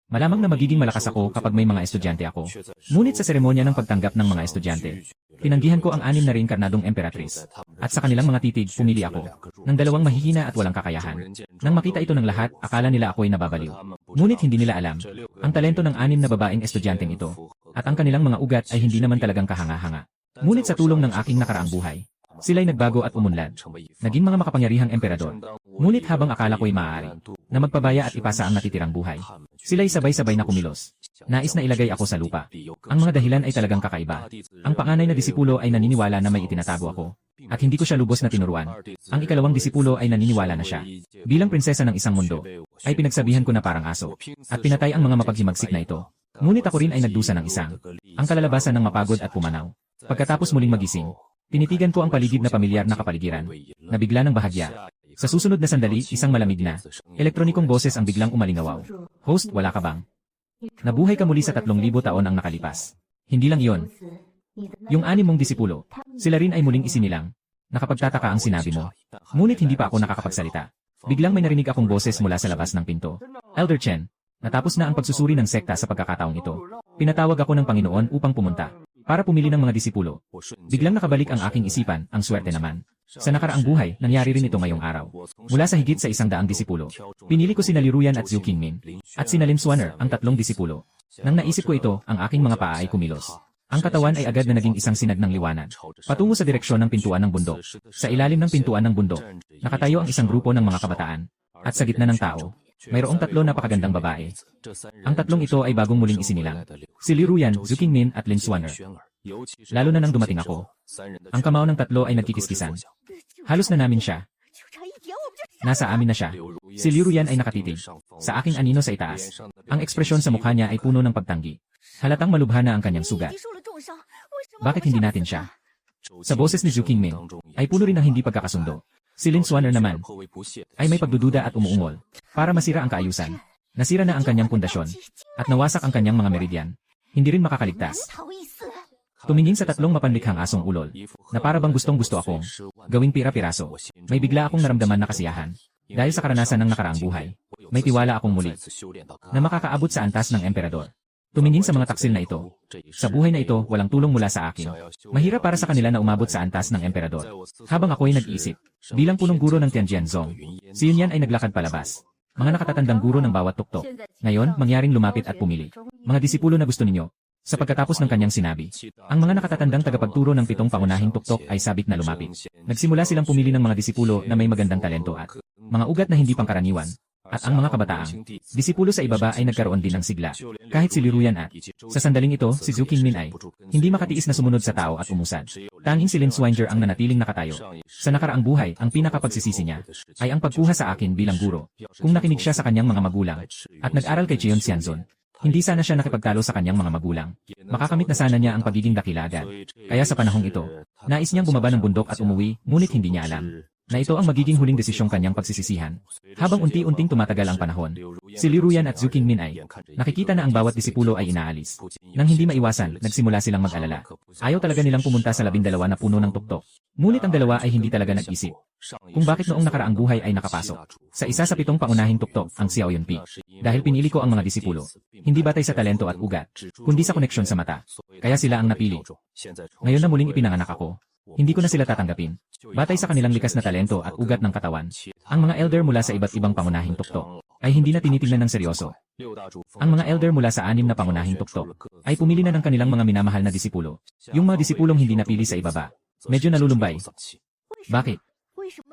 Malamang na magiging malakas ako kapag may mga estudyante ako. Ngunit sa seremonya ng pagtanggap ng mga estudyante, tinanggihan ko ang 6 na reinkarnadong emperatris. At sa kanilang mga titig, pumili ako ng 2 mahihina at walang kakayahan. Nang makita ito ng lahat, akala nila ako'y nababaliw. Ngunit hindi nila alam ang talento ng 6 na babaeng estudyanteng ito. At ang kanilang mga ugat ay hindi naman talagang kahanga-hanga. Ngunit sa tulong ng aking nakaraang buhay, sila'y nagbago at umunlad. Naging mga makapangyarihang emperador. Ngunit habang akala ko'y maaari na magpabaya at ipasa ang natitirang buhay, sila'y sabay-sabay na kumilos. Nais na ilagay ako sa lupa. Ang mga dahilan ay talagang kakaiba. Ang panganay na disipulo ay naniniwala na may itinatago ako. At hindi ko siya lubos na tinuruan. Ang ikalawang disipulo ay naniniwala na siya, bilang prinsesa ng isang mundo, ay pinagsabihan ko na parang aso. At pinatay ang mga mapaghimagsik na ito. Ngunit ako rin ay nagdusa ng isang ang kalalabasan ng mapagod at pumanaw. Pagkatapos muling magising, tinitigan ko ang paligid na pamilyar na kapaligiran, na bigla ng bahagya. Sa susunod na sandali, isang malamig na elektronikong boses ang biglang umalingawaw. Host, wala ka bang? Nabuhay ka muli sa 3,000 taon ang nakalipas. Hindi lang iyon. Yung 6 mong disipulo, sila rin ay muling isinilang. Nakapagtataka ang sinabi mo. Ngunit hindi pa ako nakakapagsalita. Biglang may narinig akong boses mula sa labas ng pinto. Elder Chen, natapos na ang pagsusuri ng sekta sa pagkakataong ito. Pinatawag ako ng Panginoon upang pumunta para pumili ng mga disipulo. Biglang nakabalik ang aking isipan, ang swerte naman. Sa nakaraang buhay, nangyari rin ito ngayong araw. Mula sa higit sa 100 disipulo, pinili ko sina Liu Ruyan at Zhu Qingmin, at sina Lin Xuaner, ang 3 disipulo. Nang naisip ko ito, ang aking mga paa ay kumilos. Ang katawan ay agad na naging isang sinag ng liwanag, patungo sa direksyon ng pintuan ng bundok. Sa ilalim ng pintuan ng bundok, nakatayo ang isang grupo ng mga kabataan. At sa gitna ng tao, mayroong 3 napakagandang babae. Ang 3 ito ay bagong muling isinilang. Si Liu Ruyan, Zhu Qingmin at Lin Xuaner. Lalo na nang dumating ako, ang kamao ng 3 ay nagkikiskisan. Halos na namin siya. Nasa amin na siya. Si Liu Ruyan ay nakatitig sa aking anino sa itaas. Ang ekspresyon sa mukha niya ay puno ng pagtanggi. Halatang malubha na ang kanyang sugat. Bakit hindi natin siya? Sa boses ni Zhu Qingmin, ay puno rin ng hindi pagkakasundo. Si Lin Xuaner naman, ay may pagdududa at umuungol. Para masira ang kaayusan, nasira na ang kanyang pundasyon, at nawasak ang kanyang mga meridyan. Hindi rin makakaligtas. Tumingin sa 3 mapanlikhang asong ulol, na para bang gustong-gusto akong gawing pira-piraso. May bigla akong naramdaman na kasiyahan. Dahil sa karanasan ng nakaraang buhay, may tiwala akong muli na makakaabot sa antas ng emperador. Tumingin sa mga taksil na ito. Sa buhay na ito, walang tulong mula sa akin. Mahirap para sa kanila na umabot sa antas ng emperador. Habang ako'y nag-iisip, bilang punong guro ng Tianjianzong, si Yunyan ay naglakad palabas. Mga nakatatandang guro ng bawat tuktok. Ngayon, mangyaring lumapit at pumili. Mga disipulo na gusto ninyo. Sa pagkatapos ng kanyang sinabi, ang mga nakatatandang tagapagturo ng 7 pangunahing tuktok ay sabik na lumapit. Nagsimula silang pumili ng mga disipulo na may magandang talento at mga ugat na hindi pangkaraniwan. At ang mga kabataang disipulo sa ibaba ay nagkaroon din ng sigla. Kahit si Liu Ruyan at sa sandaling ito, si Zhu Qingmin ay hindi makatiis na sumunod sa tao at umusad. Tanging si Lin Xuaner ang nanatiling nakatayo. Sa nakaraang buhay, ang pinakapagsisisi niya ay ang pagkuha sa akin bilang guro. Kung nakinig siya sa kanyang mga magulang at nag-aral kay Cheon Xianzun, hindi sana siya nakipagtalo sa kanyang mga magulang. Makakamit na sana niya ang pagiging dakila agad. Kaya sa panahong ito, nais niyang bumaba ng bundok at umuwi, ngunit hindi niya alam na ito ang magiging huling desisyong kanyang pagsisisihan. Habang unti-unting tumatagal ang panahon, si Liu Ruyan at Zhu Qingmin ay nakikita na ang bawat disipulo ay inaalis. Nang hindi maiwasan, nagsimula silang mag-alala. Ayaw talaga nilang pumunta sa 12 na puno ng tuktok. Ngunit ang 2 ay hindi talaga nag-isip kung bakit noong nakaraang buhay ay nakapasok sa isa sa 7 pangunahing tuktok, ang Xiao Yunpi. Dahil pinili ko ang mga disipulo, hindi batay sa talento at ugat, kundi sa koneksyon sa mata. Kaya sila ang napili. Ngayon na muling ipinanganak ako, hindi ko na sila tatanggapin. Batay sa kanilang likas na talento at ugat ng katawan, ang mga elder mula sa iba't ibang pangunahing tuktok ay hindi na tinitingnan ng seryoso. Ang mga elder mula sa 6 na pangunahing tuktok ay pumili na ng kanilang mga minamahal na disipulo. Yung mga disipulong hindi napili sa ibaba, medyo nalulumbay. Bakit?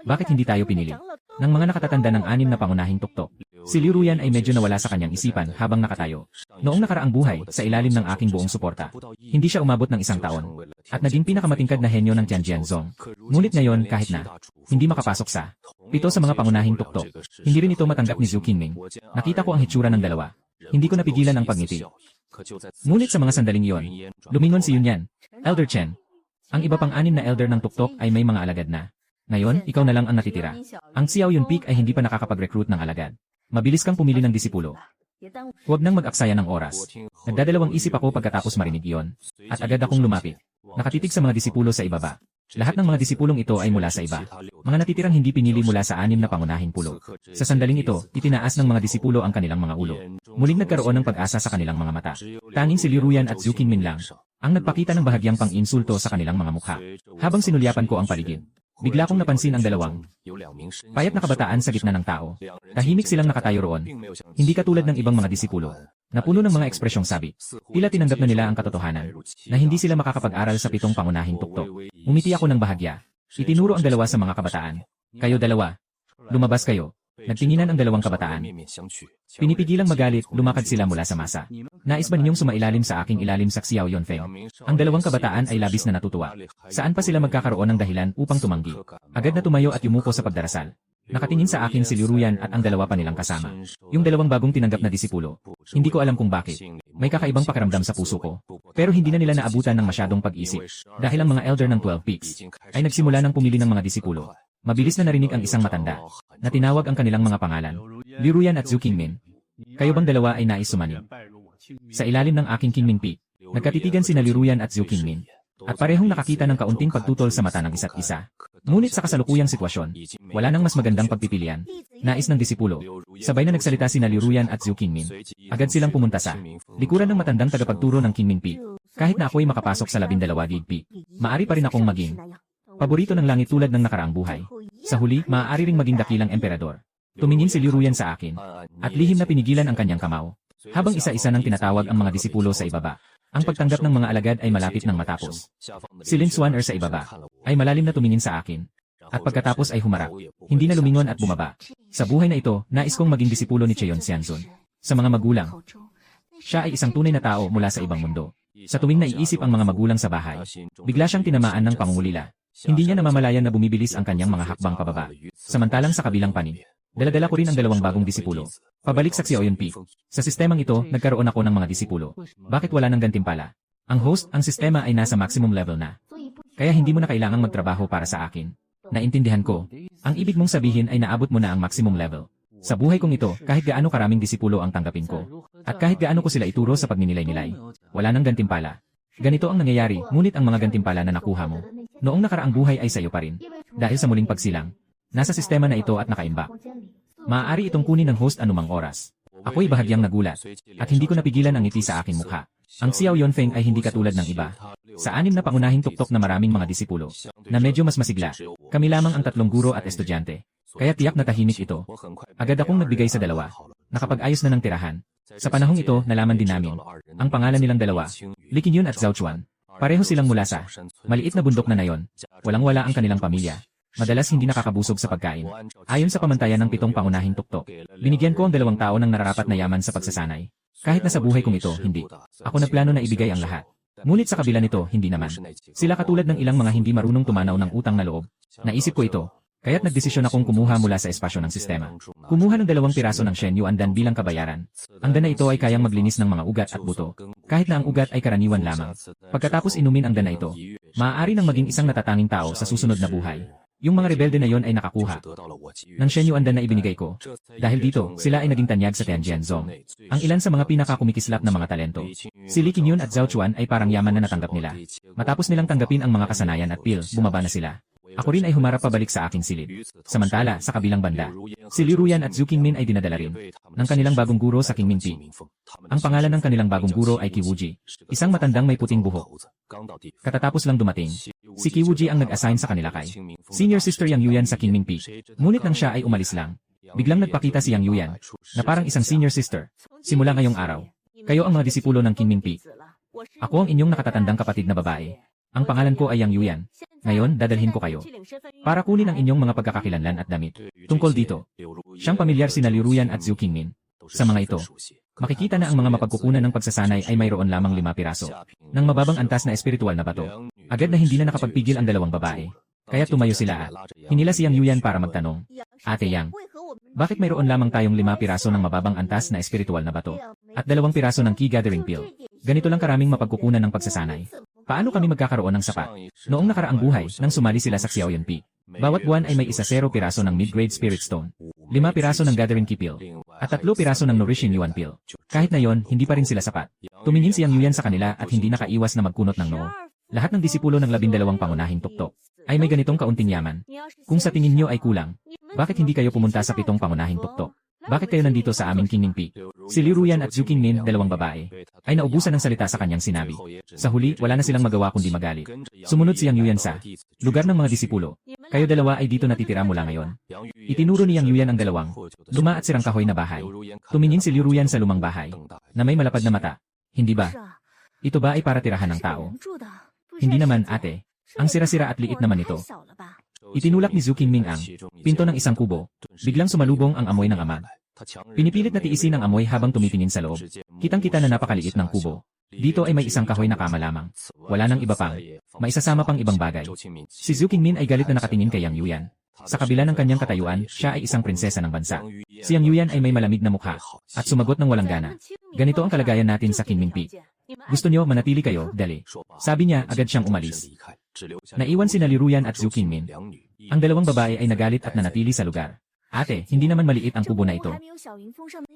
Bakit hindi tayo pinili ng mga nakatatanda ng 6 na pangunahing tuktok? Si Liu Ruyan ay medyo nawala sa kanyang isipan habang nakatayo. Noong nakaraang buhay, sa ilalim ng aking buong suporta, hindi siya umabot ng 1 taon at naging pinakamatingkad na henyo ng Tianjianzong. Ngunit ngayon, kahit na hindi makapasok sa 7 sa mga pangunahing tuktok, hindi rin ito matanggap ni Zhu Qingmin. Nakita ko ang hitsura ng 2. Hindi ko napigilan ang pagngiti. Ngunit sa mga sandaling iyon, lumingon si Yunyan. Elder Chen, ang iba pang 6 na elder ng tuktok ay may mga alagad na. Ngayon, ikaw na lang ang natitira. Ang Xiao Yunpik ay hindi pa nakakapag-recruit ng alagad. Mabilis kang pumili ng disipulo. Huwag nang mag-aksaya ng oras. Nagdadalawang isip ako pagkatapos marinig iyon. At agad akong lumapit. Nakatitig sa mga disipulo sa ibaba. Lahat ng mga disipulong ito ay mula sa iba. Mga natitirang hindi pinili mula sa 6 na pangunahing pulo. Sa sandaling ito, itinaas ng mga disipulo ang kanilang mga ulo. Muling nagkaroon ng pag-asa sa kanilang mga mata. Tanging si Liu Ruyan at Zhu Qingmin lang ang nagpakita ng bahagyang pang-insulto sa kanilang mga mukha. Habang sinulyapan ko ang paligid, bigla kong napansin ang dalawang payat na kabataan sa gitna ng tao. Tahimik silang nakatayo roon. Hindi katulad ng ibang mga disipulo, na puno ng mga ekspresyong sabik. Tila tinanggap na nila ang katotohanan, na hindi sila makakapag-aral sa 7 pangunahing tuktok. Umiti ako ng bahagya. Itinuro ang dalawa sa mga kabataan. Kayo dalawa. Lumabas kayo. Nagtinginan ang dalawang kabataan. Pinipigilang magalit, lumakad sila mula sa masa. Nais ba ninyong sumailalim sa aking ilalim sa Xiao Yunfeng? Ang dalawang kabataan ay labis na natutuwa. Saan pa sila magkakaroon ng dahilan upang tumanggi? Agad na tumayo at yumuko sa pagdarasal. Nakatingin sa akin si Liu Ruyan at ang dalawa pa nilang kasama. Yung dalawang bagong tinanggap na disipulo. Hindi ko alam kung bakit. May kakaibang pakiramdam sa puso ko. Pero hindi na nila naabutan ng masyadong pag-isip. Dahil ang mga elder ng 12 Peaks ay nagsimula ng pumili ng mga disipulo. Mabilis na narinig ang isang matanda na tinawag ang kanilang mga pangalan. Liu Ruyan at Zhu Qingmin. Kayo bang dalawa ay nais sumanin? Sa ilalim ng aking Qingming Peak, nagkatitigan sina Liu Ruyan at Zhu Qingmin. At parehong nakakita ng kaunting pagtutol sa mata ng isa't isa. Ngunit sa kasalukuyang sitwasyon, wala nang mas magandang pagpipilian. Nais ng disipulo. Sabay na nagsalita sina Liu Ruyan at Zhu Qingmin. Agad silang pumunta sa likuran ng matandang tagapagturo ng Qingming Peak. Kahit na ako'y makapasok sa 12 gig peak, maari pa rin akong maging paborito ng langit tulad ng nakaraang buhay. Sa huli, maaari ring maging dakilang emperador. Tumingin si Liu Ruyan sa akin, at lihim na pinigilan ang kanyang kamao. Habang isa-isa nang tinatawag ang mga disipulo sa ibaba, ang pagtanggap ng mga alagad ay malapit nang matapos. Si Lin Xuaner sa ibaba, ay malalim na tumingin sa akin. At pagkatapos ay humarap, hindi na lumingon at bumaba. Sa buhay na ito, nais kong maging disipulo ni Cheon Xianzun. Sa mga magulang, siya ay isang tunay na tao mula sa ibang mundo. Sa tuwing naiisip ang mga magulang sa bahay, bigla siyang tinamaan ng pangungulila. Hindi niya namamalayan na bumibilis ang kanyang mga hakbang pababa. Samantalang sa kabilang panig, daladala ko rin ang dalawang bagong disipulo. Pabalik sa Xiao Yunpi. Sa sistemang ito, nagkaroon ako ng mga disipulo. Bakit wala ng gantimpala? Ang host, ang sistema ay nasa maximum level na. Kaya hindi mo na kailangang magtrabaho para sa akin. Naintindihan ko. Ang ibig mong sabihin ay naabot mo na ang maximum level. Sa buhay kong ito, kahit gaano karaming disipulo ang tanggapin ko, at kahit gaano ko sila ituro sa pagninilay-nilay, wala nang gantimpala. Ganito ang nangyayari, ngunit ang mga gantimpala na nakuha mo noong nakaraang buhay ay sayo pa rin. Dahil sa muling pagsilang, nasa sistema na ito at nakaimbak. Maaari itong kunin ng host anumang oras. Ako'y bahagyang nagulat, at hindi ko napigilan ang ngiti sa aking mukha. Ang Xiao Yunfeng ay hindi katulad ng iba. Sa 6 na pangunahing tuktok na maraming mga disipulo, na medyo mas masigla, kami lamang ang 3 guro at estudyante. Kaya tiyak na tahimik ito. Agad akong nagbigay sa dalawa. Nakapag-ayos na ng tirahan. Sa panahong ito, nalaman din namin ang pangalan nilang dalawa, Li Qinyun at Zhao Chuan. Pareho silang mula sa maliit na bundok na nayon. Walang-wala ang kanilang pamilya. Madalas hindi nakakabusog sa pagkain. Ayon sa pamantayan ng 7 pangunahing tuktok, binigyan ko ang 2 tao ng nararapat na yaman sa pagsasanay. Kahit na sa buhay kong ito, hindi. Ako nagplano na ibigay ang lahat. Ngunit sa kabila nito, hindi naman. Sila katulad ng ilang mga hindi marunong tumanaw ng utang na loob. Naisip ko ito. Kaya't nagdesisyon akong kumuha mula sa espasyo ng sistema. Kumuha ng 2 piraso ng Shen Yuan Dan bilang kabayaran. Ang dana ito ay kayang maglinis ng mga ugat at buto. Kahit na ang ugat ay karaniwan lamang. Pagkatapos inumin ang dana ito, maaari nang maging isang natatanging tao sa susunod na buhay. Yung mga rebelde na yon ay nakakuha ng Shen Yuan Dan na ibinigay ko. Dahil dito, sila ay naging tanyag sa Tianjian Zong. Ang ilan sa mga pinakakumikislap na mga talento, si Li Qinyun at Zhao Chuan ay parang yaman na natanggap nila. Matapos nilang tanggapin ang mga kasanayan at pil, bumaba na sila. Ako rin ay humarap pabalik sa aking silid. Samantala, sa kabilang banda, si Liu Ruyan at Zhu Qingmin ay dinadala rin ng kanilang bagong guro sa Qingming Peak. Ang pangalan ng kanilang bagong guro ay Qi Wuji, isang matandang may puting buhok. Katatapos lang dumating, si Qi Wuji ang nag-assign sa kanila kay Senior Sister Yang Yuyan sa Qingming Peak. Ngunit nang siya ay umalis lang, biglang nagpakita si Yang Yuyan na parang isang senior sister. Simula ngayong araw, kayo ang mga disipulo ng Qingming Peak. Ako ang inyong nakatatandang kapatid na babae. Ang pangalan ko ay Yang Yuyan. Ngayon, dadalhin ko kayo para kunin ang inyong mga pagkakakilanlan at damit. Tungkol dito, siyang pamilyar sina Liu Ruyan at Zhu Qingmin. Sa mga ito, makikita na ang mga mapagkukunan ng pagsasanay ay mayroon lamang 5 piraso ng mababang antas na espiritual na bato. Agad na hindi na nakapagpigil ang 2 babae. Kaya tumayo sila at hinila si Yang Yuyan para magtanong, Ate Yang, bakit mayroon lamang tayong 5 piraso ng mababang antas na espiritual na bato at 2 piraso ng key gathering pill? Ganito lang karaming mapagkukunan ng pagsasanay. Paano kami magkakaroon ng sapat? Noong nakaraang buhay, nang sumali sila sa Xiao Yunpi, bawat buwan ay may 10 piraso ng mid-grade spirit stone, 5 piraso ng gathering key pill, at 3 piraso ng nourishing yuan pill. Kahit na yon, hindi pa rin sila sapat. Tumingin si Yang Yuyan sa kanila at hindi nakaiwas na magkunot ng noo. Lahat ng disipulo ng 12 pangunahing tuktok ay may ganitong kaunting yaman. Kung sa tingin nyo ay kulang, bakit hindi kayo pumunta sa 7 pangunahing tuktok? Bakit kayo nandito sa aming Qingming Peak? Si Liu Ruyan at Zhu Qingmin, 2 babae, ay naubusan ng salita sa kanyang sinabi. Sa huli, wala na silang magawa kundi magalit. Sumunod si Yang Yuyan sa lugar ng mga disipulo. Kayo 2 ay dito natitira mula ngayon. Itinuro ni Yang Yuyan ang 2 luma at sirang kahoy na bahay. Tumingin si Liu Ruyan sa lumang bahay na may malapad na mata. Hindi ba? Ito ba ay para tirahan ng tao? Hindi naman, ate. Ang sira-sira at liit naman ito. Itinulak ni Zhu Qingming ang pinto ng isang kubo. Biglang sumalubong ang amoy ng amag. Pinipilit na tiisin ang amoy habang tumitingin sa loob. Kitang-kita na napakaliit ng kubo. Dito ay may isang kahoy na kama lamang. Wala nang iba pang maisasama pang ibang bagay. Si Zhu Qingmin ay galit na nakatingin kay Yang Yuyan. Sa kabila ng kanyang katayuan, siya ay isang prinsesa ng bansa. Si Yang Yuyan ay may malamig na mukha at sumagot ng walang gana. Ganito ang kalagayan natin sa Qingming Peak. Gusto niyo manatili kayo, dali. Sabi niya, agad siyang umalis. Naiwan si Liu Ruyan at Zhu Qingmin. Ang 2 babae ay nagalit at nanatili sa lugar. Ate, hindi naman maliit ang kubo na ito.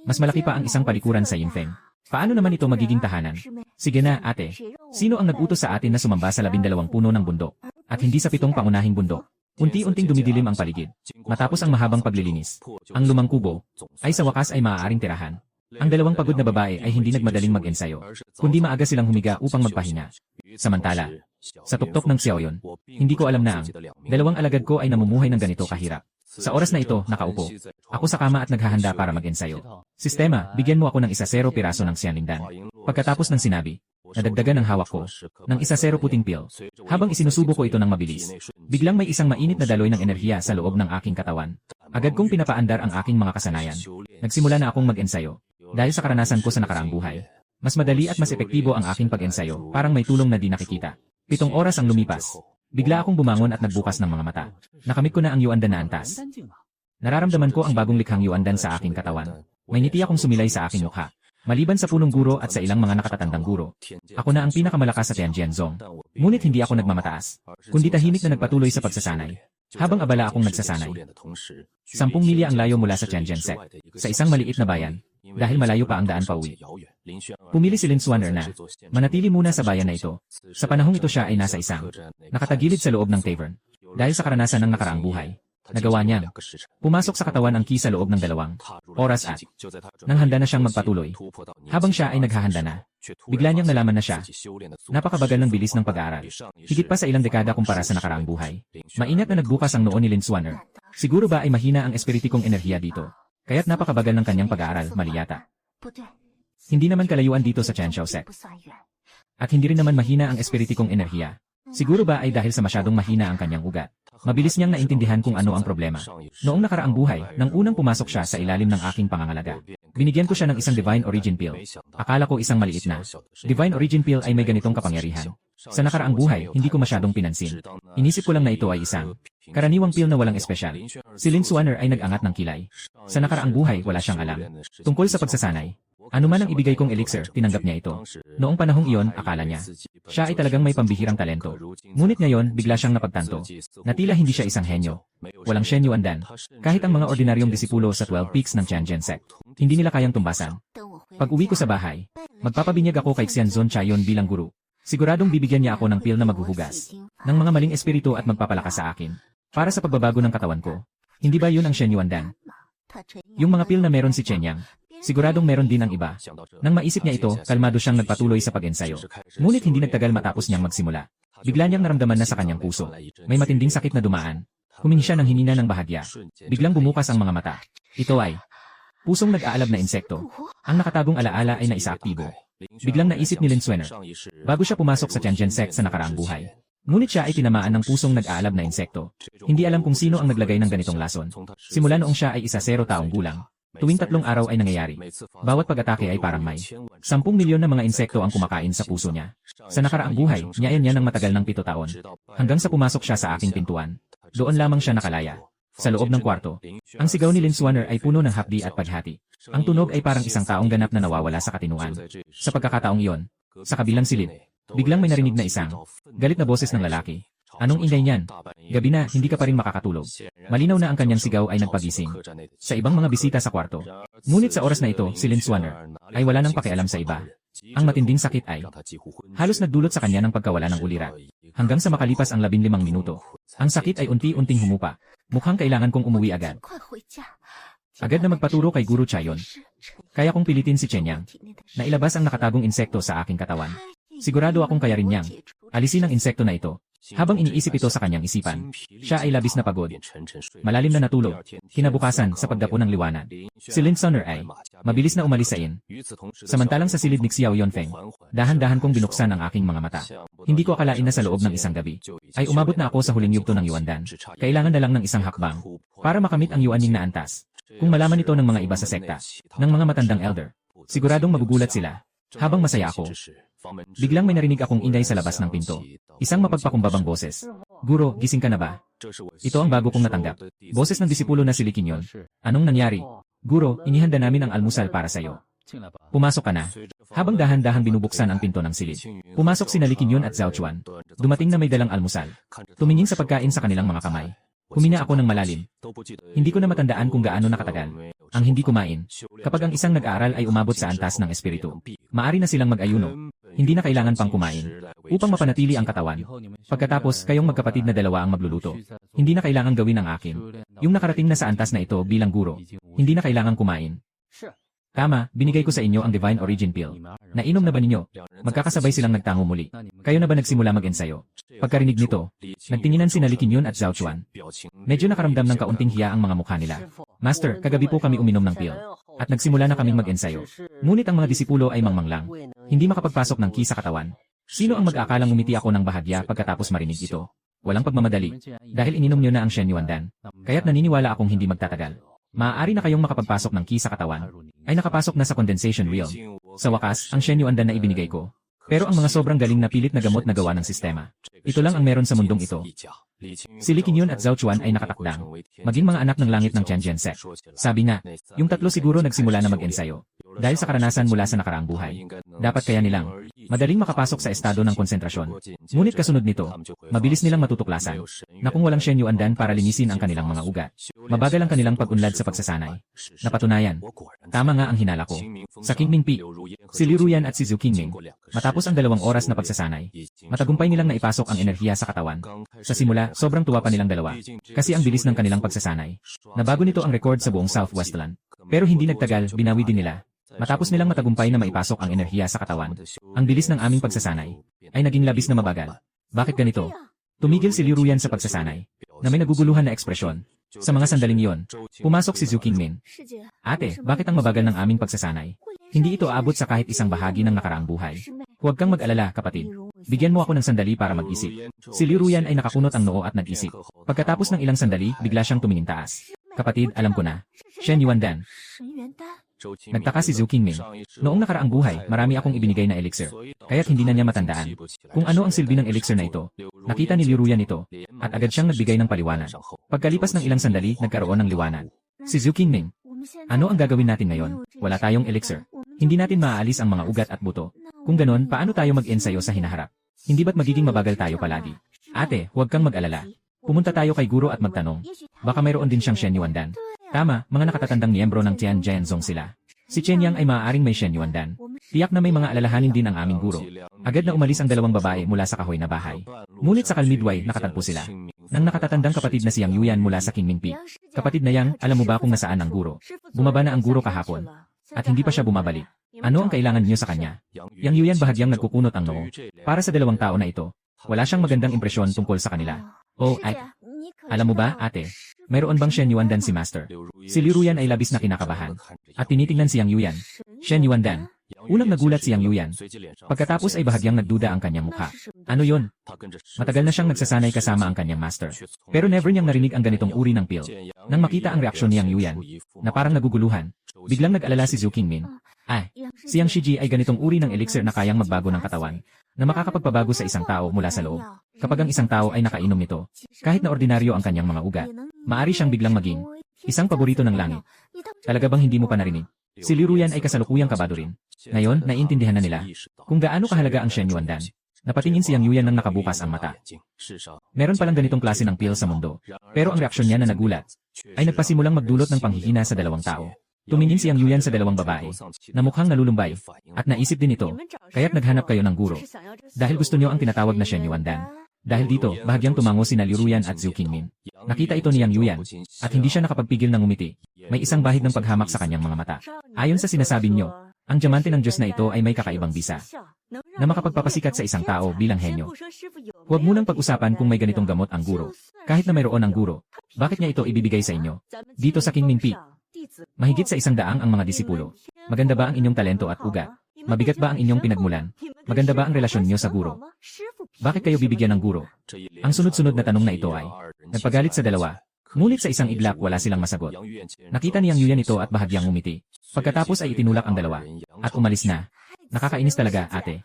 Mas malaki pa ang isang palikuran sa Yingfeng. Paano naman ito magiging tahanan? Sige na, ate. Sino ang nag-utos sa atin na sumamba sa 12 puno ng bundok? At hindi sa 7 pangunahing bundok? Unti-unting dumidilim ang paligid. Matapos ang mahabang paglilinis, ang lumang kubo ay sa wakas ay maaaring tirahan. Ang 2 pagod na babae ay hindi nagmadaling mag-ensayo, kundi maaga silang humiga upang magpahinga. Samantala, sa tuktok ng Xiaoyun, hindi ko alam na ang 2 alagad ko ay namumuhay ng ganito kahirap. Sa oras na ito, nakaupo ako sa kama at naghahanda para mag-ensayo. Sistema, bigyan mo ako ng 1-0 piraso ng Xianlingdan. Pagkatapos ng sinabi, nadagdagan ang hawak ko ng 1-0 puting pil. Habang isinusubo ko ito ng mabilis, biglang may isang mainit na daloy ng enerhiya sa loob ng aking katawan. Agad kong pinapaandar ang aking mga kasanayan. Nagsimula na akong mag-ensayo. Dahil sa karanasan ko sa nakaraang buhay, mas madali at mas epektibo ang aking pag-ensayo, parang may tulong na di nakikita. 7 oras ang lumipas. Bigla akong bumangon at nagbukas ng mga mata. Nakamit ko na ang yuandan na antas. Nararamdaman ko ang bagong likhang yuandan sa aking katawan. May ngiti akong sumilay sa aking mukha. Maliban sa punong guro at sa ilang mga nakatatandang guro, ako na ang pinakamalakas sa Tianjianzong. Ngunit hindi ako nagmamataas, kundi tahimik na nagpatuloy sa pagsasanay. Habang abala akong nagsasanay. 10 milya ang layo mula sa Tianjiansek, sa isang maliit na bayan, dahil malayo pa ang daan pauwi. Pumili si Lin Xuan'er na manatili muna sa bayan na ito. Sa panahong ito siya ay nasa isang nakatagilid sa loob ng tavern. Dahil sa karanasan ng nakaraang buhay, nagawa niyang pumasok sa katawan ang key sa loob ng 2 oras at nang handa na siyang magpatuloy. Habang siya ay naghahanda na, bigla niyang nalaman na siya napakabagal ng bilis ng pag-aaral. Higit pa sa ilang dekada kumpara sa nakaraang buhay. Maingat na nagbukas ang noo ni Lin Xuan'er. Siguro ba ay mahina ang espiritikong enerhiya dito? Kaya't napakabagal ng kanyang pag-aaral, mali yata. Hindi naman kalayuan dito sa Tianxiaosek. At hindi rin naman mahina ang espiritikong enerhiya. Siguro ba ay dahil sa masyadong mahina ang kanyang ugat? Mabilis niyang naintindihan kung ano ang problema. Noong nakaraang buhay, nang unang pumasok siya sa ilalim ng aking pangangalaga, binigyan ko siya ng isang Divine Origin Pill. Akala ko isang maliit na Divine Origin Pill ay may ganitong kapangyarihan. Sa nakaraang buhay, hindi ko masyadong pinansin. Inisip ko lang na ito ay isang karaniwang pill na walang espesyal. Si Lin Xuan'er ay nag-angat ng kilay. Sa nakaraang buhay, wala siyang alam tungkol sa pagsasanay. Ano man ang ibigay kong elixir, tinanggap niya ito. Noong panahong iyon, akala niya siya ay talagang may pambihirang talento. Ngunit ngayon, bigla siyang napagtanto na tila hindi siya isang henyo. Walang Shen Yuandan. Kahit ang mga ordinaryong disipulo sa 12 peaks ng Tianjiansek, hindi nila kayang tumbasan. Pag uwi ko sa bahay, magpapabinyag ako kay Xianzon Chayon bilang guru. Siguradong bibigyan niya ako ng pill na maghuhugas ng mga maling espiritu at magpapalakas sa akin para sa pagbabago ng katawan ko. Hindi ba yun ang Shen Yuandan? Yung mga pill na meron si Chen Yang, siguradong meron din ang iba. Nang maisip niya ito, kalmado siyang nagpatuloy sa pag-ensayo. Ngunit hindi nagtagal matapos niyang magsimula. Bigla niyang naramdaman na sa kanyang puso may matinding sakit na dumaan. Humingi siya ng hinina ng bahagya. Biglang bumukas ang mga mata. Ito ay pusong nag-aalab na insekto. Ang nakatagong alaala ay naisaaktibo. Biglang naisip ni Lin Xuan'er bago siya pumasok sa Tianjiansek sa nakaraang buhay. Ngunit siya ay tinamaan ng pusong nag-aalab na insekto. Hindi alam kung sino ang naglagay ng ganitong lason. Simula noong siya ay 10 taong gulang. Tuwing 3 araw ay nangyayari. Bawat pag-atake ay parang may 10 milyon na mga insekto ang kumakain sa puso niya. Sa nakaraang buhay, niyayan niya ng matagal ng 7 taon. Hanggang sa pumasok siya sa aking pintuan. Doon lamang siya nakalaya. Sa loob ng kwarto, ang sigaw ni Lin Xuan'er ay puno ng hapdi at paghati. Ang tunog ay parang isang taong ganap na nawawala sa katinuan. Sa pagkakataong iyon, sa kabilang silid, biglang may narinig na isang galit na boses ng lalaki. Anong ingay niyan? Gabi na, hindi ka pa rin makakatulog. Malinaw na ang kanyang sigaw ay nagpagising sa ibang mga bisita sa kwarto. Ngunit sa oras na ito, si Lin Xuan'er ay wala nang pakialam sa iba. Ang matinding sakit ay halos nagdulot sa kanya ng pagkawala ng ulira. Hanggang sa makalipas ang 15 minuto, ang sakit ay unti-unting humupa. Mukhang kailangan kong umuwi agad. Agad na magpaturo kay Guru Chayon. Kaya kong pilitin si Chenyang. Nailabas ang nakatagong insekto sa aking katawan. Sigurado akong kaya rin niyang alisin ang insekto na ito. Habang iniisip ito sa kanyang isipan, siya ay labis na pagod. Malalim na natulog. Kinabukasan sa pagdapo ng liwanag, si Lin Sonner ay mabilis na umalis sa inn. Samantalang sa silid ni Xiao Yonfeng, dahan-dahan kong binuksan ang aking mga mata. Hindi ko akalain na sa loob ng isang gabi ay umabot na ako sa huling yugto ng Yuandan. Kailangan na lang ng isang hakbang para makamit ang Yuaning na antas. Kung malaman ito ng mga iba sa sekta, ng mga matandang elder, siguradong magugulat sila. Habang masaya ako, biglang may narinig akong ingay sa labas ng pinto. Isang mapagpakumbabang boses. Guro, gising ka na ba? Ito ang bago kong natanggap. Boses ng disipulo na si Li Qingyon. Anong nangyari? Guro, inihanda namin ang almusal para sa'yo. Pumasok ka na. Habang dahan-dahang binubuksan ang pinto ng silid, pumasok si Li Qingyon at Zhao Chuan. Dumating na may dalang almusal. Tumingin sa pagkain sa kanilang mga kamay. Huminga ako ng malalim. Hindi ko na matandaan kung gaano nakatagal ang hindi kumain. Kapag ang isang nag-aaral ay umabot sa antas ng espiritu, maari na silang mag-ayuno. Hindi na kailangan pang kumain upang mapanatili ang katawan. Pagkatapos, kayong magkapatid na dalawa ang magluluto. Hindi na kailangan gawin ang akin. Yung nakarating na sa antas na ito bilang guro, hindi na kailangan kumain. Tama, binigay ko sa inyo ang Divine Origin Pill. Nainom na ba ninyo? Magkakasabay silang nagtango muli. Kayo na ba nagsimula mag-ensayo? Pagkarinig nito, nagtinginan si Li Qingyon at Zhao Chuan. Medyo nakaramdam ng kaunting hiya ang mga mukha nila. Master, kagabi po kami uminom ng pill. At nagsimula na kaming mag-ensayo. Ngunit ang mga disipulo ay mangmanglang. Hindi makapagpasok ng ki sa katawan. Sino ang mag-aakalang umiti ako ng bahagya pagkatapos marinig ito? Walang pagmamadali. Dahil ininom nyo na ang Shen Yuandan. Kaya't naniniwala akong hindi magtatagal. Maaari na kayong makapagpasok ng ki sa katawan. Ay nakapasok na sa condensation realm. Sa wakas, ang Shen Yuandan na ibinigay ko. Pero ang mga sobrang galing na pilit na gamot na gawa ng sistema. Ito lang ang meron sa mundong ito. Si Li Qingyon at Zhao Chuan ay nakatakdang maging mga anak ng langit ng Tianjin sect. Sabi nga, yung tatlo siguro nagsimula na mag-ensayo. Dahil sa karanasan mula sa nakaraang buhay. Dapat kaya nilang madaling makapasok sa estado ng konsentrasyon. Ngunit kasunod nito, mabilis nilang matutuklasan na kung walang Shen Yuandan para linisin ang kanilang mga ugat, mabagal ang kanilang pag-unlad sa pagsasanay. Napatunayan, tama nga ang hinala ko. Sa Qingming Pi, si Li Ruyan at si Zhu Qingming, matapos ang 2 oras na pagsasanay, matagumpay nilang naipasok ang enerhiya sa katawan. Sa simula, sobrang tuwa pa nilang dalawa, kasi ang bilis ng kanilang pagsasanay. Nabago nito ang record sa buong Southwestland. Pero hindi nagtagal, binawi din nila. Matapos nilang matagumpay na maipasok ang enerhiya sa katawan, ang bilis ng aming pagsasanay ay naging labis na mabagal. Bakit ganito? Tumigil si Li Ruyan sa pagsasanay, na may naguguluhan na ekspresyon. Sa mga sandaling iyon, pumasok si Zhu Qingming. Ate, bakit ang mabagal ng aming pagsasanay? Hindi ito aabot sa kahit isang bahagi ng nakaraang buhay. Huwag kang mag-alala, kapatid. Bigyan mo ako ng sandali para mag-isip. Si Li Ruyan ay nakakunot ang noo at nag-isip. Pagkatapos ng ilang sandali, bigla siyang tumingin taas. Kapatid, alam ko na. Shen Yuandan. Nagtaka si Zhu Qingming. Noong nakaraang buhay, marami akong ibinigay na elixir. Kaya't hindi na niya matandaan kung ano ang silbi ng elixir na ito. Nakita ni Li Ruyan ito, at agad siyang nagbigay ng paliwanag. Pagkalipas ng ilang sandali, nagkaroon ng liwanag. Si Zhu Qingming. Ano ang gagawin natin ngayon? Wala tayong elixir. Hindi natin maaalis ang mga ugat at buto. Kung ganon, paano tayo mag-ensayo sa hinaharap? Hindi ba't magiging mabagal tayo palagi? Ate, huwag kang mag-alala. Pumunta tayo kay guro at magtanong. Baka mayroon din siyang Shen Yuandan. Tama, mga nakatatandang miyembro ng Tianjin Zong sila. Si Chen Yang ay maaaring may Shen Yuandan. Tiyak na may mga alalahanin din ang aming guro. Agad na umalis ang 2 babae mula sa kahoy na bahay. Ngunit sa Kalmidway, nakatagpo sila ng nakatatandang kapatid na si Yang Yuyan mula sa Qingming Pi. Kapatid na Yang, alam mo ba kung nasaan ang guro? Bumaba na ang guro kahapon. At hindi pa siya bumabalik. Ano ang kailangan niyo sa kanya? Yang Yuyan bahagyang nagkukunot ang noo. Para sa 2 tao na ito, wala siyang magandang impresyon tungkol sa kanila. Oh, ay, alam mo ba, ate? Mayroon bang Shen Yuandan si Master? Si Li Ruyan ay labis na kinakabahan. At tinitingnan si Yang Yuyan. Shen Yuandan. Unang nagulat si Yang Yuyan. Pagkatapos ay bahagyang nagduda ang kanyang mukha. Ano yon? Matagal na siyang nagsasanay kasama ang kanyang master. Pero never niyang narinig ang ganitong uri ng pill. Nang makita ang reaksyon ni Yang Yuyan, na parang naguguluhan, biglang nag-alala si Zhu Qingming. Ay, si Yang Shiji ay ganitong uri ng elixir na kayang magbago ng katawan, na makakapagpabago sa isang tao mula sa loob. Kapag ang isang tao ay nakainom nito, kahit na ordinaryo ang kanyang mga ugat, maari siyang biglang maging isang paborito ng langit. Talaga bang hindi mo pa narinig? Si Li Ruyan ay kasalukuyang kabado rin. Ngayon, naiintindihan na nila kung gaano kahalaga ang Shen Yuandan. Napatingin si Yang Yuyan nang nakabukas ang mata. Meron palang ganitong klase ng pill sa mundo. Pero ang reaksyon niya na nagulat ay nagpasimulang magdulot ng panghihina sa 2 tao. Tumingin si Yang Yuyan sa dalawang babae, na mukhang nalulumbay, at naisip din ito, kaya't naghanap kayo ng guro. Dahil gusto niyo ang tinatawag na Shen Yuandan. Dahil dito, bahagyang tumango sina Liu Ruyan at Zhu Qingmin. Nakita ito ni Yang Yuyan, at hindi siya nakapagpigil ng ngumiti. May isang bahid ng paghamak sa kanyang mga mata. Ayon sa sinasabi niyo, ang diamante ng Diyos na ito ay may kakaibang bisa, na makapagpapasikat sa isang tao bilang henyo. Huwag munang pag-usapan kung may ganitong gamot ang guro. Kahit na mayroon ang guro, bakit niya ito ibibigay sa inyo? Dito sa Qingmin Peak, mahigit sa 100 ang mga disipulo. Maganda ba ang inyong talento at ugat? Mabigat ba ang inyong pinagmulan? Maganda ba ang relasyon niyo sa guro? Bakit kayo bibigyan ng guro? Ang sunod-sunod na tanong na ito ay nagpagalit sa dalawa. Ngunit sa isang iglap wala silang masagot. Nakita ni Yang Yuyan ito at bahagyang ngumiti. Pagkatapos ay itinulak ang dalawa at umalis na. Nakakainis talaga, ate.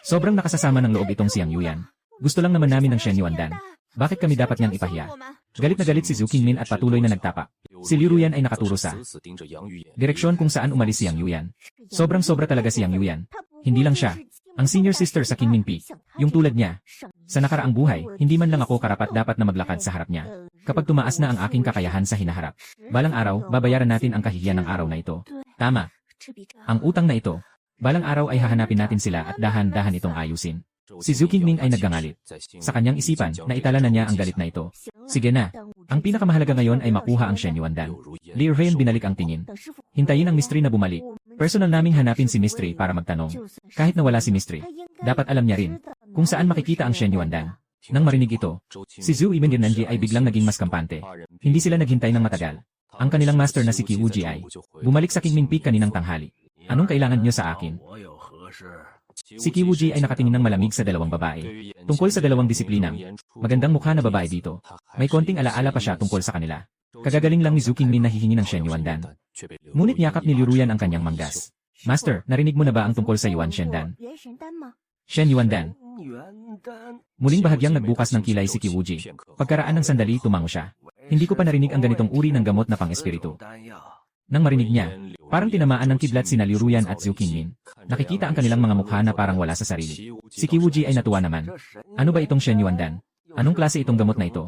Sobrang nakasasama ng loob itong si Yang Yuyan. Gusto lang naman namin ng Shen Yuandan. Bakit kami dapat niyang ipahiya? Galit na galit si Zhu Qingmin at patuloy na nagtapak. Si Liu Ruyan ay nakaturo sa direksyon kung saan umalis si Yang Yuyan. Sobrang-sobra talaga si Yang Yuyan. Hindi lang siya ang senior sister sa Qingmin Peak. Yung tulad niya. Sa nakaraang buhay, hindi man lang ako karapat dapat na maglakad sa harap niya. Kapag tumaas na ang aking kakayahan sa hinaharap, balang araw, babayaran natin ang kahihiyan ng araw na ito. Tama. Ang utang na ito, balang araw ay hahanapin natin sila at dahan-dahan itong ayusin. Si Zhu Qingming ay naggangalit. Sa kanyang isipan, naitala na niya ang galit na ito. Sige na. Ang pinakamahalaga ngayon ay makuha ang Shen Yuandan. Liu Ruyan binalik ang tingin. Hintayin ang mystery na bumalik. Personal naming hanapin si mystery para magtanong. Kahit na wala si mystery, dapat alam niya rin kung saan makikita ang Shen Yuandan. Nang marinig ito, si Zhu Yiminirnanji ay biglang naging mas kampante. Hindi sila naghintay ng matagal. Ang kanilang master na si Qi Wuji ay bumalik sa Qingmin Peak kaninang tanghali. Anong kailangan niyo sa akin? Si Qi Wuji ay nakatingin ng malamig sa dalawang babae. Tungkol sa dalawang disiplinang, magandang mukha na babae dito. May konting alaala pa siya tungkol sa kanila. Kagagaling lang ni Zhu Qingmin na hihingi ng Shen Yuandan. Ngunit yakap ni Liu Ruyan ang kanyang manggas. Master, narinig mo na ba ang tungkol sa Yuan Shendan? Shen Yuandan. Muling bahagyang nagbukas ng kilay si Qi Wuji. Pagkaraan ng sandali, tumango siya. Hindi ko pa narinig ang ganitong uri ng gamot na pang-espiritu. Nang marinig niya, parang tinamaan ng kidlat sina Liu Ruyan at Zhu Qingmin. Nakikita ang kanilang mga mukha na parang wala sa sarili. Si Qi Wuji ay natuwa naman. Ano ba itong Shen Yuandan? Anong klase itong gamot na ito?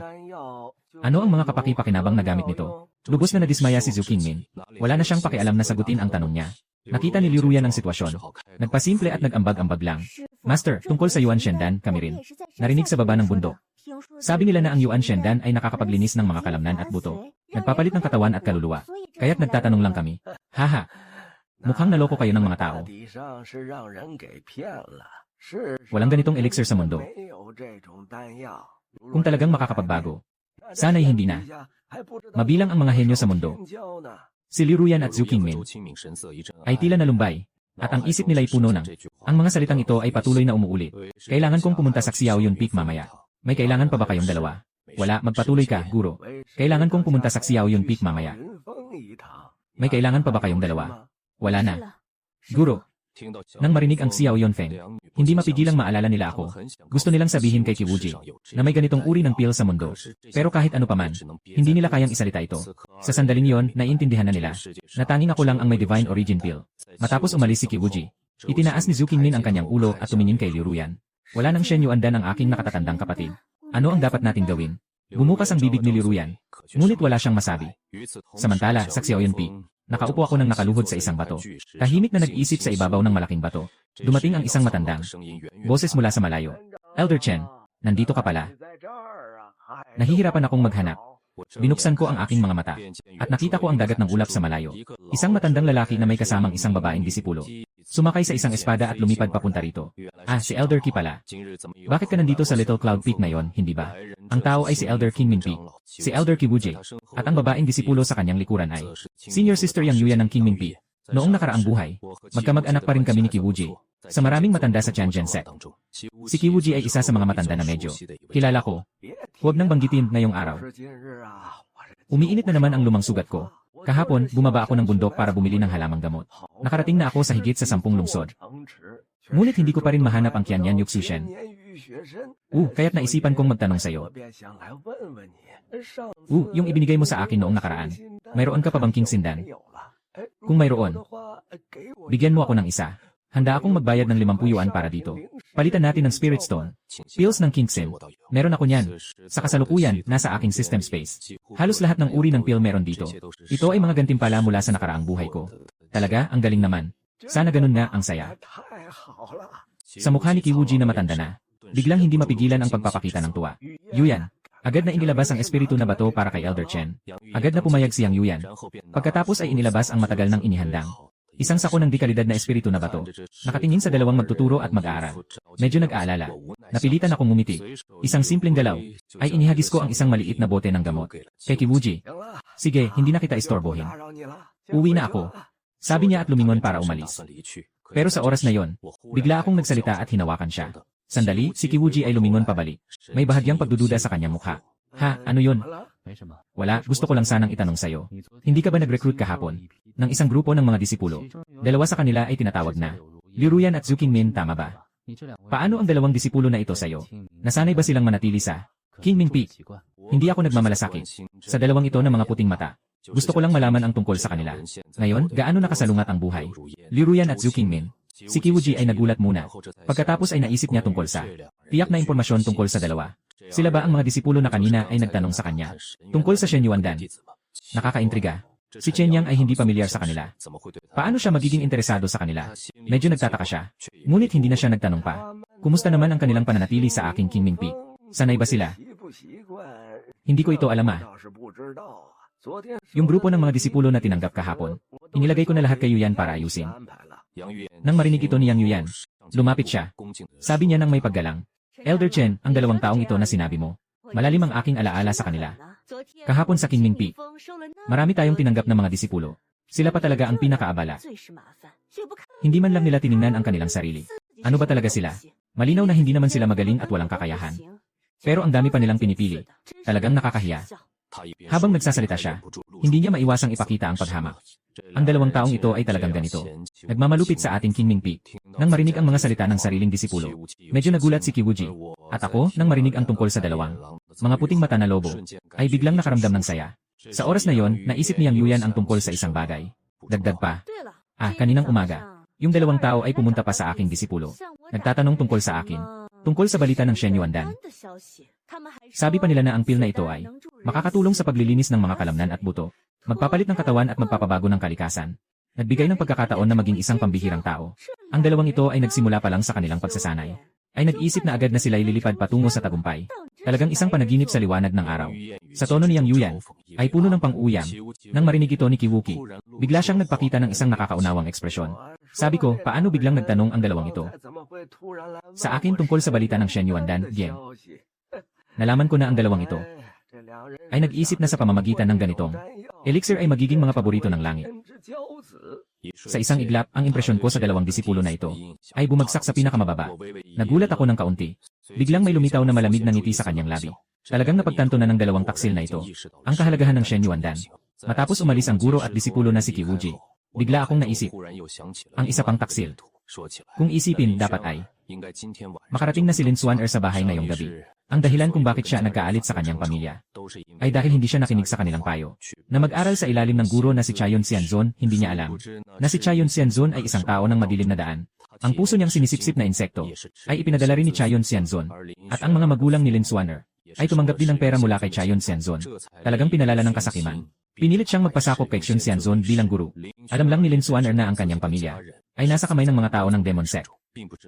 Ano ang mga kapaki-pakinabang na gamit nito? Lubos na nadismaya si Zhu Qingmin. Wala na siyang pakialam na sagutin ang tanong niya. Nakita ni Liu Ruyan ang sitwasyon. Nagpasimple at nag-ambag-ambag lang. Master, tungkol sa Yuan Shendan, kami rin. Narinig sa baba ng bundok. Sabi nila na ang Yuan Shendan ay nakakapaglinis ng mga kalamnan at buto. Nagpapalit ng katawan at kaluluwa. Kaya't nagtatanong lang kami. Haha. Mukhang naloko kayo ng mga tao. Walang ganitong elixir sa mundo. Kung talagang makakapagbago, sana'y hindi na. Mabilang ang mga henyo sa mundo. Si Liu Ruyan at Zhu Qingmin ay tila nalumbay, at ang isip nila'y puno ng. Ang mga salitang ito ay patuloy na umuulit. Kailangan kong pumunta sa Xiaoyun Peak mamaya. May kailangan pa ba kayong dalawa? Wala, magpatuloy ka, guro. Kailangan kong pumunta sa Xiaoyun Peak mamaya. May kailangan pa ba kayong dalawa? Wala na. Guro. Nang marinig ang Xiao Yunfeng, hindi mapigilang maalala nila ako. Gusto nilang sabihin kay Qi Wuji na may ganitong uri ng pill sa mundo. Pero kahit ano paman, hindi nila kayang isalita ito. Sa sandaling yon, naiintindihan na nila na tanging ako lang ang may divine origin pill. Matapos umalis si Qi Wuji, itinaas ni Zhu Qingmin ang kanyang ulo at tumingin kay Liu Ruyan. Wala nang Shen Yuandan ang aking nakatatandang kapatid. Ano ang dapat nating gawin? Bumukas ang bibig ni Liu Ruyan, ngunit wala siyang masabi. Samantala, sa Xiaoyun Peak, nakaupo ako nang nakaluhod sa isang bato. Tahimik na nag-iisip sa ibabaw ng malaking bato. Dumating ang isang matandang boses mula sa malayo. Elder Chen, nandito ka pala. Nahihirapan akong maghanap. Binuksan ko ang aking mga mata, at nakita ko ang dagat ng ulap sa malayo. Isang matandang lalaki na may kasamang isang babaeng disipulo. Sumakay sa isang espada at lumipad papunta rito. Ah, si Elder Qi pala. Bakit ka nandito sa Little Cloud Peak ngayon, hindi ba? Ang tao ay si Elder Qingmin Peak, si Elder Qi Wuji, at ang babaeng disipulo sa kanyang likuran ay Senior Sister Yang Yuyan ng Qingmin Peak. Noong nakaraang buhay, magkamag-anak pa rin kami ni Qi Wuji, sa maraming matanda sa Tianjin sect. Si Qi Wuji ay isa sa mga matanda na medyo kilala ko. Huwag nang banggitin ngayong araw. Umiinit na naman ang lumang sugat ko. Kahapon, bumaba ako ng bundok para bumili ng halamang gamot. Nakarating na ako sa higit sa 10 lungsod. Ngunit hindi ko pa rin mahanap ang Qianyan Yuxushen. Kaya't naisipan kong magtanong sa'yo. Yung ibinigay mo sa akin noong nakaraan. Mayroon ka pa bang King Sindan? Kung mayroon, bigyan mo ako ng isa. Handa akong magbayad ng 50 yuan para dito. Palitan natin ng Spirit Stone. Pills ng King Sim. Meron ako niyan. Sa kasalukuyan, nasa aking system space. Halos lahat ng uri ng pill meron dito. Ito ay mga gantimpala mula sa nakaraang buhay ko. Talaga, ang galing naman. Sana ganun nga ang saya. Sa mukha ni Kiwuji na matanda na, biglang hindi mapigilan ang pagpapakita ng tuwa. Yuyan. Agad na inilabas ang espiritu na bato para kay Elder Chen. Agad na pumayag siyang Yuyan. Pagkatapos ay inilabas ang matagal ng inihandang. Isang sako ng dekalidad na espiritu na bato. Nakatingin sa dalawang magtuturo at mag-aaral. Medyo nag-aalala. Napilitan akong ngumiti. Isang simpleng galaw. Ay inihagis ko ang isang maliit na bote ng gamot. Kay Kiwuji. Sige, hindi na kita istorbohin. Uwi na ako. Sabi niya at lumingon para umalis. Pero sa oras na yon, bigla akong nagsalita at hinawakan siya. Sandali, si Kiwuji ay lumingon pabalik. May bahagyang pagdududa sa kanyang mukha. Ha, ano yun? Wala, gusto ko lang sanang itanong sa'yo. Hindi ka ba nag-recruit kahapon? Ng isang grupo ng mga disipulo. Dalawa sa kanila ay tinatawag na Liu Ruyan at Zhu Qingmin, tama ba? Paano ang dalawang disipulo na ito sa'yo? Nasanay ba silang manatili sa Qingming Peak? Hindi ako nagmamalasakit. Sa dalawang ito na mga puting mata. Gusto ko lang malaman ang tungkol sa kanila. Ngayon, gaano nakasalungat ang buhay? Liu Ruyan at Zhu Qingmin. Si Kiwuji ay nagulat muna. Pagkatapos ay naisip niya tungkol sa tiyak na impormasyon tungkol sa dalawa. Sila ba ang mga disipulo na kanina ay nagtanong sa kanya tungkol sa Shen Yuandan? Nakakaintriga. Si Chen Yang ay hindi pamilyar sa kanila. Paano siya magiging interesado sa kanila? Medyo nagtataka siya. Ngunit hindi na siya nagtanong pa. Kumusta naman ang kanilang pananatili sa aking Qingming Peak? Sanay ba sila? Hindi ko ito alam Yung grupo ng mga disipulo na tinanggap kahapon, inilagay ko na lahat kay Yuyan para ayusin. Nang marinig ito ni Yang Yuyan, lumapit siya. Sabi niya nang may paggalang, Elder Chen, ang dalawang taong ito na sinabi mo, malalim ang aking alaala sa kanila. Kahapon sa Qingming Peak, marami tayong tinanggap na mga disipulo. Sila pa talaga ang pinakaabala. Hindi man lang nila tiningnan ang kanilang sarili. Ano ba talaga sila? Malinaw na hindi naman sila magaling at walang kakayahan. Pero ang dami pa nilang pinipili. Talagang nakakahiya. Habang nagsasalita siya, hindi niya maiwasang ipakita ang paghamak. Ang dalawang taong ito ay talagang ganito. Nagmamalupit sa ating Qingming Peak. Nang marinig ang mga salita ng sariling disipulo, medyo nagulat si Kiwuji. At ako, nang marinig ang tungkol sa dalawang mga puting mata na lobo, ay biglang nakaramdam ng saya. Sa oras na yon, naisip niyang Yuyan ang tungkol sa isang bagay. Dagdag pa. Kaninang umaga, yung dalawang tao ay pumunta pa sa aking disipulo. Nagtatanong tungkol sa akin. Tungkol sa balita ng Shen Yuandan. Sabi pa nila na ang pill na ito ay makakatulong sa paglilinis ng mga kalamnan at buto, magpapalit ng katawan at magpapabago ng kalikasan. Nagbigay ng pagkakataon na maging isang pambihirang tao. Ang dalawang ito ay nagsimula pa lang sa kanilang pagsasanay. Ay nag-isip na agad na sila ililipad patungo sa tagumpay. Talagang isang panaginip sa liwanag ng araw. Sa tono ni Yang Yuyan, ay puno ng pang-uyam. Nang marinig ito ni Kiwuki, bigla siyang nagpakita ng isang nakakaunawang ekspresyon. Sabi ko, paano biglang nagtanong ang dalawang ito? Sa akin tungkol sa balita ng Shen Yuandan, Gem. Nalaman ko na ang dalawang ito ay nag-isip na sa pamamagitan ng ganitong elixir ay magiging mga paborito ng langit. Sa isang iglap, ang impresyon ko sa dalawang disipulo na ito ay bumagsak sa pinakamababa. Nagulat ako ng kaunti. Biglang may lumitaw na malamig na ngiti sa kanyang labi. Talagang napagtanto na ng dalawang taksil na ito ang kahalagahan ng Shen Yuandan. Matapos umalis ang guro at disipulo na si Kiwuji, bigla akong naisip, ang isa pang taksil. Kung isipin, dapat ay makarating na si Lin Xuaner sa bahay ngayong gabi. Ang dahilan kung bakit siya nagkaalit sa kanyang pamilya ay dahil hindi siya nakinig sa kanilang payo. Na mag-aral sa ilalim ng guro na si Chayon Xianzon, hindi niya alam na si Chayon Xianzon ay isang tao ng madilim na daan. Ang puso niyang sinisipsip na insekto ay ipinadala rin ni Chayon Xianzon, at ang mga magulang ni Lin Xuaner ay tumanggap din ng pera mula kay Chayon Xianzon. Talagang pinalala ng kasakiman. Pinilit siyang magpasakop kay Xion Xianzon bilang guru. Alam lang ni Lin Xuaner na ang kanyang pamilya ay nasa kamay ng mga tao ng Demon Sect.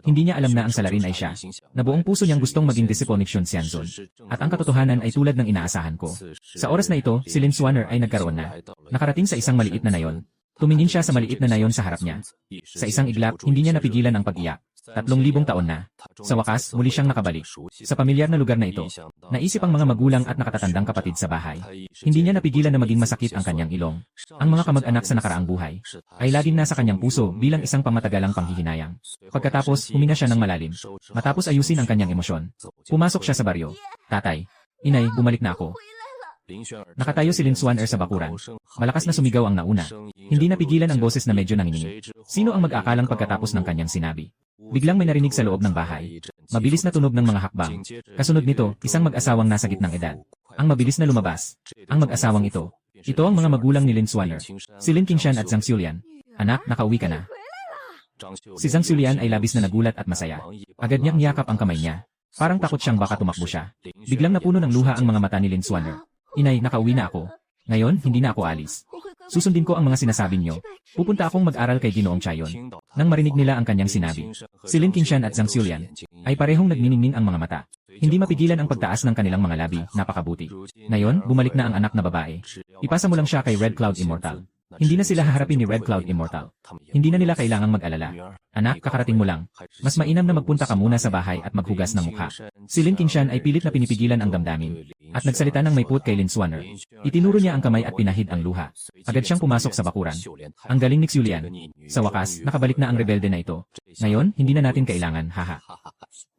Hindi niya alam na ang salarin ay siya, na buong puso niyang gustong maging disipo ni Xion Xianzon. At ang katotohanan ay tulad ng inaasahan ko. Sa oras na ito, si Lin Xuaner ay nagkaroon na. Nakarating sa isang maliit na nayon. Tumingin siya sa maliit na nayon sa harap niya. Sa isang iglap, hindi niya napigilan ang pag-iyak. 3,000 taon na. Sa wakas, muli siyang nakabalik. Sa pamilyar na lugar na ito, naisip ang mga magulang at nakatatandang kapatid sa bahay. Hindi niya napigilan na maging masakit ang kanyang ilong. Ang mga kamag-anak sa nakaraang buhay ay laging nasa kanyang puso bilang isang pangmatagalang panghihinayang. Pagkatapos, huminga siya ng malalim. Matapos ayusin ang kanyang emosyon, pumasok siya sa baryo. Tatay, inay, bumalik na ako. Nakatayo si Lin Xuaner sa bakuran. Malakas na sumigaw ang nauna. Hindi napigilan ang boses na medyo nanginginig. Sino ang mag-akalang pagkatapos ng kanyang sinabi? Biglang may narinig sa loob ng bahay. Mabilis na tunog ng mga hakbang. Kasunod nito, isang mag-asawang nasa gitnang edad. Ang mabilis na lumabas. Ang mag-asawang ito. Ito ang mga magulang ni Lin Xuaner. Si Lin Qingshan at Zhang Xiulian. Anak, nakauwi ka na. Si Zhang Xulian ay labis na nagulat at masaya. Agad niyang niyakap ang kamay niya. Parang takot siyang baka tumakbo siya. Biglang napuno ng luha ang mga mata ni Lin Xuaner. Inay, nakauwi na ako. Ngayon, hindi na ako alis. Susundin ko ang mga sinasabi niyo. Pupunta akong mag-aral kay Ginoong Chayon. Nang marinig nila ang kanyang sinabi, si Lin Qingshan at Zhang Xulian ay parehong nagniningning ang mga mata. Hindi mapigilan ang pagtaas ng kanilang mga labi, napakabuti. Ngayon, bumalik na ang anak na babae. Ipasa mo lang siya kay Red Cloud Immortal. Hindi na sila haharapin ni Red Cloud Immortal. Hindi na nila kailangang mag-alala. Anak, kakarating mo lang. Mas mainam na magpunta ka muna sa bahay at maghugas ng mukha. Si Lin Qingshan ay pilit na pinipigilan ang damdamin. At nagsalita ng may put kay Lin Xuaner. Itinuro niya ang kamay at pinahid ang luha. Agad siyang pumasok sa bakuran. Ang galing ni Xulian. Sa wakas, nakabalik na ang rebelde na ito. Ngayon, hindi na natin kailangan, haha.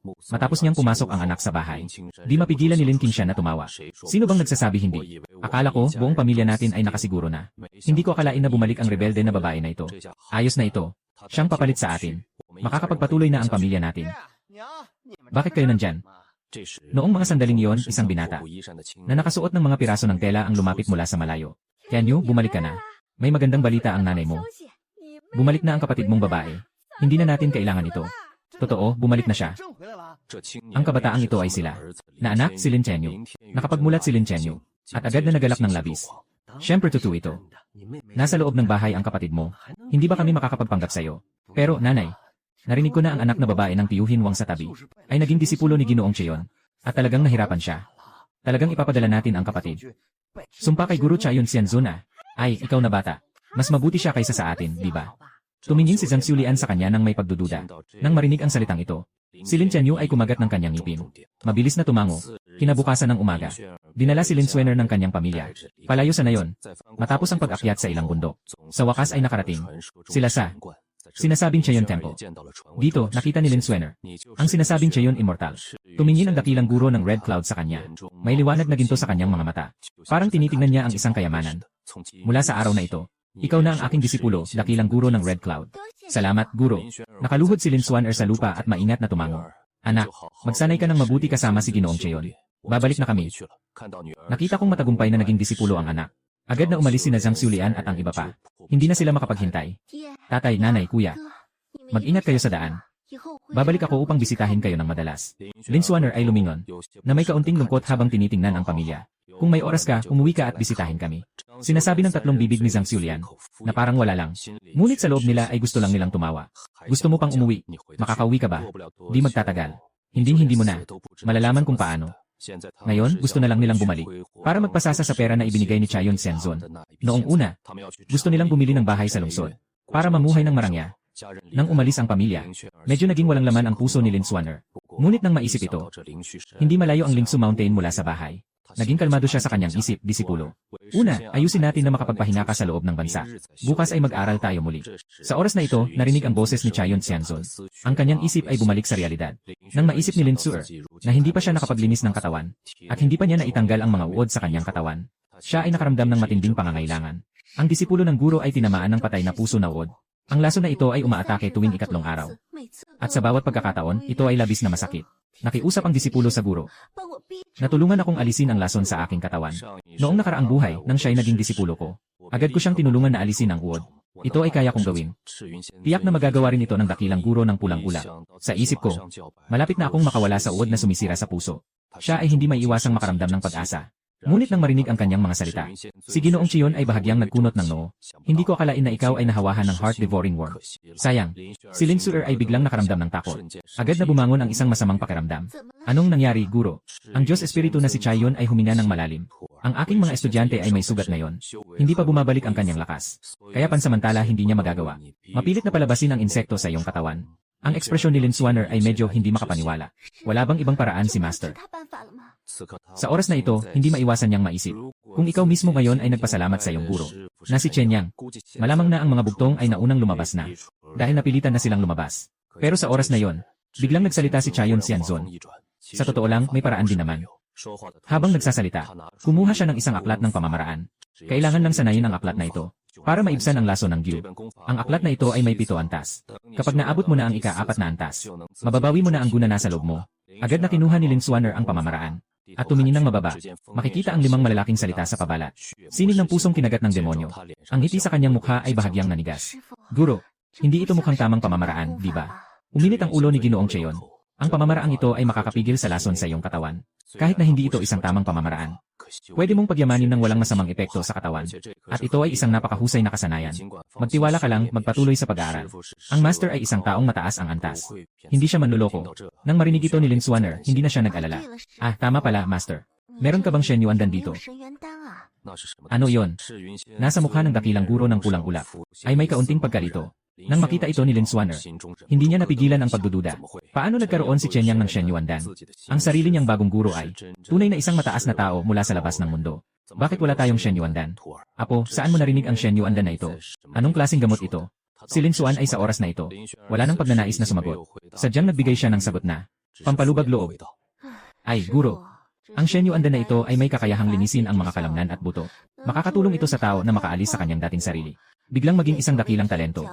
Matapos niyang pumasok ang anak sa bahay, di mapigilan ni Lin Qingshan na tumawa. Sino bang nagsasabi hindi? Akala ko, buong pamilya natin ay nakasiguro na. Hindi ko akalain na bumalik ang rebelde na babae na ito. Ayos na ito. Siyang papalit sa atin. Makakapagpatuloy na ang pamilya natin. Bakit kayo nandyan? Noong mga sandaling iyon, isang binata na nakasuot ng mga piraso ng tela ang lumapit mula sa malayo. Tianyu, bumalik ka na. May magandang balita ang nanay mo. Bumalik na ang kapatid mong babae. Hindi na natin kailangan ito. Totoo, bumalik na siya. Ang kabataang ito ay sila. Na anak, si Lin Chenyu. Nakapagmulat si Lin Chenyu. At agad na nagalak ng labis. Siyempre totoo ito. Nasa loob ng bahay ang kapatid mo. Hindi ba kami makakapagpanggap sa'yo? Pero, nanay, narinig ko na ang anak na babae ng tiyuhin Wang sa tabi ay naging disipulo ni Ginoong Cheon. At talagang nahirapan siya. Talagang ipapadala natin ang kapatid. Sumpa kay Guru Chayon Xianzun ah. Ay, ikaw na bata. Mas mabuti siya kaysa sa atin, di ba? Tumingin si Zhang Xulian sa kanya nang may pagdududa. Nang marinig ang salitang ito, si Lin Chenyu ay kumagat ng kanyang ngipin. Mabilis na tumango. Kinabukasan ng umaga, dinala si Lin Xuaner ng kanyang pamilya. Palayo sa nayon. Matapos ang pag-akyat sa ilang bundok, sa wakas ay nakarating sila sa sinasabing Cheon Temple. Dito, nakita ni Lin Xuaner ang sinasabing Cheon Immortal. Tumingin ang dakilang guro ng Red Cloud sa kanya. May liwanag na ginto sa kanyang mga mata. Parang tinitingnan niya ang isang kayamanan. Mula sa araw na ito, ikaw na ang aking disipulo, dakilang guro ng Red Cloud. Salamat, guro. Nakaluhod si Lin Xuaner sa lupa at maingat na tumango. Anak, magsanay ka ng mabuti kasama si Ginoong Cheon. Babalik na kami. Nakita kong matagumpay na naging disipulo ang anak. Agad na umalis sina Zhang Xulian at ang iba pa. Hindi na sila makapaghintay. Tatay, nanay, kuya. Mag-ingat kayo sa daan. Babalik ako upang bisitahin kayo ng madalas. Lin Xuaner ay lumingon, na may kaunting lungkot habang tinitingnan ang pamilya. Kung may oras ka, umuwi ka at bisitahin kami. Sinasabi ng tatlong bibig ni Zhang Xulian, na parang wala lang. Ngunit sa loob nila ay gusto lang nilang tumawa. Gusto mo pang umuwi? Makakauwi ka ba? Di magtatagal. Hindi mo na. Malalaman kung paano. Ngayon, gusto na lang nilang bumalik para magpasasa sa pera na ibinigay ni Chayon Xianzun. Noong una, gusto nilang bumili ng bahay sa lungsod para mamuhay ng marangya. Nang umalis ang pamilya, medyo naging walang laman ang puso ni Lin Xuaner. Ngunit nang maisip ito, hindi malayo ang Lingsu Mountain mula sa bahay. Naging kalmado siya sa kanyang isip, disipulo. Una, ayusin natin na makapagpahinga ka sa loob ng bansa. Bukas ay mag-aral tayo muli. Sa oras na ito, narinig ang boses ni Chayon Xianzun. Ang kanyang isip ay bumalik sa realidad. Nang maisip ni Lin Suer, na hindi pa siya nakapaglinis ng katawan, at hindi pa niya naitanggal ang mga uod sa kanyang katawan, siya ay nakaramdam ng matinding pangangailangan. Ang disipulo ng guro ay tinamaan ng patay na puso na uod. Ang laso na ito ay umaatake tuwing ikatlong araw. At sa bawat pagkakataon, ito ay labis na masakit. Nakiusap ang disipulo sa guro. Natulungan akong alisin ang lason sa aking katawan. Noong nakaraang buhay, nang siya'y naging disipulo ko, agad ko siyang tinulungan na alisin ang uod. Ito ay kaya kong gawin. Tiyak na magagawa rin ito ng dakilang guro ng pulang ula. Sa isip ko, malapit na akong makawala sa uod na sumisira sa puso. Siya ay hindi may iwasang makaramdam ng pag-asa. Ngunit nang marinig ang kanyang mga salita, si Ginoong Cheon ay bahagyang nagkunot ng noo. Hindi ko akalain na ikaw ay nahawahan ng heart-devouring worm. Sayang, si Lin Suer ay biglang nakaramdam ng takot. Agad na bumangon ang isang masamang pakiramdam. Anong nangyari, guro? Ang Diyos Espiritu na si Chayon ay huminga ng malalim. Ang aking mga estudyante ay may sugat ngayon. Hindi pa bumabalik ang kanyang lakas. Kaya pansamantala hindi niya magagawa. Mapilit na palabasin ang insekto sa iyong katawan. Ang ekspresyon ni Lin Xuaner ay medyo hindi makapaniwala. Wala bang ibang paraan si Master? Sa oras na ito, hindi maiwasan niyang maisip. Kung ikaw mismo ngayon ay nagpasalamat sa iyong guro, na si Chen Yang, malamang na ang mga bugtong ay naunang lumabas na. Dahil napilitan na silang lumabas. Pero sa oras na yon, biglang nagsalita si Chayon Xianzun. Sa totoo lang, may paraan din naman. Habang nagsasalita, kumuha siya ng isang aklat ng pamamaraan. Kailangan lang sanayin ang aklat na ito para maibsan ang laso ng Gyu. Ang aklat na ito ay may 7 antas. Kapag naabot mo na ang ika-4 na antas, mababawi mo na ang guna nasa loob mo. Agad na kinuha ni Lin Xuaner ang pamamaraan. At tumingin ng mababa, makikita ang 5 malalaking salita sa pabalat. Sinig ng pusong kinagat ng demonyo. Ang ngiti sa kanyang mukha ay bahagyang nanigas. Guro, Hindi ito mukhang tamang pamamaraan, di ba? Uminit ang ulo ni Ginoong Cheon. Ang pamamaraang ito ay makakapigil sa lason sa iyong katawan. Kahit na hindi ito isang tamang pamamaraan. Pwede mong pagyamanin ng walang masamang epekto sa katawan. At ito ay isang napakahusay na kasanayan. Magtiwala ka lang, magpatuloy sa pag-aaral. Ang master ay isang taong mataas ang antas. Hindi siya manluloko. Nang marinig ito ni Lin Swanner, hindi na siya nag-alala. Ah, tama pala, master. Meron ka bang Shen Yuandan dito? Ano yon? Nasa mukha ng dakilang guro ng pulang ulap ay may kaunting pagkalito. Nang makita ito ni Lin Swanner, hindi niya napigilan ang pagdududa. Paano nagkaroon si Chen Yang ng Shen Yuandan? Ang sarili niyang bagong guro ay tunay na isang mataas na tao mula sa labas ng mundo. Bakit wala tayong Shen Yuandan? Apo, saan mo narinig ang Shen Yuandan na ito? Anong klaseng gamot ito? Si Lin Xuan ay sa oras na ito. Wala nang pagnanais na sumagot. Sadyang nagbigay siya ng sagot na pampalubag loob. Ay, guro. Ang Shen Yuandan na ito ay may kakayahang linisin ang mga kalamnan at buto. Makakatulong ito sa tao na makaalis sa kanyang dating sarili. Biglang maging isang dakilang talento.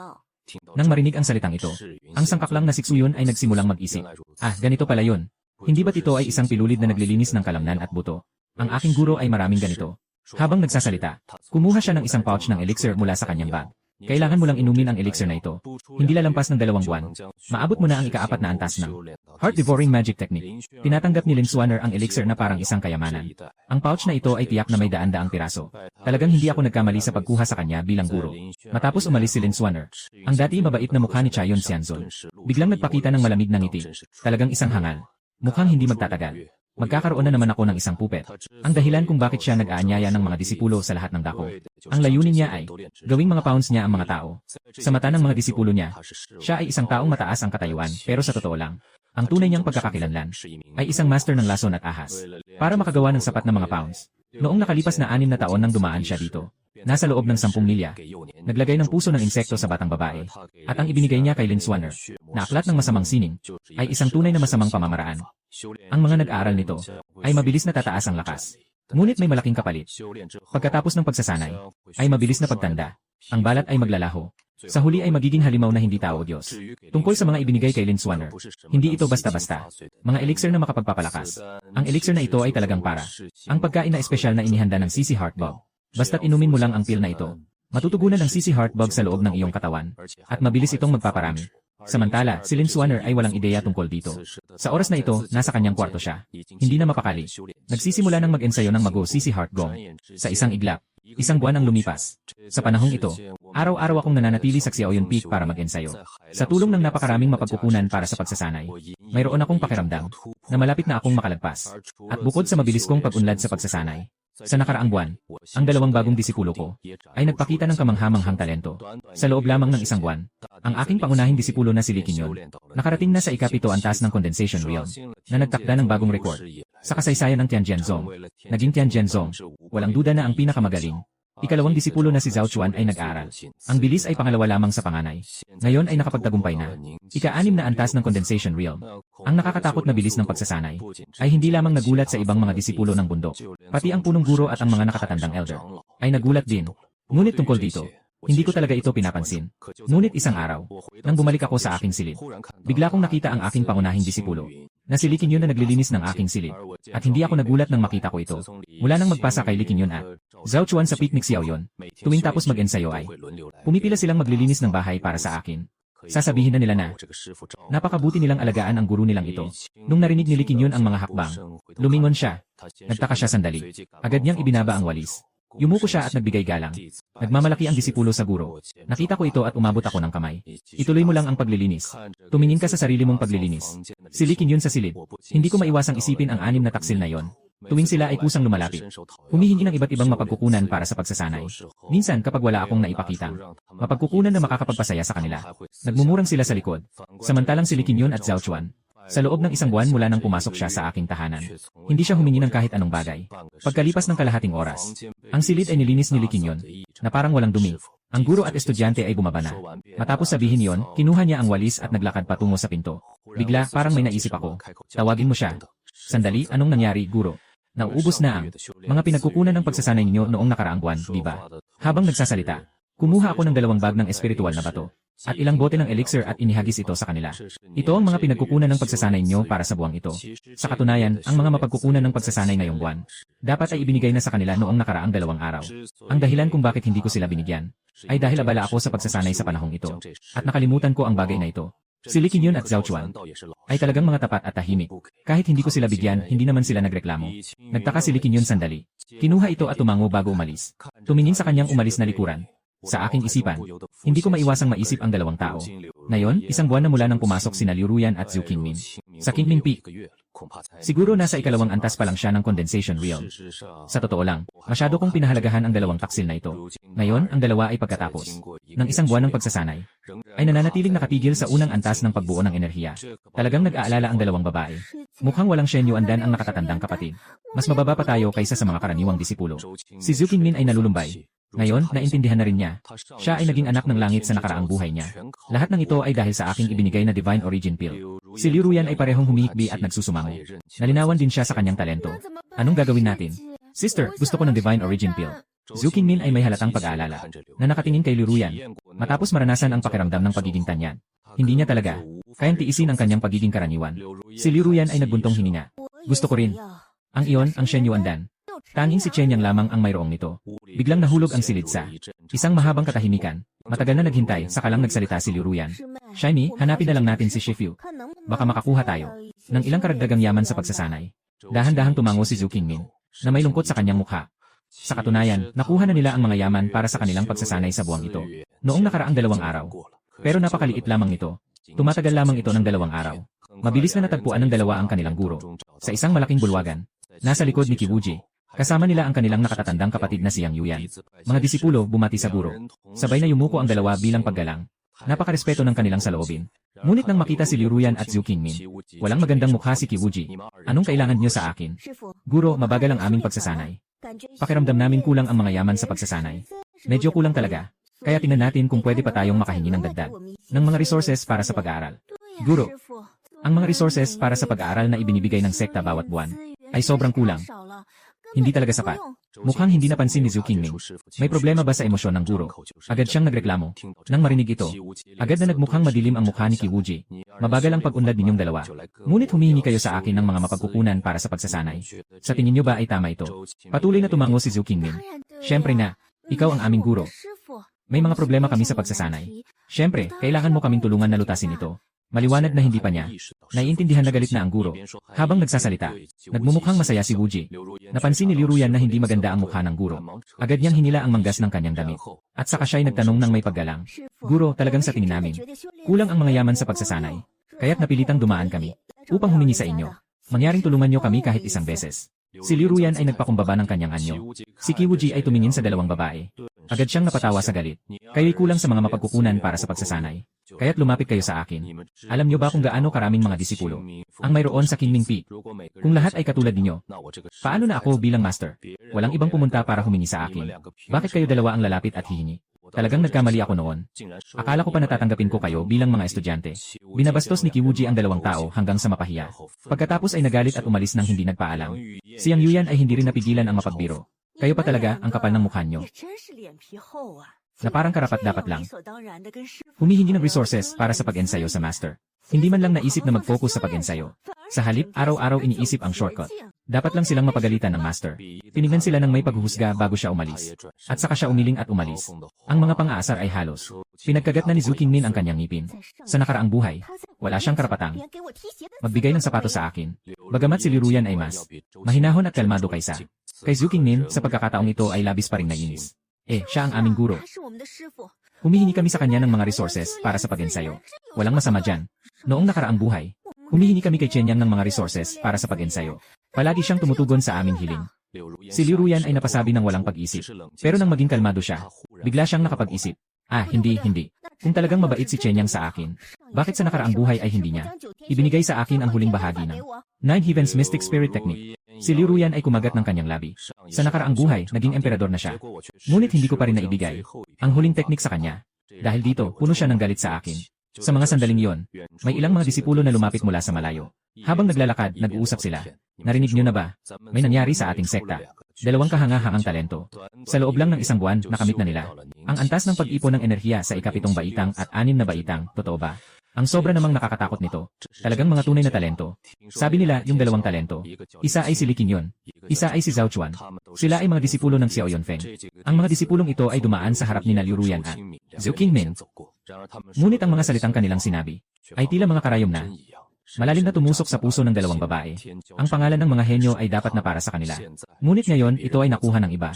Nang marinig ang salitang ito, ang sangkaklang na siksuyon ay nagsimulang mag-isip. Ah, ganito pala yun. Hindi ba't ito ay isang pilulid na naglilinis ng kalamnan at buto? Ang aking guro ay maraming ganito. Habang nagsasalita, kumuha siya ng isang pouch ng elixir mula sa kanyang bag. Kailangan mo lang inumin ang elixir na ito. Hindi lalampas ng 2 buwan. Maabot mo na ang ika-4 na antas ng Heart-Devouring Magic Technique. Tinatanggap ni Lin Swanner ang elixir na parang isang kayamanan. Ang pouch na ito ay tiyak na may daan-daang piraso. Talagang hindi ako nagkamali sa pagkuha sa kanya bilang guro. Matapos umalis si Lin Swanner, ang dati mabait na mukha ni Chayon Xianzun biglang nagpakita ng malamig na ngiti. Talagang isang hangal. Mukhang hindi magtatagal. Magkakaroon na naman ako ng isang pupet. Ang dahilan kung bakit siya nag-aanyaya ng mga disipulo sa lahat ng dako. Ang layunin niya ay gawing mga pounds niya ang mga tao. Sa mata ng mga disipulo niya, siya ay isang taong mataas ang katayuan, pero sa totoo lang, ang tunay niyang pagkakakilanlan ay isang master ng lason at ahas. Para makagawa ng sapat na mga pounds. Noong nakalipas na 6 na taon nang dumaan siya dito, nasa loob ng 10 milya, naglagay ng puso ng insekto sa batang babae, at ang ibinigay niya kay Lin Swanner, na aklat ng masamang sining, ay isang tunay na masamang pamamaraan. Ang mga nag-aaral nito ay mabilis na tataas ang lakas. Ngunit may malaking kapalit. Pagkatapos ng pagsasanay, ay mabilis na pagtanda. Ang balat ay maglalaho. Sa huli ay magiging halimaw na hindi tao o Diyos. Tungkol sa mga ibinigay kay Lin Swanner, hindi ito basta-basta. Mga elixir na makapagpapalakas. Ang elixir na ito ay talagang para. Ang pagkain na espesyal na inihanda ng CC Heartbug. Basta't inumin mo lang ang pill na ito. Matutugunan ang CC Heartbug sa loob ng iyong katawan. At mabilis itong magpaparami. Samantala, si Lin Swanner ay walang ideya tungkol dito. Sa oras na ito, nasa kanyang kwarto siya. Hindi na mapakali. Nagsisimula ng mag-ensayo ng Mago CC Heartgong. Sa isang iglap, 1 buwan ang lumipas. Sa panahong ito, araw-araw akong nananatili sa Xiaoyun Peak para mag-ensayo. Sa tulong ng napakaraming mapagkukunan para sa pagsasanay, mayroon akong pakiramdam na malapit na akong makalagpas. At bukod sa mabilis kong pag-unlad sa pagsasanay, sa nakaraang buwan, ang 2 bagong disipulo ko ay nagpakita ng kamangha-manghang talento. Sa loob lamang ng 1 buwan, ang aking pangunahing disipulo na si Li Qingyun, nakarating na sa ika-7 antas ng condensation realm, na nagtakda ng bagong record. Sa kasaysayan ng Tianjianzong, naging Tianjianzong, walang duda na ang pinakamagaling. Ika-2 disipulo na si Zhao Chuan ay nag-aaral. Ang bilis ay pangalawa lamang sa panganay. Ngayon ay nakapagtagumpay na. Ika-6 na antas ng condensation realm. Ang nakakatakot na bilis ng pagsasanay ay hindi lamang nagulat sa ibang mga disipulo ng bundok. Pati ang punong guro at ang mga nakatatandang elder ay nagulat din. Ngunit tungkol dito, hindi ko talaga ito pinapansin. Ngunit isang araw, nang bumalik ako sa aking silid, bigla kong nakita ang aking pangunahing disipulo, na si Li Qingyun na naglilinis ng aking silid. At hindi ako nagulat nang makita ko ito. Mula nang magpasa kay Li Qingyun at Zhao Chuan sa picnic Xiaoyun, tuwing tapos mag-ensayo ay pumipila silang maglilinis ng bahay para sa akin. Sasabihin na nila na napakabuti nilang alagaan ang guru nilang ito. Nung narinig ni Li Qingyun ang mga hakbang, lumingon siya. Nagtaka siya sandali. Agad niyang ibinaba ang walis. Yumuko siya at nagbigay galang. Nagmamalaki ang disipulo sa guro. Nakita ko ito at umabot ako ng kamay. Ituloy mo lang ang paglilinis. Tumingin ka sa sarili mong paglilinis. Si Li Qingyun sa silid. Hindi ko maiwasang isipin ang 6 na taksil na yon. Tuwing sila ay kusang lumalapit. Humihingi ng iba't ibang mapagkukunan para sa pagsasanay. Minsan kapag wala akong naipakita, mapagkukunan na makakapagpasaya sa kanila. Nagmumurang sila sa likod. Samantalang si Li Qingyun at Zhao Chuan, sa loob ng 1 buwan mula nang pumasok siya sa aking tahanan, hindi siya humingi ng kahit anong bagay. Pagkalipas ng kalahating oras, ang silid ay nilinis ni Li Qingyun, na parang walang dumi. Ang guro at estudyante ay bumaba na. Matapos sabihin yon, kinuha niya ang walis at naglakad patungo sa pinto. Bigla, parang may naisip ako. Tawagin mo siya. Sandali, anong nangyari, guro? Nauubos na ang mga pinagkukunan ng pagsasanay ninyo noong nakaraang buwan, di ba? Habang nagsasalita, kumuha ako ng 2 bag ng espiritual na bato. at ilang bote ng elixir at inihagis ito sa kanila. Ito ang mga pinagkukunan ng pagsasanay nyo para sa buwang ito. Sa katunayan, ang mga mapagkukunan ng pagsasanay ngayong buwan, dapat ay ibinigay na sa kanila noong nakaraang 2 araw. Ang dahilan kung bakit hindi ko sila binigyan, ay dahil abala ako sa pagsasanay sa panahong ito, at nakalimutan ko ang bagay na ito. Si Li Qingyun at Zhao Chuan ay talagang mga tapat at tahimik. Kahit hindi ko sila bigyan, hindi naman sila nagreklamo. Nagtaka si Li Qingyun sandali. Kinuha ito at tumango bago umalis. Tumingin sa kanyang umalis na likuran. Sa aking isipan, hindi ko maiwasang maisip ang dalawang tao. Ngayon, 1 buwan na mula nang pumasok sina Liu Ruyan at Zhu Qingmin sa Qingming Peak. Siguro nasa 2nd antas pa lang siya ng condensation realm. Sa totoo lang, masyado kong pinahalagahan ang 2 taksil na ito. Ngayon, ang 2 ay pagkatapos ng 1 buwan ng pagsasanay, ay nananatiling nakatigil sa unang antas ng pagbuo ng enerhiya. Talagang nag-aalala ang 2 babae. Mukhang walang Shen Yuandan ang nakatatandang kapatid. Mas mababa pa tayo kaysa sa mga karaniwang disipulo. Si Zhu Qingmin ay nalulumbay. Ngayon, naintindihan na rin niya. Siya ay naging anak ng langit sa nakaraang buhay niya. Lahat ng ito ay dahil sa aking ibinigay na Divine Origin Pill. Si Liu Ruyan ay parehong humihikbi at nagsusumango. Nalinawan din siya sa kanyang talento. Anong gagawin natin? Sister, gusto ko ng Divine Origin Pill. Zhu Qingmin ay may halatang pag-aalala na nakatingin kay Liu Ruyan matapos maranasan ang pakiramdam ng pagiging tanyan. Hindi niya talaga kayang tiisin ang kanyang pagiging karaniwan. Si Liu Ruyan ay nagbuntong hininga. Gusto ko rin. Ang iyon, ang Shen Yuandan. Tanging si Chen Yang lamang ang mayroong nito. Biglang nahulog ang silid sa isang mahabang katahimikan. Matagal na naghintay, saka lang nagsalita si Liu Ruyan. Shiny, hanapin na lang natin si Shifu. Baka makakuha tayo ng ilang karagdagang yaman sa pagsasanay. Dahan-dahang tumango si Zhu Qingmin na may lungkot sa kanyang mukha. Sa katunayan, nakuha na nila ang mga yaman para sa kanilang pagsasanay sa buwang ito noong nakaraang 2 araw. Pero napakaliit lamang ito. Tumatagal lamang ito ng 2 araw. Mabilis na natagpuan ng 2 ang kanilang guro sa isang malaking bulwagan. Nasa likod ni Kiwuji. Kasama nila ang kanilang nakatatandang kapatid na si Yang Yuyan. Mga disipulo bumati sa guro. Sabay na yumuko ang 2 bilang paggalang. Napakarespeto ng kanilang saloobin. Ngunit nang makita si Liu Ruyan at Zhu Qingmin, walang magandang mukha si Kiwuji. Anong kailangan niyo sa akin? Guro, mabagal ang aming pagsasanay. Pakiramdam namin kulang ang mga yaman sa pagsasanay. Medyo kulang talaga. Kaya tingnan natin kung pwede pa tayong makahingi ng dagdag ng mga resources para sa pag-aaral. Guro, ang mga resources para sa pag-aaral na ibinibigay ng sekta bawat buwan ay sobrang kulang. Hindi talaga sapat. Mukhang hindi napansin ni Zhu Qingmin. May problema ba sa emosyon ng guro? Agad siyang nagreklamo. Nang marinig ito, agad na nagmukhang madilim ang mukha ni Kiwuji. Mabagal ang pag-unlad ninyong 2. Ngunit humihingi kayo sa akin ng mga mapagkukunan para sa pagsasanay. Sa tingin niyo ba ay tama ito? Patuloy na tumango si Zhu Qingmin. Siyempre na, ikaw ang aming guro. May mga problema kami sa pagsasanay. Siyempre, kailangan mo kaming tulungan na lutasin ito. Maliwanag na hindi pa niya. Naiintindihan na galit na ang guro. Habang nagsasalita, nagmumukhang masaya si Wuji. Napansin ni Liu Ruyan na hindi maganda ang mukha ng guro. Agad niyang hinila ang manggas ng kanyang damit. At saka siya'y nagtanong ng may paggalang. Guro, talagang sa tingin namin, kulang ang mga yaman sa pagsasanay. Kaya't napilitang dumaan kami upang humingi sa inyo. Mangyaring tulungan niyo kami kahit isang beses. Si Liu Ruyan ay nagpakumbaba ng kanyang anyo. Si Kiwuji ay tumingin sa 2 babae. Agad siyang napatawa sa galit. Kayo'y kulang sa mga mapagkukunan para sa pagsasanay. Kaya't lumapit kayo sa akin. Alam niyo ba kung gaano karaming mga disipulo ang mayroon sa Qingming Peak? Kung lahat ay katulad ninyo, paano na ako bilang master? Walang ibang pumunta para humingi sa akin. Bakit kayo 2 ang lalapit at hihingi? Talagang nagkamali ako noon. Akala ko pa natatanggapin ko kayo bilang mga estudyante. Binabastos ni Kiwuji ang 2 tao hanggang sa mapahiya. Pagkatapos ay nagalit at umalis nang hindi nagpaalam. Si Yang Yuyan ay hindi rin napigilan ang mapagbiro. Kayo pa talaga ang kapal ng mukha nyo. Na parang karapat-dapat lang. Humihingi ng resources para sa pag-ensayo sa master. Hindi man lang naisip na mag-focus sa pag-ensayo. Sa halip, araw-araw iniisip ang shortcut. Dapat lang silang mapagalitan ng master. Tinignan sila ng may paghuhusga bago siya umalis. At saka siya umiling at umalis. Ang mga pang-aasar ay halos pinagkagat na ni Zhu Qingmin ang kanyang ngipin. Sa nakaraang buhay, wala siyang karapatang magbigay ng sapatos sa akin. Bagamat si Liu Ruyan ay mas mahinahon at kalmado kaysa kay Zhu Qingmin, sa pagkakataong ito ay labis pa rin nainis. Siya ang aming guro. Humihingi kami sa kanya ng mga resources para sa pag-ensayo. Walang masama dyan. Noong nakaraang buhay, humihingi kami kay Chen Yang ng mga resources para sa pag-ensayo. Palagi siyang tumutugon sa aming hiling. Si Liu Ruyan ay napasabi ng walang pag-isip. Pero nang maging kalmado siya, bigla siyang nakapag-isip. Hindi. Kung talagang mabait si Chen Yang sa akin, bakit sa nakaraang buhay ay hindi niya ibinigay sa akin ang huling bahagi ng 9 Heavens Mystic Spirit Technique? Si Liu Ruyan ay kumagat ng kanyang labi. Sa nakaraang buhay, naging emperador na siya. Ngunit hindi ko pa rin naibigay ang huling teknik sa kanya. Dahil dito, puno siya ng galit sa akin. Sa mga sandaling iyon, may ilang mga disipulo na lumapit mula sa malayo. Habang naglalakad, nag-uusap sila. Narinig niyo na ba? May nangyari sa ating sekta. Dalawang kahangahangang talento. Sa loob lang ng isang buwan, nakamit na nila. Ang antas ng pag-ipon ng enerhiya sa ikapitong baitang at 6 na baitang, totoo ba? Ang sobra namang nakakatakot nito. Talagang mga tunay na talento. Sabi nila yung dalawang talento. Isa ay si Li Qingyun. Isa ay si Zhao Chuan. Sila ay mga disipulo ng Xiao Yunfeng. Ang mga disipulong ito ay dumaan sa harap ni Liu Ruyan at Zhou Qingming. Ngunit ang mga salitang kanilang sinabi ay tila mga karayom na. Malalim na tumusok sa puso ng dalawang babae. Ang pangalan ng mga henyo ay dapat na para sa kanila. Ngunit ngayon, ito ay nakuha ng iba.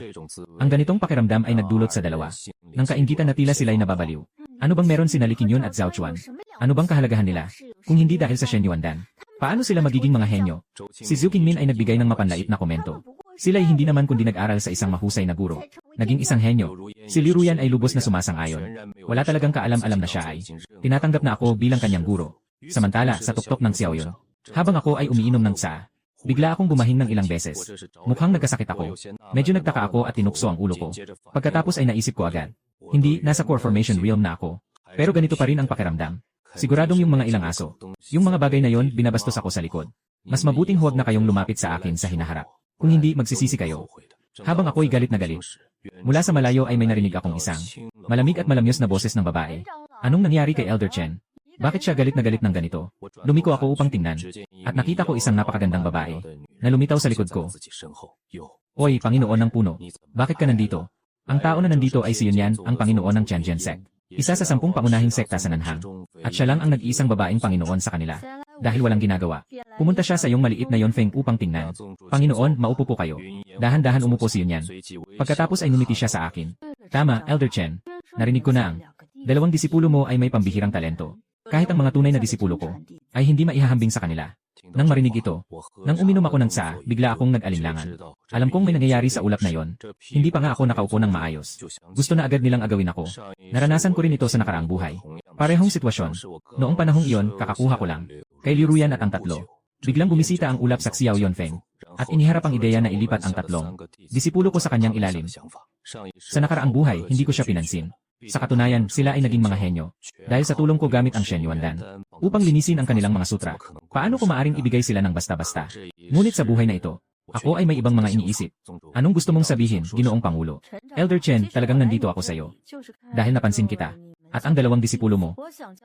Ang ganitong pakiramdam ay nagdulot sa dalawa. Nang kainggitan na tila sila'y nababaliw. Ano bang meron sina Li Qingyun at Zhao Chuan? Ano bang kahalagahan nila? Kung hindi dahil sa Shen Yuandan. Paano sila magiging mga henyo? Si Zhou Qingmin ay nagbigay ng mapanlait na komento. Sila ay hindi naman kundi nag-aral sa isang mahusay na guro. Naging isang henyo. Si Liu Ruyan ay lubos na sumasang-ayon. Wala talagang kaalam-alam na siya ay tinatanggap na ako bilang kanyang guro. Samantala, sa tuktok ng Xiaoyun, habang ako ay umiinom ng tsaa, bigla akong bumahing ng ilang beses. Mukhang nagkasakit ako. Medyo nagtaka ako at tinukso ang ulo ko. Pagkatapos ay naisip ko agad. Hindi, nasa core formation realm na ako. Pero ganito pa rin ang pakiramdam. Siguradong yung mga ilang aso. Yung mga bagay na yon, binabastos ako sa likod. Mas mabuting huwag na kayong lumapit sa akin sa hinaharap. Kung hindi, magsisisi kayo. Habang ako'y galit na galit. Mula sa malayo ay may narinig akong isang malamig at malamyos na boses ng babae. Anong nangyari kay Elder Chen? Bakit siya galit na galit ng ganito? Lumiko ako upang tingnan. At nakita ko isang napakagandang babae na lumitaw sa likod ko. Oy, Panginoon ng Puno, bakit ka nandito? Ang tao na nandito ay si Yunyan, ang Panginoon ng Tianjin Sect. Isa sa 10 pangunahing sekta sa Nanhang. At siya lang ang nag-iisang babaeng Panginoon sa kanila. Dahil walang ginagawa. Pumunta siya sa iyong maliit na Yunfeng upang tingnan. Panginoon, maupo po kayo. Dahan-dahan umupo si Yunyan. Pagkatapos ay ngumiti siya sa akin. Tama, Elder Chen. Narinig ko na ang dalawang disipulo mo ay may pambihirang talento. Kahit ang mga tunay na disipulo ko ay hindi maihahambing sa kanila. Nang marinig ito, nang uminom ako ng tsaa, bigla akong nag-alinlangan. Alam kong may nangyayari sa ulap na yon. Hindi pa nga ako nakaupo ng maayos. Gusto na agad nilang agawin ako. Naranasan ko rin ito sa nakaraang buhay. Parehong sitwasyon. Noong panahong iyon, kakakuha ko lang. Kay Liu Ruyan at ang tatlo. Biglang bumisita ang ulap sa Xiao Yunfeng. At iniharap ang ideya na ilipat ang tatlong disipulo ko sa kanyang ilalim. Sa nakaraang buhay, hindi ko siya pinansin. Sa katunayan, sila ay naging mga henyo. Dahil sa tulong ko gamit ang Shen Yuandan. Upang linisin ang kanilang mga sutra. Paano ko maaring ibigay sila ng basta-basta? Ngunit sa buhay na ito, ako ay may ibang mga iniisip. Anong gusto mong sabihin, Ginoong Pangulo? Elder Chen, talagang nandito ako sa iyo. Dahil napansin kita. At ang dalawang disipulo mo.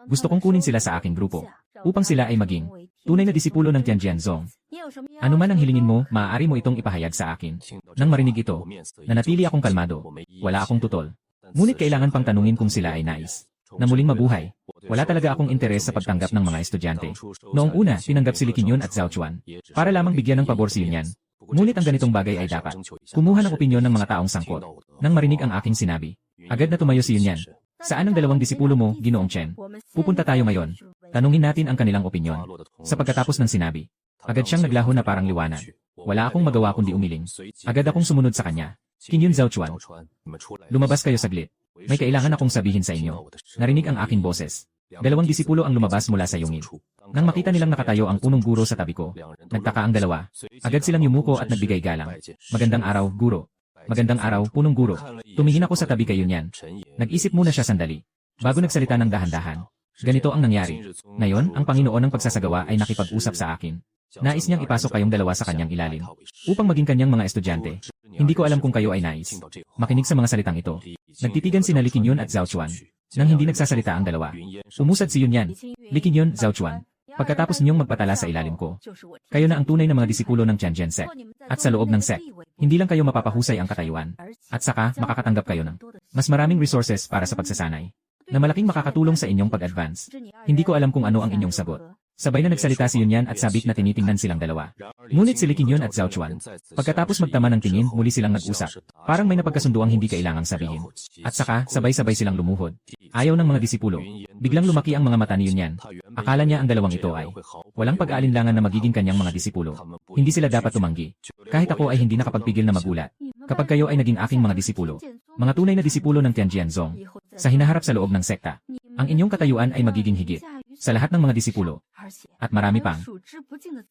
Gusto kong kunin sila sa aking grupo. Upang sila ay maging tunay na disipulo ng Tianjian Zong. Ano man ang hilingin mo, maaari mo itong ipahayag sa akin. Nang marinig ito, nanatili akong kalmado. Wala akong tutol. Ngunit kailangan pang tanungin kung sila ay nais na muling mabuhay. Wala talaga akong interes sa pagtanggap ng mga estudyante. Noong una, tinanggap si Li Qingyun at Zhao Chuan para lamang bigyan ng pabor si Yunyan. Ngunit ang ganitong bagay ay dapat kumuha ng opinyon ng mga taong sangkot. Nang marinig ang aking sinabi, agad na tumayo si Yunyan. Saan ang dalawang disipulo mo, Ginoong Chen? Pupunta tayo ngayon. Tanungin natin ang kanilang opinyon. Sa pagkatapos ng sinabi, agad siyang naglaho na parang liwanag. Wala akong magawa kundi umiling. Agad akong sumunod sa kanya. Qingyun Zhao Chuan. Lumabas kayo saglit. May kailangan akong sabihin sa inyo. Narinig ang aking boses. Dalawang disipulo ang lumabas mula sa yungin. Nang makita nilang nakatayo ang punong guro sa tabi ko, nagtaka ang dalawa. Agad silang yumuko at nagbigay galang. Magandang araw, guro. Magandang araw, punong guro. Tumingin ako sa tabi kay Yunyan. Nag-isip muna siya sandali. Bago nagsalita ng dahan-dahan. Ganito ang nangyari. Ngayon, ang Panginoon ng pagsasagawa ay nakipag-usap sa akin. Nais niyang ipasok kayong dalawa sa kanyang ilalim. Upang maging kanyang mga estudyante. Hindi ko alam kung kayo ay nais makinig sa mga salitang ito. Nagtitigan sina Li Qingyun at Zhao Chuan. Nang hindi nagsasalita ang dalawa. Umusad si Yunyan. Li Qingyun, Zhao Chuan. Pagkatapos ninyong magpatala sa ilalim ko. Kayo na ang tunay na mga disipulo ng Tianjin Sect. At sa loob ng sect, hindi lang kayo mapapahusay ang katayuan. At saka, makakatanggap kayo ng mas maraming resources para sa pagsasanay. Na malaking makakatulong sa inyong pag-advance. Hindi ko alam kung ano ang inyong sagot. Sabay na nagsalita si Yunyan at sabik na tinitingnan silang dalawa. Ngunit si Li Qingyun at Zhao Chuan, pagkatapos magtama ng tingin, muli silang nag-usap. Parang may napagkasunduang hindi kailangang sabihin. At saka, sabay-sabay silang lumuhod. Ayaw ng mga disipulo. Biglang lumaki ang mga mata ni Yunyan. Akala niya ang dalawang ito ay walang pag-aalinlangan na magiging kanyang mga disipulo. Hindi sila dapat tumanggi. Kahit ako ay hindi nakapagpigil na magulat. Kapag kayo ay naging aking mga disipulo, mga tunay na disipulo ng Tianjian Zong, sa hinaharap sa loob ng sekta, ang inyong katayuan ay magiging higit sa lahat ng mga disipulo. At marami pang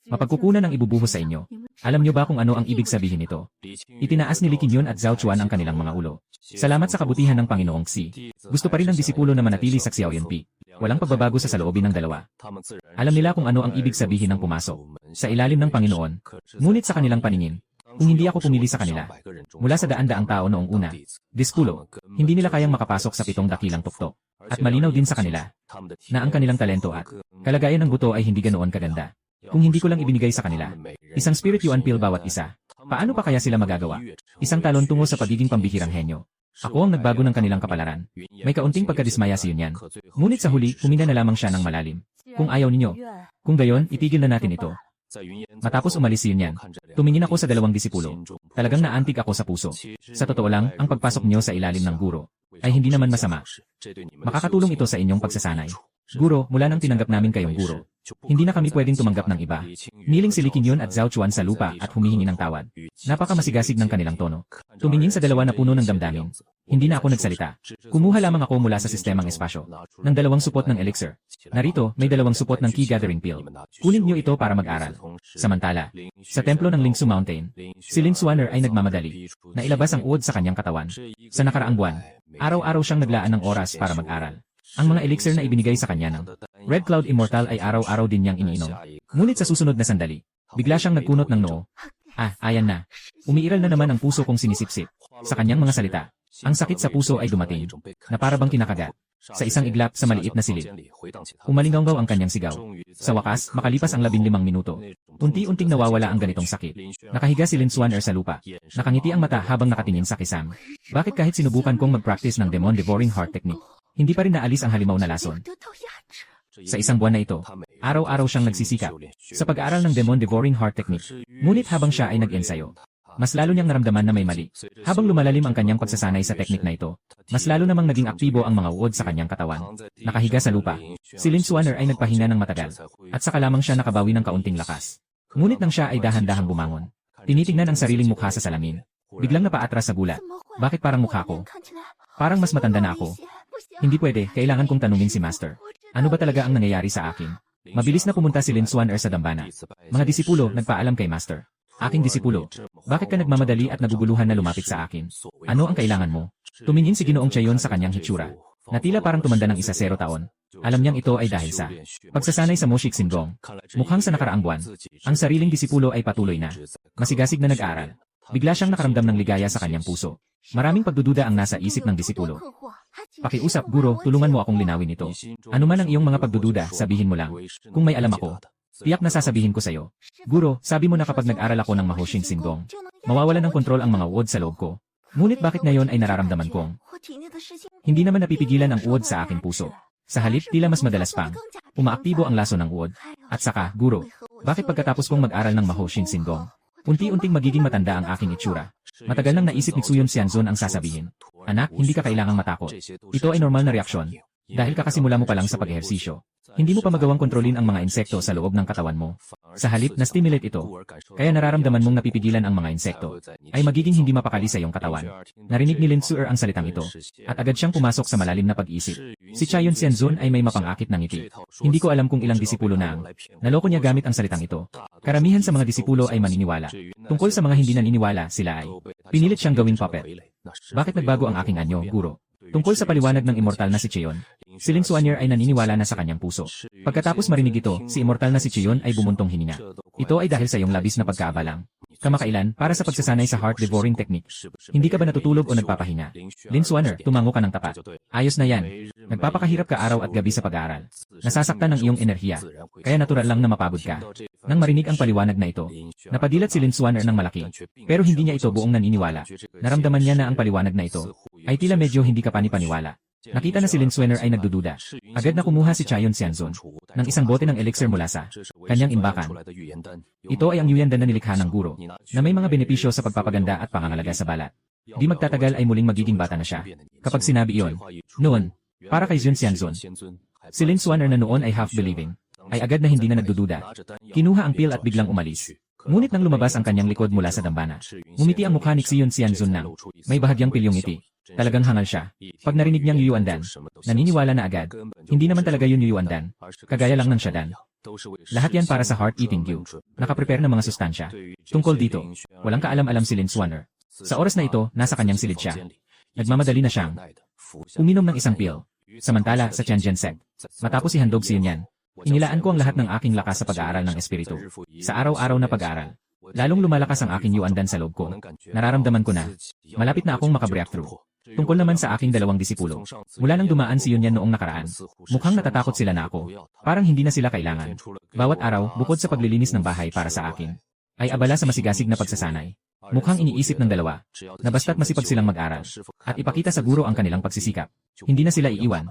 mapagkukunan ang ibubuhos sa inyo. Alam niyo ba kung ano ang ibig sabihin nito? Itinaas ni Li Qingyun at Zhao Chuan ang kanilang mga ulo. Salamat sa kabutihan ng Panginoong Xi. Gusto pa rin ng disipulo na manatili sa Xiao Yunpi. Walang pagbabago sa saloobin ng dalawa. Alam nila kung ano ang ibig sabihin ng pumasok sa ilalim ng Panginoon. Ngunit sa kanilang paningin, Kung hindi ako pumili sa kanila, mula sa daan-daang tao noong una, disipulo, hindi nila kayang makapasok sa 7 dakilang tuktok. At malinaw din sa kanila na ang kanilang talento at kalagayan ng buto ay hindi ganoon kaganda. Kung hindi ko lang ibinigay sa kanila, isang spirit yuan pill bawat isa, paano pa kaya sila magagawa? Isang talon tungo sa pagiging pambihirang henyo. Ako ang nagbago ng kanilang kapalaran. May kaunting pagkadismaya si Yunyan. Ngunit sa huli, huminga na lamang siya ng malalim. Kung ayaw ninyo, kung gayon, itigil na natin ito. Matapos umalis si Yunyan, tumingin ako sa 2 disipulo. Talagang naantig ako sa puso. Sa totoo lang, ang pagpasok niyo sa ilalim ng guro ay hindi naman masama. Makakatulong ito sa inyong pagsasanay. Guro, mula nang tinanggap namin kayong guro, hindi na kami pwedeng tumanggap ng iba. Niling si Li Qingyun at Zhao Chuan sa lupa at humihingi ng tawad. Napakamasigasig ng kanilang tono. Tumingin sa 2 na puno ng damdamin. Hindi na ako nagsalita. Kumuha lamang ako mula sa sistemang espasyo ng 2 supot ng elixir. Narito, may 2 supot ng key gathering pill. Kunin niyo ito para mag-aral. Samantala, sa templo ng Lingsu Mountain, si Lin Xuaner ay nagmamadali na ilabas ang uod sa kanyang katawan. Sa nakaraang buwan, araw-araw siyang naglaan ng oras para mag-aral. Ang mga elixir na ibinigay sa kanya ng Red Cloud Immortal ay araw-araw din niyang iniinom. Ngunit sa susunod na sandali, bigla siyang nagkunot ng noo. Ayan na. Umiiral na naman ang puso kong sinisipsip. Sa kanyang mga salita, ang sakit sa puso ay dumating, na para bang kinakagat. Sa isang iglap sa maliit na silid. Umalinggaw ang kanyang sigaw. Sa wakas, makalipas ang 15 minuto. Unti-unting nawawala ang ganitong sakit. Nakahiga si Lin Xuaner sa lupa. Nakangiti ang mata habang nakatingin sa kisam. Bakit kahit sinubukan kong mag-practice ng Demon Devouring Heart Technique, hindi pa rin naalis ang halimaw na lason? Sa isang buwan na ito, araw-araw siyang nagsisikap sa pag-aaral ng Demon Devouring Heart Technique. Ngunit habang siya ay nag-ensayo, mas lalo niyang naramdaman na may mali. Habang lumalalim ang kanyang pagsasanay sa teknik na ito, mas lalo namang naging aktibo ang mga uod sa kanyang katawan. Nakahiga sa lupa, si Lin Xuaner ay nagpahinga ng matagal, at saka lamang siya nakabawi ng kaunting lakas. Ngunit nang siya ay dahan-dahang bumangon, tinitingnan ang sariling mukha sa salamin. Biglang napaatras sa gulat. Bakit parang mukha ko? Parang mas matanda na ako. Hindi pwede, kailangan kong tanungin si Master. Ano ba talaga ang nangyayari sa akin? Mabilis na pumunta si Lin Xuaner sa dambana. Mga disipulo, nagpaalam kay Master. Aking disipulo, bakit ka nagmamadali at naguguluhan na lumapit sa akin? Ano ang kailangan mo? Tumingin si Ginoong Chayon sa kanyang hitsura, na tila parang tumanda ng 10 taon. Alam niyang ito ay dahil sa pagsasanay sa Moshik Singong. Mukhang sa nakaraang buwan, ang sariling disipulo ay patuloy na masigasig na nag-aaral. Bigla siyang nakaramdam ng ligaya sa kanyang puso. Maraming pagdududa ang nasa isip ng disipulo. Pakiusap, guro, tulungan mo akong linawin ito. Ano man ang iyong mga pagdududa, sabihin mo lang. Kung may alam ako, tiyak na sasabihin ko sa'yo. Guro, sabi mo na kapag nag-aral ako ng Mahoshin Singong, mawawala ng kontrol ang mga uod sa loob ko. Ngunit bakit ngayon ay nararamdaman kong hindi naman napipigilan ang uod sa aking puso? Sa halip, tila mas madalas pang umaaktibo ang laso ng uod. At saka, guro, bakit pagkatapos kong mag-aral ng Mahoshin Singong, unti-unting magiging matanda ang aking itsura? Matagal nang naisip ni Tsuyon Xianzun ang sasabihin. Anak, hindi ka kailangang matakot. Ito ay normal na reaksyon. Dahil kakasimula mo pa lang sa pag-ehersisyo, hindi mo pa magawang kontrolin ang mga insekto sa loob ng katawan mo. Sa halip, na-stimulate ito. Kaya nararamdaman mong napipigilan ang mga insekto, ay magiging hindi mapakali sa iyong katawan. Narinig ni Lin Suer ang salitang ito, at agad siyang pumasok sa malalim na pag-isip. Si Chayon Xianzun ay may mapangakit ng ngiti. Hindi ko alam kung ilang disipulo na ang naloko niya gamit ang salitang ito. Karamihan sa mga disipulo ay maniniwala. Tungkol sa mga hindi naniniwala, sila ay pinilit siyang gawing puppet. Bakit nagbago ang aking anyo, guro? Tungkol sa paliwanag ng immortal na si Cheon, si Lin Xuaner ay naniniwala na sa kanyang puso. Pagkatapos marinig ito, si immortal na si Cheon ay bumuntong hininga. Ito ay dahil sa iyong labis na pagkaabalang. Kamakailan, para sa pagsasanay sa heart devouring technique. Hindi ka ba natutulog o nagpapahinga? Lin Xuaner, tumango ka ng tapat. Ayos na yan. Nagpapakahirap ka araw at gabi sa pag-aaral. Nasasaktan ng iyong enerhiya. Kaya natural lang na mapagod ka. Nang marinig ang paliwanag na ito, napadilat si Lin Xuaner ng malaki. Pero hindi niya ito buong naniniwala. Naramdaman niya na ang paliwanag na ito ay tila medyo hindi ka panipaniwala. Nakita na si Lin Xuaner ay nagdududa. Agad na kumuha si Chayon Xianzun ng isang bote ng elixir mula sa kanyang imbakan. Ito ay ang Yuyandan na nilikha ng guro, na may mga benepisyo sa pagpapaganda at pangangalaga sa balat. Di magtatagal ay muling magiging bata na siya. Kapag sinabi iyon, noon, para kay Jun Xianzun, si Lin Xuaner na noon ay half-believing, ay agad na hindi na nagdududa. Kinuha ang pill at biglang umalis. Ngunit nang lumabas ang kanyang likod mula sa dambana, ngumiti ang mukha ni Xion Xianzun nang may bahagyang pilyong ngiti. Talagang hangal siya. Pag narinig niyang Yuandan, naniniwala na agad. Hindi naman talaga yun Yuandan. Kagaya lang ng Shadan. Lahat yan para sa heart-eating Q. Nakaprepare ng mga sustansya. Tungkol dito, walang kaalam-alam si Lin Xuaner. Sa oras na ito, nasa kanyang silid siya. Nagmamadali na siyang uminom ng isang pill. Samantala, sa Tianjin Sect, matapos ihandog si Yunyan, inilaan ko ang lahat ng aking lakas sa pag-aaral ng espiritu. Sa araw-araw na pag-aaral, Lalong lumalakas ang aking yuandan sa loob ko. Nararamdaman ko na, malapit na akong makabreakthrough. Tungkol naman sa aking dalawang disipulo. Mula nang dumaan si Yunyan noong nakaraan, mukhang natatakot sila na ako. Parang hindi na sila kailangan. Bawat araw, bukod sa paglilinis ng bahay para sa akin, ay abala sa masigasig na pagsasanay. Mukhang iniisip ng dalawa, na basta't masipag silang mag-aral, at ipakita sa guro ang kanilang pagsisikap, hindi na sila iiwan.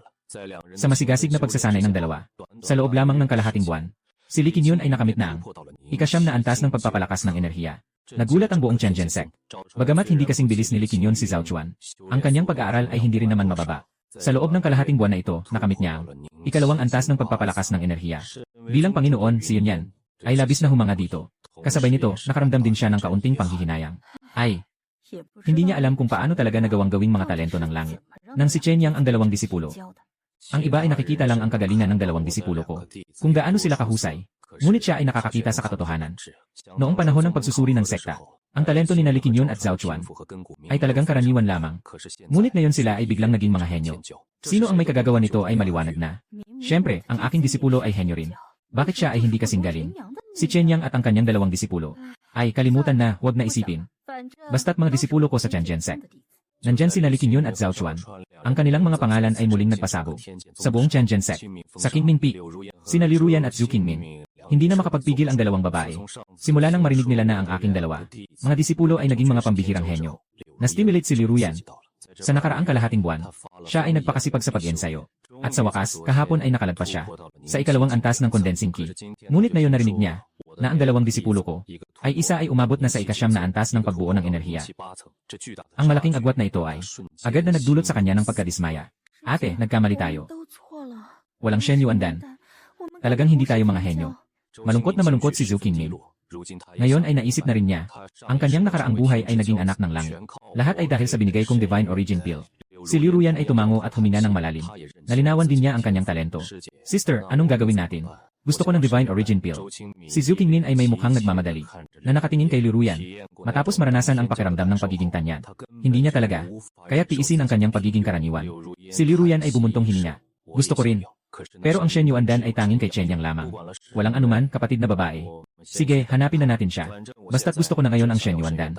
Sa masigasig na pagsasanay ng dalawa, sa loob lamang ng kalahating buwan, si Lee Qingyun ay nakamit na ang ikasyam na antas ng pagpapalakas ng enerhiya. Nagulat ang buong Chen Sect. Bagamat hindi kasing bilis ni Lee Qingyun si Zhao Chuan, ang kanyang pag-aaral ay hindi rin naman mababa. Sa loob ng kalahating buwan na ito, nakamit niya ang ikalawang antas ng pagpapalakas ng enerhiya. Bilang Panginoon, si Yunyan ay labis na humanga dito. Kasabay nito, nakaramdam din siya ng kaunting panghihinayang. Ay, hindi niya alam kung paano talaga nagawang gawing mga talento ng langit. Nang si Chen Yang ang dalawang disipulo. Ang iba ay nakikita lang ang kagalingan ng dalawang disipulo ko. Kung gaano sila kahusay, ngunit siya ay nakakakita sa katotohanan. Noong panahon ng pagsusuri ng sekta, ang talento ni Lee Qingyun at Zhao Chuan ay talagang karaniwan lamang. Ngunit ngayon sila ay biglang naging mga henyo. Sino ang may kagagawa nito ay maliwanag na. Siyempre, ang aking disipulo ay henyo rin. Bakit siya ay hindi kasing galing? Si Chen Yang at ang kanyang dalawang disipulo ay kalimutan na, huwag na isipin. Basta't mga disipulo ko sa Chen Sect. Nandyan si Lee Qingyun at Zhao Chuan. Ang kanilang mga pangalan ay muling nagpasabog sa buong Chen Sect. Sa Qingming Peak, sina Li Ruyan at Zhu Qingmin. Hindi na makapagpigil ang dalawang babae. Simula nang marinig nila na ang aking dalawa, mga disipulo ay naging mga pambihirang henyo. Na-stimulate si Li Ruyan. Sa nakaraang kalahating buwan, siya ay nagpakasipag sa pag-ensayo. At sa wakas, kahapon ay nakalagpas siya sa ikalawang antas ng condensing key. Ngunit ngayon narinig niya na ang dalawang disipulo ko ay isa ay umabot na sa ikasyam na antas ng pagbuo ng enerhiya. Ang malaking agwat na ito ay agad na nagdulot sa kanya ng pagkadismaya. Ate, nagkamali tayo. Walang Shen Yuandan. Talagang hindi tayo mga henyo. Malungkot na malungkot si Zhu Qingmin. Ngayon ay naisip na rin niya, ang kanyang nakaraang buhay ay naging anak ng langit. Lahat ay dahil sa binigay kong Divine Origin Pill. Si Li Ruyan ay tumango at huminga ng malalim. Nalinawan din niya ang kanyang talento. Sister, anong gagawin natin? Gusto ko ng Divine Origin Pill. Si Zhu Qingmin ay may mukhang nagmamadali, na nakatingin kay Li Ruyan, matapos maranasan ang pakiramdam ng pagiging tanyag. Hindi niya talaga, kaya tiisin ang kanyang pagiging karaniwan. Si Li Ruyan ay bumuntong hininga. Gusto ko rin. Pero ang Shen Yuandan ay tanging kay Chen Yang lamang. Walang anuman, kapatid na babae. Sige, hanapin na natin siya. Basta't gusto ko na ngayon ang Shen Yuandan.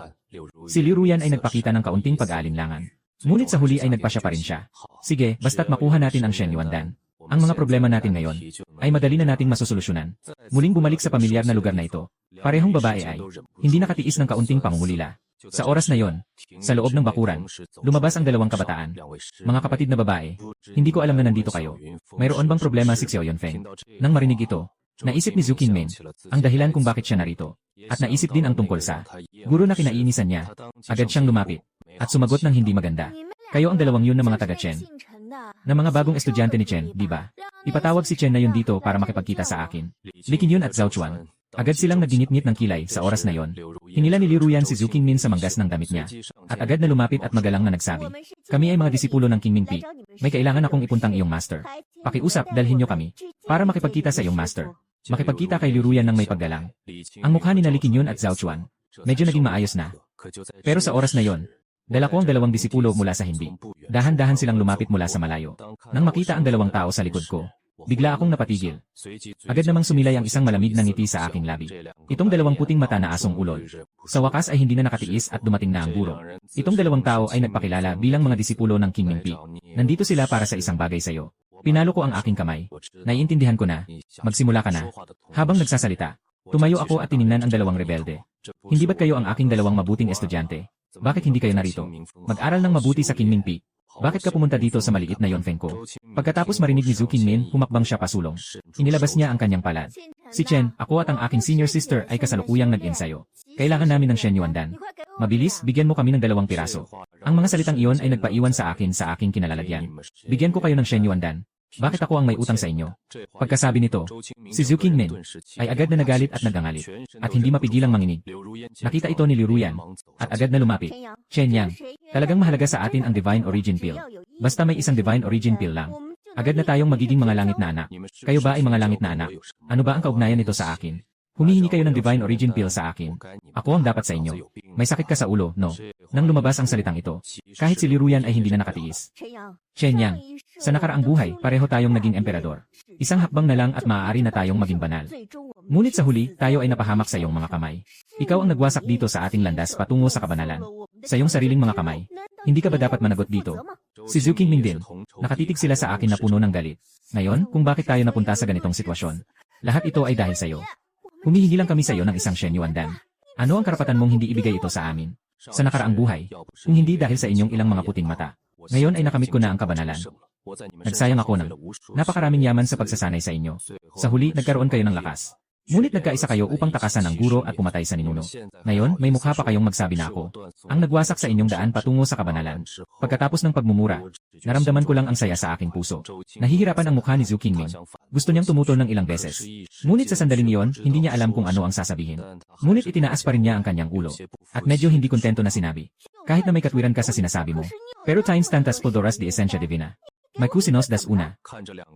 Si Li Ruyan ay nagpakita ng kaunting pag-aalinlangan. Ngunit sa huli ay nagpasya pa rin siya. Sige, basta't makuha natin ang Shen Yuandan. Ang mga problema natin ngayon ay madali na nating masusolusyunan. Muling bumalik sa pamilyar na lugar na ito. Parehong babae ay hindi nakatiis ng kaunting pangungulila. Sa oras na yon, sa loob ng bakuran, lumabas ang dalawang kabataan. Mga kapatid na babae, hindi ko alam na nandito kayo. Mayroon bang problema si Xiao Yunfeng? Nang marinig ito, naisip ni Zhu Qingmin ang dahilan kung bakit siya narito. At naisip din ang tungkol sa guro na kinainisan niya. Agad siyang lumapit at sumagot ng hindi maganda. Kayo ang dalawang yun na mga taga-Chen. Na mga bagong estudyante ni Chen, di ba? Ipatawag si Chen na yun dito para makipagkita sa akin. Lee Qingyun at Zhao Chuan. Agad silang nagdinit-ngit ng kilay sa oras na yon. Hinila ni Li Ruyan si Zhu Qingmin sa manggas ng damit niya. At agad na lumapit at magalang na nagsabi, kami ay mga disipulo ng Qingming Peak. May kailangan akong ipuntang iyong master. Pakiusap, dalhin niyo kami. Para makipagkita sa iyong master. Makipagkita kay Li Ruyan ng may paggalang. Ang mukha ni Lee Qingyun at Zhao Chuan, medyo naging maayos na. Pero sa oras na yon, dala ko ang dalawang disipulo mula sa hindi. Dahan-dahan silang lumapit mula sa malayo. Nang makita ang dalawang tao sa likod ko, bigla akong napatigil. Agad namang sumilay ang isang malamig na ngiti sa aking labi. Itong dalawang puting mata na asong ulol. Sa wakas ay hindi na nakatiis at dumating na ang guro. Itong dalawang tao ay nagpakilala bilang mga disipulo ng Qingming Peak. Nandito sila para sa isang bagay sa iyo. Pinalo ko ang aking kamay. Naiintindihan ko na. Magsimula ka na. Habang nagsasalita, tumayo ako at tiningnan ang dalawang rebelde. Hindi ba't kayo ang aking dalawang mabuting estudyante? Bakit hindi kayo narito? Mag-aral ng mabuti sa Qingming Peak. Bakit ka pumunta dito sa maliit na Yunfeng ko? Pagkatapos marinig ni Zhu Qingmin, humakbang siya pasulong. Inilabas niya ang kanyang palad. Si Chen, ako at ang aking senior sister ay kasalukuyang nag-ensayo. Kailangan namin ng Shen Yuandan. Mabilis, bigyan mo kami ng 2 piraso. Ang mga salitang iyon ay nagpaiwan sa aking kinalalagyan. Bigyan ko kayo ng Shen Yuandan. Bakit ako ang may utang sa inyo? Pagkasabi nito, si Zhu Qingmin ay agad na nagalit at nagangalit, at hindi mapigilang manginig. Nakita ito ni Li Ruyan, at agad na lumapit. Chen Yang, talagang mahalaga sa atin ang Divine Origin Pill. Basta may isang Divine Origin Pill lang. Agad na tayong magiging mga langit na anak. Kayo ba ay mga langit na anak? Ano ba ang kaugnayan nito sa akin? Humihingi kayo ng Divine Origin Pill sa akin. Ako ang dapat sa inyo. May sakit ka sa ulo, no? Nang lumabas ang salitang ito, kahit si Li Ruyan ay hindi na nakatiis. Chen Yang, Sa nakaraang buhay, pareho tayong naging emperador. Isang hakbang na lang at maaari na tayong maging banal. Ngunit sa huli, tayo ay napahamak sa iyong mga kamay. Ikaw ang nagwasak dito sa ating landas patungo sa kabanalan. Sa iyong sariling mga kamay. Hindi ka ba dapat managot dito? Si Zhu Qingming din. Nakatitig sila sa akin na puno ng galit. Ngayon, kung bakit tayo napunta sa ganitong sitwasyon. Lahat ito ay dahil sa iyo. Humihingi lang kami sa iyo ng isang Shen Yuandan. Ano ang karapatan mong hindi ibigay ito sa amin? Sa nakaraang buhay, kung hindi dahil sa inyong ilang mga puting mata. Ngayon ay nakamit ko na ang kabanalan. Nagsayang ako ng napakaraming yaman sa pagsasanay sa inyo. Sa huli, nagkaroon kayo ng lakas. Ngunit nagkaisa kayo upang takasan ng guro at pumatay sa ninuno. Ngayon, may mukha pa kayong magsabi na ako. Ang nagwasak sa inyong daan patungo sa kabanalan. Pagkatapos ng pagmumura, naramdaman ko lang ang saya sa aking puso. Nahihirapan ang mukha ni Zhu Qingming. Gusto niyang tumutol ng ilang beses. Ngunit sa sandaling iyon, hindi niya alam kung ano ang sasabihin. Ngunit itinaas pa rin niya ang kanyang ulo. At medyo hindi kontento na sinabi. Kahit na may katwiran ka sa sinasabi mo. Pero times tantas podoras de esencia divina. May cusinos das una.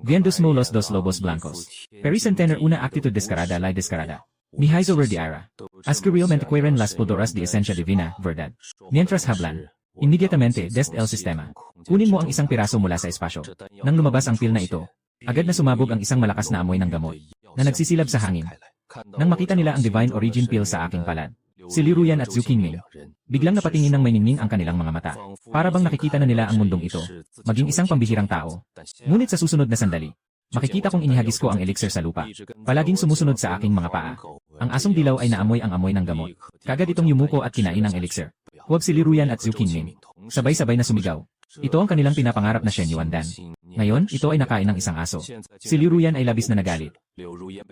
Vientos molos dos lobos blancos. Pericentenar una actitud descarada la descarada. Mihaizo verdiara. Ascurio mentiqueren las podoras de esencia divina, verdad. Mientras hablan. Inmediatamente, dest el sistema. Kunin mo ang isang piraso mula sa espasyo. Nang lumabas ang pil na ito, agad na sumabog ang isang malakas na amoy ng gamot, na nagsisilab sa hangin. Nang makita nila ang divine origin pill sa aking palad, si Li Ruyan at Zhu Qingming, biglang napatingin ng may ningning ang kanilang mga mata. Para bang nakikita na nila ang mundong ito, maging isang pambihirang tao. Ngunit sa susunod na sandali, makikita kong inihagis ko ang elixir sa lupa. Palaging sumusunod sa aking mga paa. Ang asong dilaw ay naamoy ang amoy ng gamot. Kagad itong yumuko at kinain ang elixir. Huwag si Li Ruyan at Zhu Qingming. Sabay-sabay na sumigaw. Ito ang kanilang pinapangarap na Shen Yuandan. Ngayon, ito ay nakain ng isang aso. Si Li Ruyan ay labis na nagalit.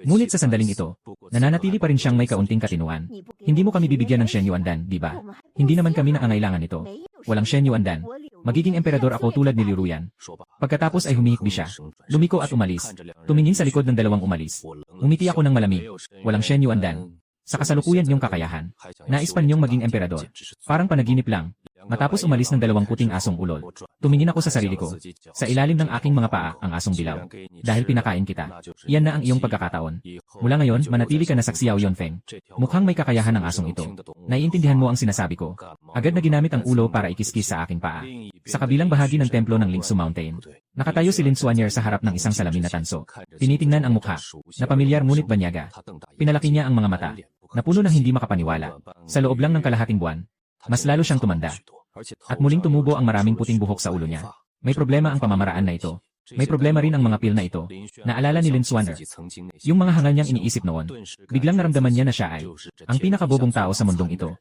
Ngunit sa sandaling ito, nananatili pa rin siyang may kaunting katinuan. Hindi mo kami bibigyan ng Shen Yuandan, di ba? Hindi naman kami nangangailangan nito. Walang Shen Yuandan. Magiging emperador ako tulad ni Li Ruyan. Pagkatapos ay humihikbi siya. Lumiko at umalis. Tumingin sa likod ng dalawang umalis. Umiti ako ng malamig. Walang Shen Yuandan. Sa kasalukuyan niyong kakayahan. Nais pa niyong maging emperador. Parang panaginip lang. Matapos umalis ng dalawang puting asong ulol, tumingin ako sa sarili ko. Sa ilalim ng aking mga paa ang asong dilaw. Dahil pinakain kita. Iyan na ang iyong pagkakataon. Mula ngayon, manatili ka na sa Xiao Yunfeng. Mukhang may kakayahan ang asong ito. Naiintindihan mo ang sinasabi ko. Agad na ginamit ang ulo para ikiskis sa aking paa. Sa kabilang bahagi ng templo ng Lingsu Mountain, nakatayo si Lin Xuanyer sa harap ng isang salamin na tanso. Tinitingnan ang mukha, na pamilyar ngunit banyaga. Pinalaki niya ang mga mata, na puno ng hindi makapaniwala. Sa loob lang ng kalahating buwan, mas lalo siyang tumanda. At muling tumubo ang maraming puting buhok sa ulo niya. May problema ang pamamaraan na ito. May problema rin ang mga pil na ito. Naalala ni Lin Xuanner. Yung mga hangal niyang iniisip noon. Biglang naramdaman niya na siya ay ang pinakabobong tao sa mundong ito.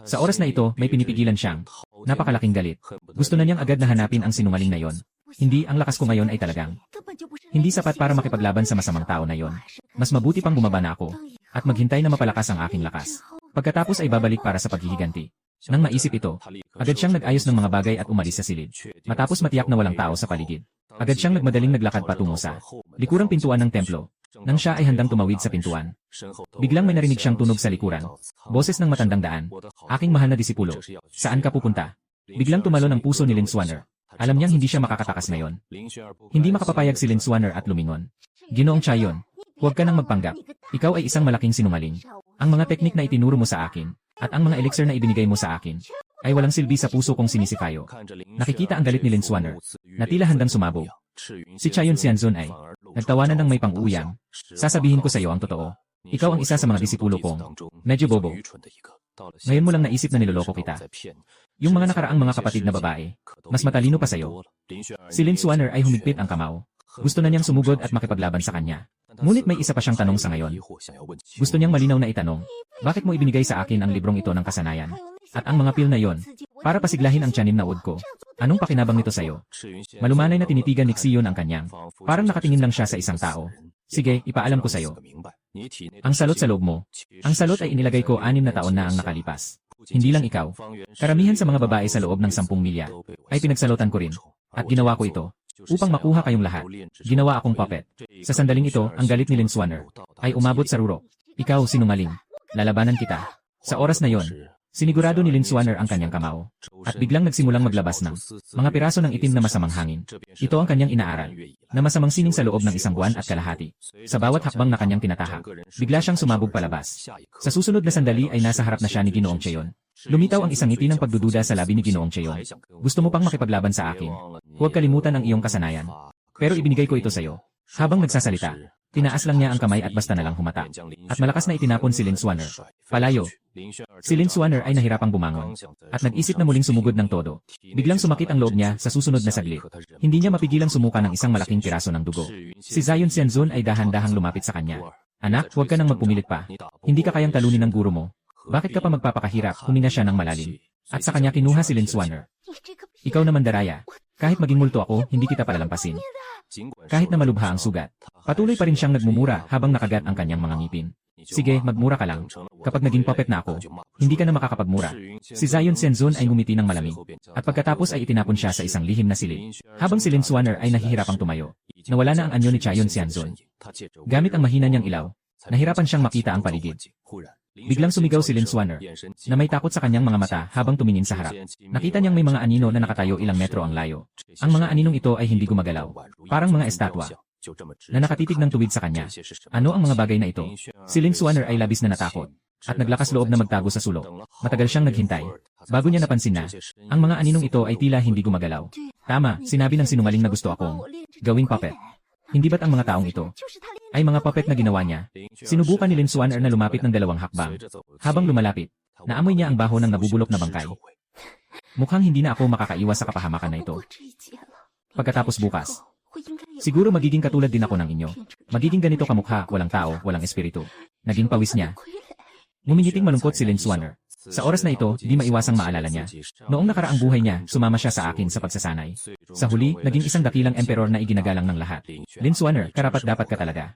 Sa oras na ito, may pinipigilan siyang napakalaking galit. Gusto na niyang agad na hanapin ang sinungaling na yon. Hindi, ang lakas ko ngayon ay talagang hindi sapat para makipaglaban sa masamang tao na yon. Mas mabuti pang bumaba na ako at maghintay na mapalakas ang aking lakas. Pagkatapos ay babalik para sa paghihiganti. Nang maisip ito, agad siyang nag-ayos ng mga bagay at umalis sa silid. Matapos matiyak na walang tao sa paligid, agad siyang nagmadaling naglakad patungo sa likurang pintuan ng templo. Nang siya ay handang tumawid sa pintuan, biglang may narinig siyang tunog sa likuran. Boses ng matandang daan. Aking mahal na disipulo, saan ka pupunta? Biglang tumalo ng puso ni Lin Xuanner. Alam niyang hindi siya makakatakas ngayon. Hindi makapapayag si Lin Xuanner at lumingon. Ginoong Chayon, huwag ka nang magpanggap. Ikaw ay isang malaking sinungaling. Ang mga teknik na itinuro mo sa akin, at ang mga elixir na ibinigay mo sa akin, ay walang silbi sa puso kong sinisipayo. Nakikita ang galit ni Lin Xuanner, na tila handang sumabog. Si Chayon Xianzun ay nagtawanan ng may pang-uuyam. Sasabihin ko sa iyo ang totoo. Ikaw ang isa sa mga disipulo kong medyo bobo. Ngayon mo lang naisip na niloloko kita. Yung mga nakaraang mga kapatid na babae, mas matalino pa sa iyo. Si Lin Xuanner ay humigpit ang kamao. Gusto na niyang sumugod at makipaglaban sa kanya. Ngunit may isa pa siyang tanong sa ngayon. Gusto niyang malinaw na itanong, bakit mo ibinigay sa akin ang librong ito ng kasanayan? At ang mga pil na yon, para pasiglahin ang tiyanin na uod ko. Anong pakinabang nito sa'yo? Malumanay na tinitigan ni Xion ang kanyang. Parang nakatingin lang siya sa isang tao. Sige, ipaalam ko sa'yo. Ang salot sa loob mo. Ang salot ay inilagay ko 6 na taon na ang nakalipas. Hindi lang ikaw. Karamihan sa mga babae sa loob ng 10 milya ay pinagsalotan ko rin. At ginawa ko ito upang makuha kayong lahat. Ginawa akong puppet. Sa sandaling ito, ang galit ni Lin Xuanner ay umabot sa rurok. Ikaw, sinungaling. Lalabanan kita. Sa oras na yon, sinigurado ni Lin Xuanner ang kanyang kamao. At biglang nagsimulang maglabas ng mga piraso ng itim na masamang hangin. Ito ang kanyang inaaral, na masamang sining sa loob ng 1 buwan at kalahati. Sa bawat hakbang na kanyang tinatahak, bigla siyang sumabog palabas. Sa susunod na sandali ay nasa harap na siya ni Ginoong Chayon. Lumitaw ang isang ngiti ng pagdududa sa labi ni Ginoong Cheon. Gusto mo pang makipaglaban sa akin? Huwag kalimutan ang iyong kasanayan. Pero ibinigay ko ito sa'yo. Habang nagsasalita, tinaas lang niya ang kamay at basta na lang humata. At malakas na itinapon si Lin Xuan'er. Palayo. Si Lin Xuan'er ay nahirapang bumangon. At nag-isip na muling sumugod ng todo. Biglang sumakit ang loob niya sa susunod na saglit. Hindi niya mapigilang sumuka ng isang malaking piraso ng dugo. Si Zion Xianzun ay dahan-dahang lumapit sa kanya. Anak, huwag ka nang magpumilit pa. Hindi ka kayang talunin ng guro mo. Bakit ka pa magpapakahirap? Humina siya ng malalim. At sa kanya kinuha si Lin Xuan'er. Ikaw naman Daraya. Kahit maging multo ako, hindi kita palalampasin. Kahit na malubha ang sugat. Patuloy pa rin siyang nagmumura habang nakagat ang kanyang mga ngipin. Sige, magmura ka lang. Kapag naging puppet na ako, hindi ka na makakapagmura. Si Zion Xianzun ay ngumiti ng malamig. At pagkatapos ay itinapon siya sa isang lihim na silid. Habang si Lin Xuan'er ay nahihirapang tumayo. Nawala na ang anyo ni Zion Xianzun. Gamit ang mahina niyang ilaw, nahirapan siyang makita ang paligid. Biglang sumigaw si Lin Xuan'er, na may takot sa kanyang mga mata habang tumingin sa harap. Nakita niyang may mga anino na nakatayo ilang metro ang layo. Ang mga aninong ito ay hindi gumagalaw, parang mga estatwa, na nakatitig ng tuwid sa kanya. Ano ang mga bagay na ito? Si Lin Xuan'er ay labis na natakot, at naglakas loob na magtago sa sulok. Matagal siyang naghintay, bago niya napansin na, ang mga aninong ito ay tila hindi gumagalaw. Tama, sinabi ng sinungaling na gusto akong gawing puppet. Hindi ba't ang mga taong ito ay mga puppet na ginawa niya? Sinubukan ni Lin Xuan'er na lumapit ng 2 hakbang. Habang lumalapit, naamoy niya ang baho ng nabubulok na bangkay. Mukhang hindi na ako makakaiwas sa kapahamakan na ito. Pagkatapos bukas, siguro magiging katulad din ako ng inyo. Magiging ganito kamukha, walang tao, walang espiritu. Naging pawis niya. Ngumingiting malungkot si Lin Xuan'er. Sa oras na ito, di maiwasang maalala niya. Noong nakaraang buhay niya, sumama siya sa akin sa pagsasanay. Sa huli, naging isang dakilang emperor na iginagalang ng lahat. Lin Xuan'er, karapat-dapat ka talaga.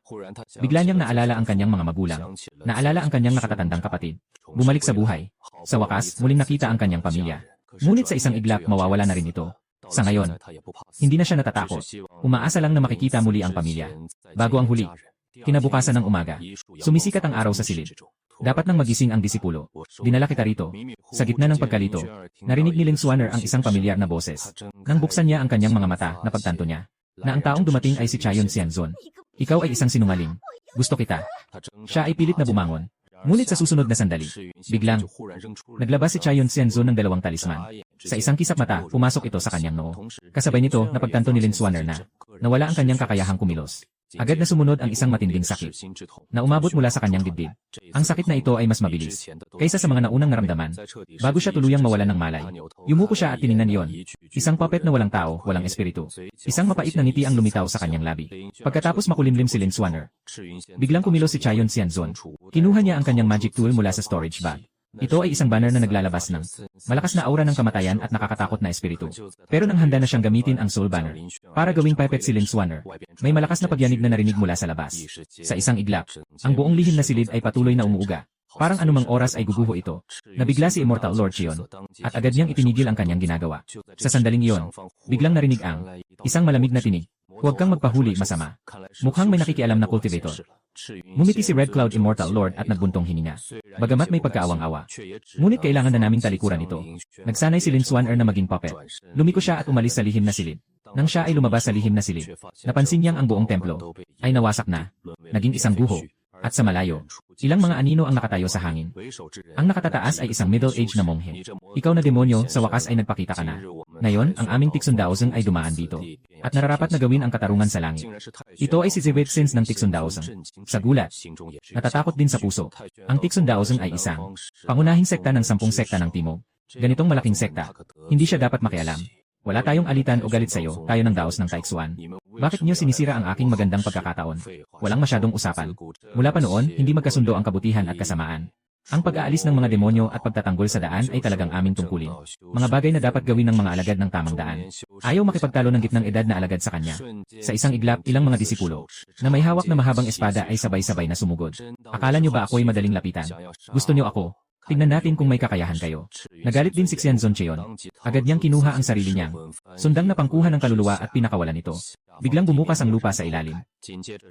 Bigla niyang naalala ang kanyang mga magulang. Naalala ang kanyang nakatatandang kapatid. Bumalik sa buhay. Sa wakas, muling nakita ang kanyang pamilya. Ngunit sa isang iglap, mawawala na rin ito. Sa ngayon, hindi na siya natatakot. Umaasa lang na makikita muli ang pamilya. Bago ang huli, kinabukasan ng umaga, sumisikat ang araw sa silid. Dapat nang magising ang disipulo. Dinala kita rito. Sa gitna ng pagkalito, narinig ni Lin Xuan'er ang isang pamilyar na boses. Nang buksan niya ang kanyang mga mata, napagtanto niya na ang taong dumating ay si Zion Xianzun. Ikaw ay isang sinungaling. Gusto kita. Siya ay pilit na bumangon. Ngunit sa susunod na sandali, biglang, naglabas si Zion Xianzun ng 2 talisman. Sa isang kisap mata, pumasok ito sa kanyang noo. Kasabay nito, napagtanto ni Lin Xuan'er na nawala ang kanyang kakayahang kumilos. Agad na sumunod ang isang matinding sakit na umabot mula sa kanyang dibdib. Ang sakit na ito ay mas mabilis kaysa sa mga naunang naramdaman. Bago siya tuluyang mawalan ng malay, yumuko siya at tiningnan iyon. Isang puppet na walang tao, walang espiritu. Isang mapait na ngiti ang lumitaw sa kanyang labi. Pagkatapos makulimlim si Lin Xuan'er, biglang kumilos si Zion Xianzun. Kinuha niya ang kanyang magic tool mula sa storage bag. Ito ay isang banner na naglalabas ng malakas na aura ng kamatayan at nakakatakot na espiritu. Pero nang handa na siyang gamitin ang soul banner para gawing puppet si Lin Xuan'er, may malakas na pagyanig na narinig mula sa labas. Sa isang iglap, ang buong lihim na silid ay patuloy na umuuga. Parang anumang oras ay guguho ito. Nabigla si Immortal Lord Xion, at agad niyang itinigil ang kanyang ginagawa. Sa sandaling iyon, biglang narinig ang isang malamig na tinig. Huwag kang magpahuli, masama. Mukhang may nakikialam na cultivator. Ngumiti si Red Cloud Immortal Lord at nagbuntong hininga. Bagamat may pagkaawang-awa. Ngunit kailangan na naming talikuran ito. Nagsanay si Lin Xuan'er na maging puppet. Lumiko siya at umalis sa lihim na silid. Nang siya ay lumabas sa lihim na silid, napansin niyang ang buong templo ay nawasak na. Naging isang guho. At sa malayo, ilang mga anino ang nakatayo sa hangin. Ang nakatataas ay isang middle-aged na monghe. Ikaw na demonyo, sa wakas ay nagpakita ka na. Ngayon, ang aming Tixundaozeng ay dumaan dito. At nararapat na gawin ang katarungan sa langit. Ito ay si Ziwei-Tsins ng Tixundaozeng. Sa gulat, natatakot din sa puso. Ang Tixundaozeng ay isang pangunahing sekta ng 10 sekta ng Timog. Ganitong malaking sekta, hindi siya dapat makialam. Wala tayong alitan o galit sa'yo, tayo ng daos ng Taixuan. Bakit niyo sinisira ang aking magandang pagkakataon? Walang masyadong usapan. Mula pa noon, hindi magkasundo ang kabutihan at kasamaan. Ang pag-aalis ng mga demonyo at pagtatanggol sa daan ay talagang aming tungkulin. Mga bagay na dapat gawin ng mga alagad ng tamang daan. Ayaw makipagtalo ng gitnang edad na alagad sa kanya. Sa isang iglap, ilang mga disipulo na may hawak na mahabang espada ay sabay-sabay na sumugod. Akala niyo ba ako'y madaling lapitan? Gusto niyo ako? Tingnan natin kung may kakayahan kayo. Nagalit din si Xianzun Cheon. Agad niyang kinuha ang sarili niyang sundang na pangkuha ng kaluluwa at pinakawalan ito. Biglang bumukas ang lupa sa ilalim.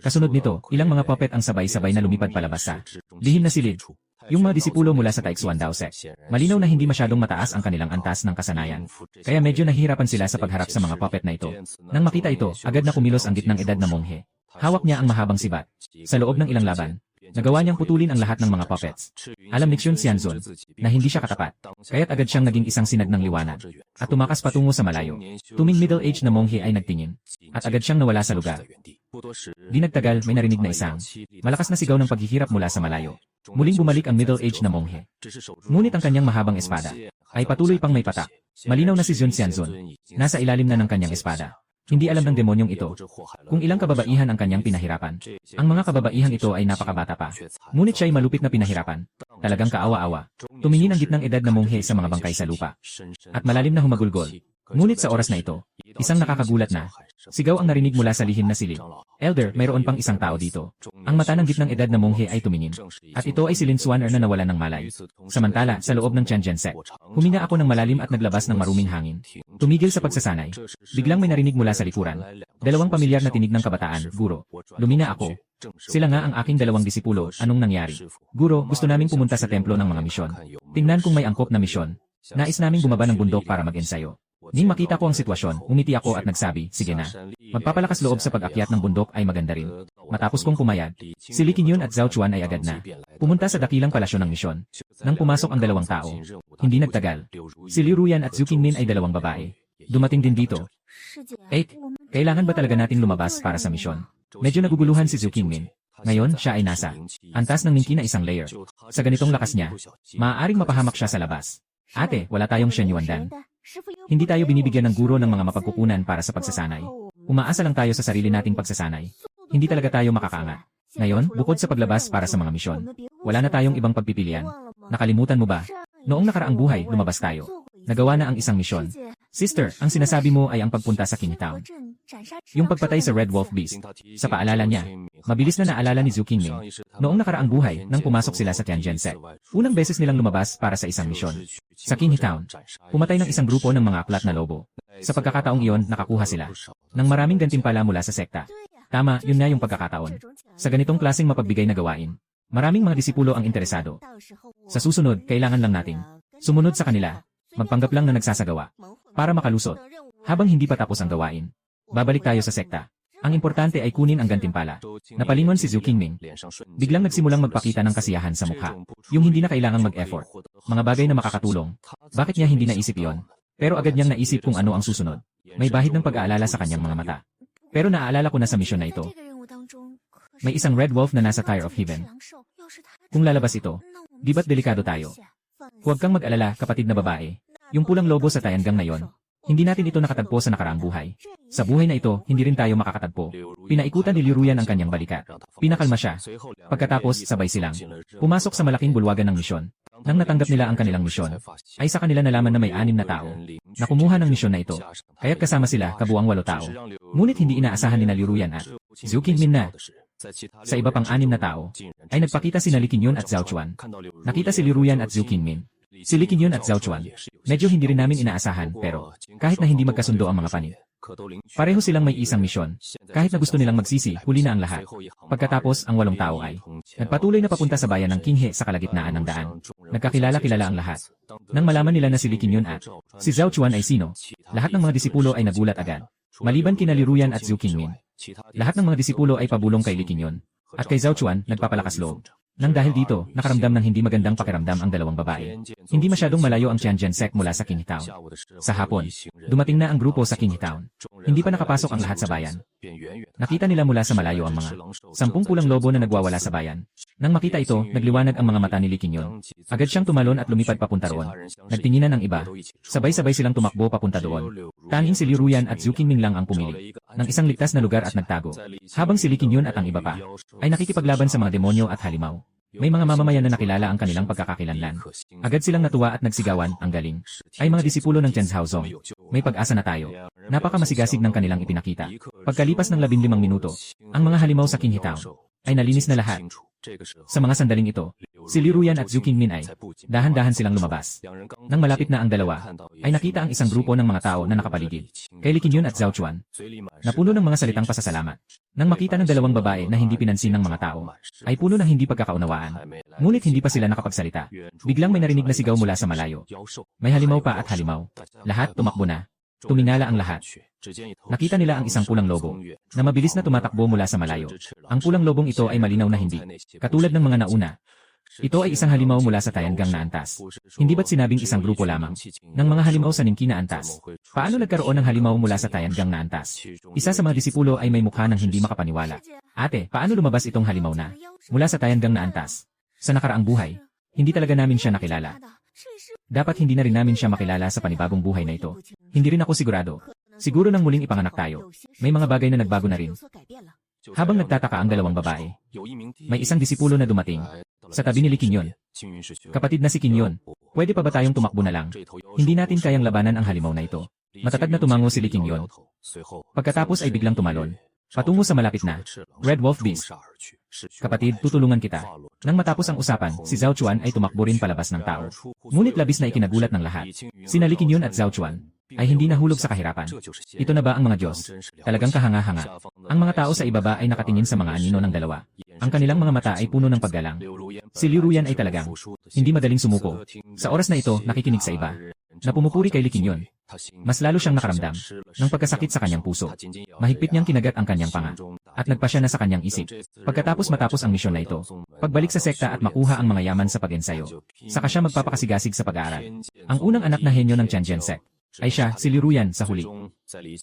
Kasunod nito, ilang mga puppet ang sabay-sabay na lumipad palabas sa lihim na silid. Yung mga disipulo mula sa Taixuan Daosek. Malinaw na hindi masyadong mataas ang kanilang antas ng kasanayan. Kaya medyo nahihirapan sila sa pagharap sa mga puppet na ito. Nang makita ito, agad na kumilos ang gitnang edad na monghe. Hawak niya ang mahabang sibat. Sa loob ng ilang laban, Nagawa niyang putulin ang lahat ng mga puppets. Alam ni Xion Xianzun na hindi siya katapat, kaya't agad siyang naging isang sinag ng liwanag. At tumakas patungo sa malayo. Tuming middle-aged na monghe ay nagtingin. At agad siyang nawala sa lugar. Di nagtagal, may narinig na isang malakas na sigaw ng paghihirap mula sa malayo. Muling bumalik ang middle-aged na monghe. Ngunit ang kanyang mahabang espada ay patuloy pang may patak. Malinaw na si Xion Xianzun. Nasa ilalim na ng kanyang espada. Hindi alam ng demonyong ito kung ilang kababaihan ang kanyang pinahirapan. Ang mga kababaihang ito ay napakabata pa. Ngunit siya ay malupit na pinahirapan. Talagang kaawa-awa. Tumingin ang gitnang edad na monghe sa mga bangkay sa lupa. At malalim na humagulgol. Ngunit sa oras na ito, isang nakakagulat na sigaw ang narinig mula sa lihim na silid. Elder, mayroon pang isang tao dito. Ang mata ng gitnang edad na monghe ay tumingin. At ito ay si Lin Xuaner na nawalan ng malay. Samantala, sa loob ng Tianjin sect, huminga ako ng malalim at naglabas ng maruming hangin. Tumigil sa pagsasanay. Biglang may narinig mula sa likuran. Dalawang pamilyar na tinig ng kabataan, Guro. Lumina ako. Sila nga ang aking dalawang disipulo, anong nangyari? Guro, gusto naming pumunta sa templo ng mga misyon. Tingnan kung may angkop na misyon. Nais naming bumaba ng bundok para mag-ensayo. Ning makita ko ang sitwasyon, umiti ako at nagsabi, sige na. Magpapalakas loob sa pag-akyat ng bundok ay maganda rin. Matapos kong pumayag, si Li Qingyun at Zhao Chuan ay agad na pumunta sa dakilang palasyo ng misyon. Nang pumasok ang dalawang tao, hindi nagtagal. Si Liu Ruyan at Zhu Qingmin ay dalawang babae. Dumating din dito. 8. Kailangan ba talaga nating lumabas para sa misyon? Medyo naguguluhan si Zhu Qingmin. Ngayon, siya ay nasa antas ng ningki na isang layer. Sa ganitong lakas niya, maaaring mapahamak siya sa labas. Ate, wala tayong Shen Yuandan. Hindi tayo binibigyan ng guro ng mga mapagkukunan para sa pagsasanay. Umaasa lang tayo sa sarili nating pagsasanay. Hindi talaga tayo makakaangat. Ngayon, bukod sa paglabas para sa mga misyon, wala na tayong ibang pagpipilian. Nakalimutan mo ba? Noong nakaraang buhay, lumabas tayo. Nagawa na ang isang misyon. Sister, ang sinasabi mo ay ang pagpunta sa King Town. Yung pagpatay sa Red Wolf Beast. Sa paalala niya, mabilis na naalala ni Zhu Qingming. Noong nakaraang buhay, nang pumasok sila sa Tianjin sect, unang beses nilang lumabas para sa isang misyon. Sa King Town, pumatay ng isang grupo ng mga aklat na lobo. Sa pagkakataong iyon, nakakuha sila ng maraming gantimpala mula sa sekta. Tama, yun na yung pagkakataon. Sa ganitong klaseng mapagbigay na gawain, maraming mga disipulo ang interesado. Sa susunod, kailangan lang nating sumunod sa kanila. Magpanggap lang na nagsasagawa para makalusot. Habang hindi pa tapos ang gawain, babalik tayo sa sekta. Ang importante ay kunin ang gantimpala. Napalingon si Zhu Qingming. Biglang nagsimulang magpakita ng kasiyahan sa mukha. Yung hindi na kailangang mag-effort. Mga bagay na makakatulong. Bakit niya hindi naisip iyon? Pero agad niyang naisip kung ano ang susunod. May bahid ng pag-aalala sa kanyang mga mata. Pero naaalala ko na sa misyon na ito. May isang red wolf na nasa Tower of Heaven. Kung lalabas ito, di ba't delikado tayo? Huwag kang mag-alala, kapatid na babae. Yung pulang lobo sa Taiyanggang na yon, hindi natin ito nakatagpo sa nakaraang buhay. Sa buhay na ito, hindi rin tayo makakatagpo. Pinaikutan ni Liu Ruyan ang kanyang balikat. Pinakalma siya. Pagkatapos, sabay silang pumasok sa malaking bulwagan ng misyon. Nang natanggap nila ang kanilang misyon, ay sa kanila nalaman na may 6 na tao na kumuha ng misyon na ito. Kaya't kasama sila, kabuang 8 tao. Ngunit hindi inaasahan ni Liu Ruyan at Zhu Qingmin na sa iba pang 6 na tao, ay nagpakita si Li Qingyun at Zhao Chuan. Nakita si Liu Ruyan at Zhu Qingmin. Si Li Qingyun at Zhao Chuan, medyo hindi rin namin inaasahan pero kahit na hindi magkasundo ang mga panig, pareho silang may isang misyon. Kahit na gusto nilang magsisi, huli na ang lahat. Pagkatapos, ang 8 tao ay nagpatuloy na papunta sa bayan ng Qinghe sa kalagitnaan ng daan. Nagkakilala-kilala ang lahat. Nang malaman nila na si Li Qingyun at si Zhao Chuan ay sino, lahat ng mga disipulo ay nagulat agad. Maliban kina Liu Ruyan at Zhu Qingmin, lahat ng mga disipulo ay pabulong kay Li Qingyun. At kay Zhao Chuan, nagpapalakas loob. Nang dahil dito, nakaramdam ng hindi magandang pakiramdam ang dalawang babae. Hindi masyadong malayo ang Tianjin sect mula sa King Town. Sa hapon, dumating na ang grupo sa King Town. Hindi pa nakapasok ang lahat sa bayan. Nakita nila mula sa malayo ang mga 10 pulang lobo na nagwawala sa bayan. Nang makita ito, nagliwanag ang mga mata ni Li Qingyun. Agad siyang tumalon at lumipad papunta roon. Nagtinginan ang iba. Sabay-sabay silang tumakbo papunta doon. Tanging si Liu Ruyan at Zhu Qingming lang ang pumili ng isang ligtas na lugar at nagtago. Habang si Li Qingyun at ang iba pa ay nakikipaglaban sa mga demonyo at halimaw. May mga mamamayan na nakilala ang kanilang pagkakakilanlan. Agad silang natuwa at nagsigawan, ang galing. Ay mga disipulo ng Chen Zhaozong. May pag-asa na tayo. Napaka-masigasig ng kanilang ipinakita. Pagkalipas ng 15 minuto, ang mga halimaw sa King Town ay nalinis na lahat. Sa mga sandaling ito, si Liu Ruyan at Zhu Qingmin ay dahan-dahan silang lumabas. Nang malapit na ang dalawa, ay nakita ang isang grupo ng mga tao na nakapaligid kay Li Qingyun at Zhao Chuan, na puno ng mga salitang pasasalamat. Nang makita ng dalawang babae na hindi pinansin ng mga tao, ay puno ng hindi pagkakaunawaan. Ngunit hindi pa sila nakapagsalita. Biglang may narinig na sigaw mula sa malayo. May halimaw pa at halimaw. Lahat tumakbo na. Tumingala ang lahat. Nakita nila ang isang pulang lobo na mabilis na tumatakbo mula sa malayo. Ang pulang lobong ito ay malinaw na hindi katulad ng mga nauna. Ito ay isang halimaw mula sa Tayangang na antas. Hindi ba't sinabing isang grupo lamang ng mga halimaw sa Ningki na antas? Paano nagkaroon ng halimaw mula sa Tayangang na antas? Isa sa mga disipulo ay may mukha ng hindi makapaniwala. Ate, paano lumabas itong halimaw na mula sa Tayangang na antas? Sa nakaraang buhay, hindi talaga namin siya nakilala. Dapat hindi na rin namin siya makilala sa panibagong buhay na ito. Hindi rin ako sigurado. Siguro nang muling ipanganak tayo, may mga bagay na nagbago na rin. Habang nagtataka ang dalawang babae, may isang disipulo na dumating sa tabi ni Kinyon. Kapatid na si Kinyon, pwede pa ba tayong tumakbo na lang? Hindi natin kayang labanan ang halimaw na ito. Matatag na tumango si Kinyon. Pagkatapos ay biglang tumalon patungo sa malapit na Red Wolf Beast. Kapatid, tutulungan kita. Nang matapos ang usapan, si Zhao Chuan ay tumakbo rin palabas ng tao. Ngunit labis na ikinagulat ng lahat. Sina Kinyon at Zhao Chuan ay hindi nahulog sa kahirapan. Ito na ba ang mga Diyos? Talagang kahanga-hanga. Ang mga tao sa ibaba ay nakatingin sa mga anino ng dalawa. Ang kanilang mga mata ay puno ng paggalang. Si Liu Ruyan ay talagang hindi madaling sumuko. Sa oras na ito, nakikinig sa iba na pumupuri kay Kinyon. Mas lalo siyang nakaramdam ng pagkasakit sa kanyang puso. Mahigpit niyang kinagat ang kanyang panga at nagpasya na sa kanyang isip. Pagkatapos matapos ang misyon na ito, pagbalik sa sekta at makuha ang mga yaman sa pag-ensayo, saka siya magpapakasigasig sa pag-aaral. Ang unang anak na henyo ng Tianjin sect ay siya, si Liu Ruyan, sa huli.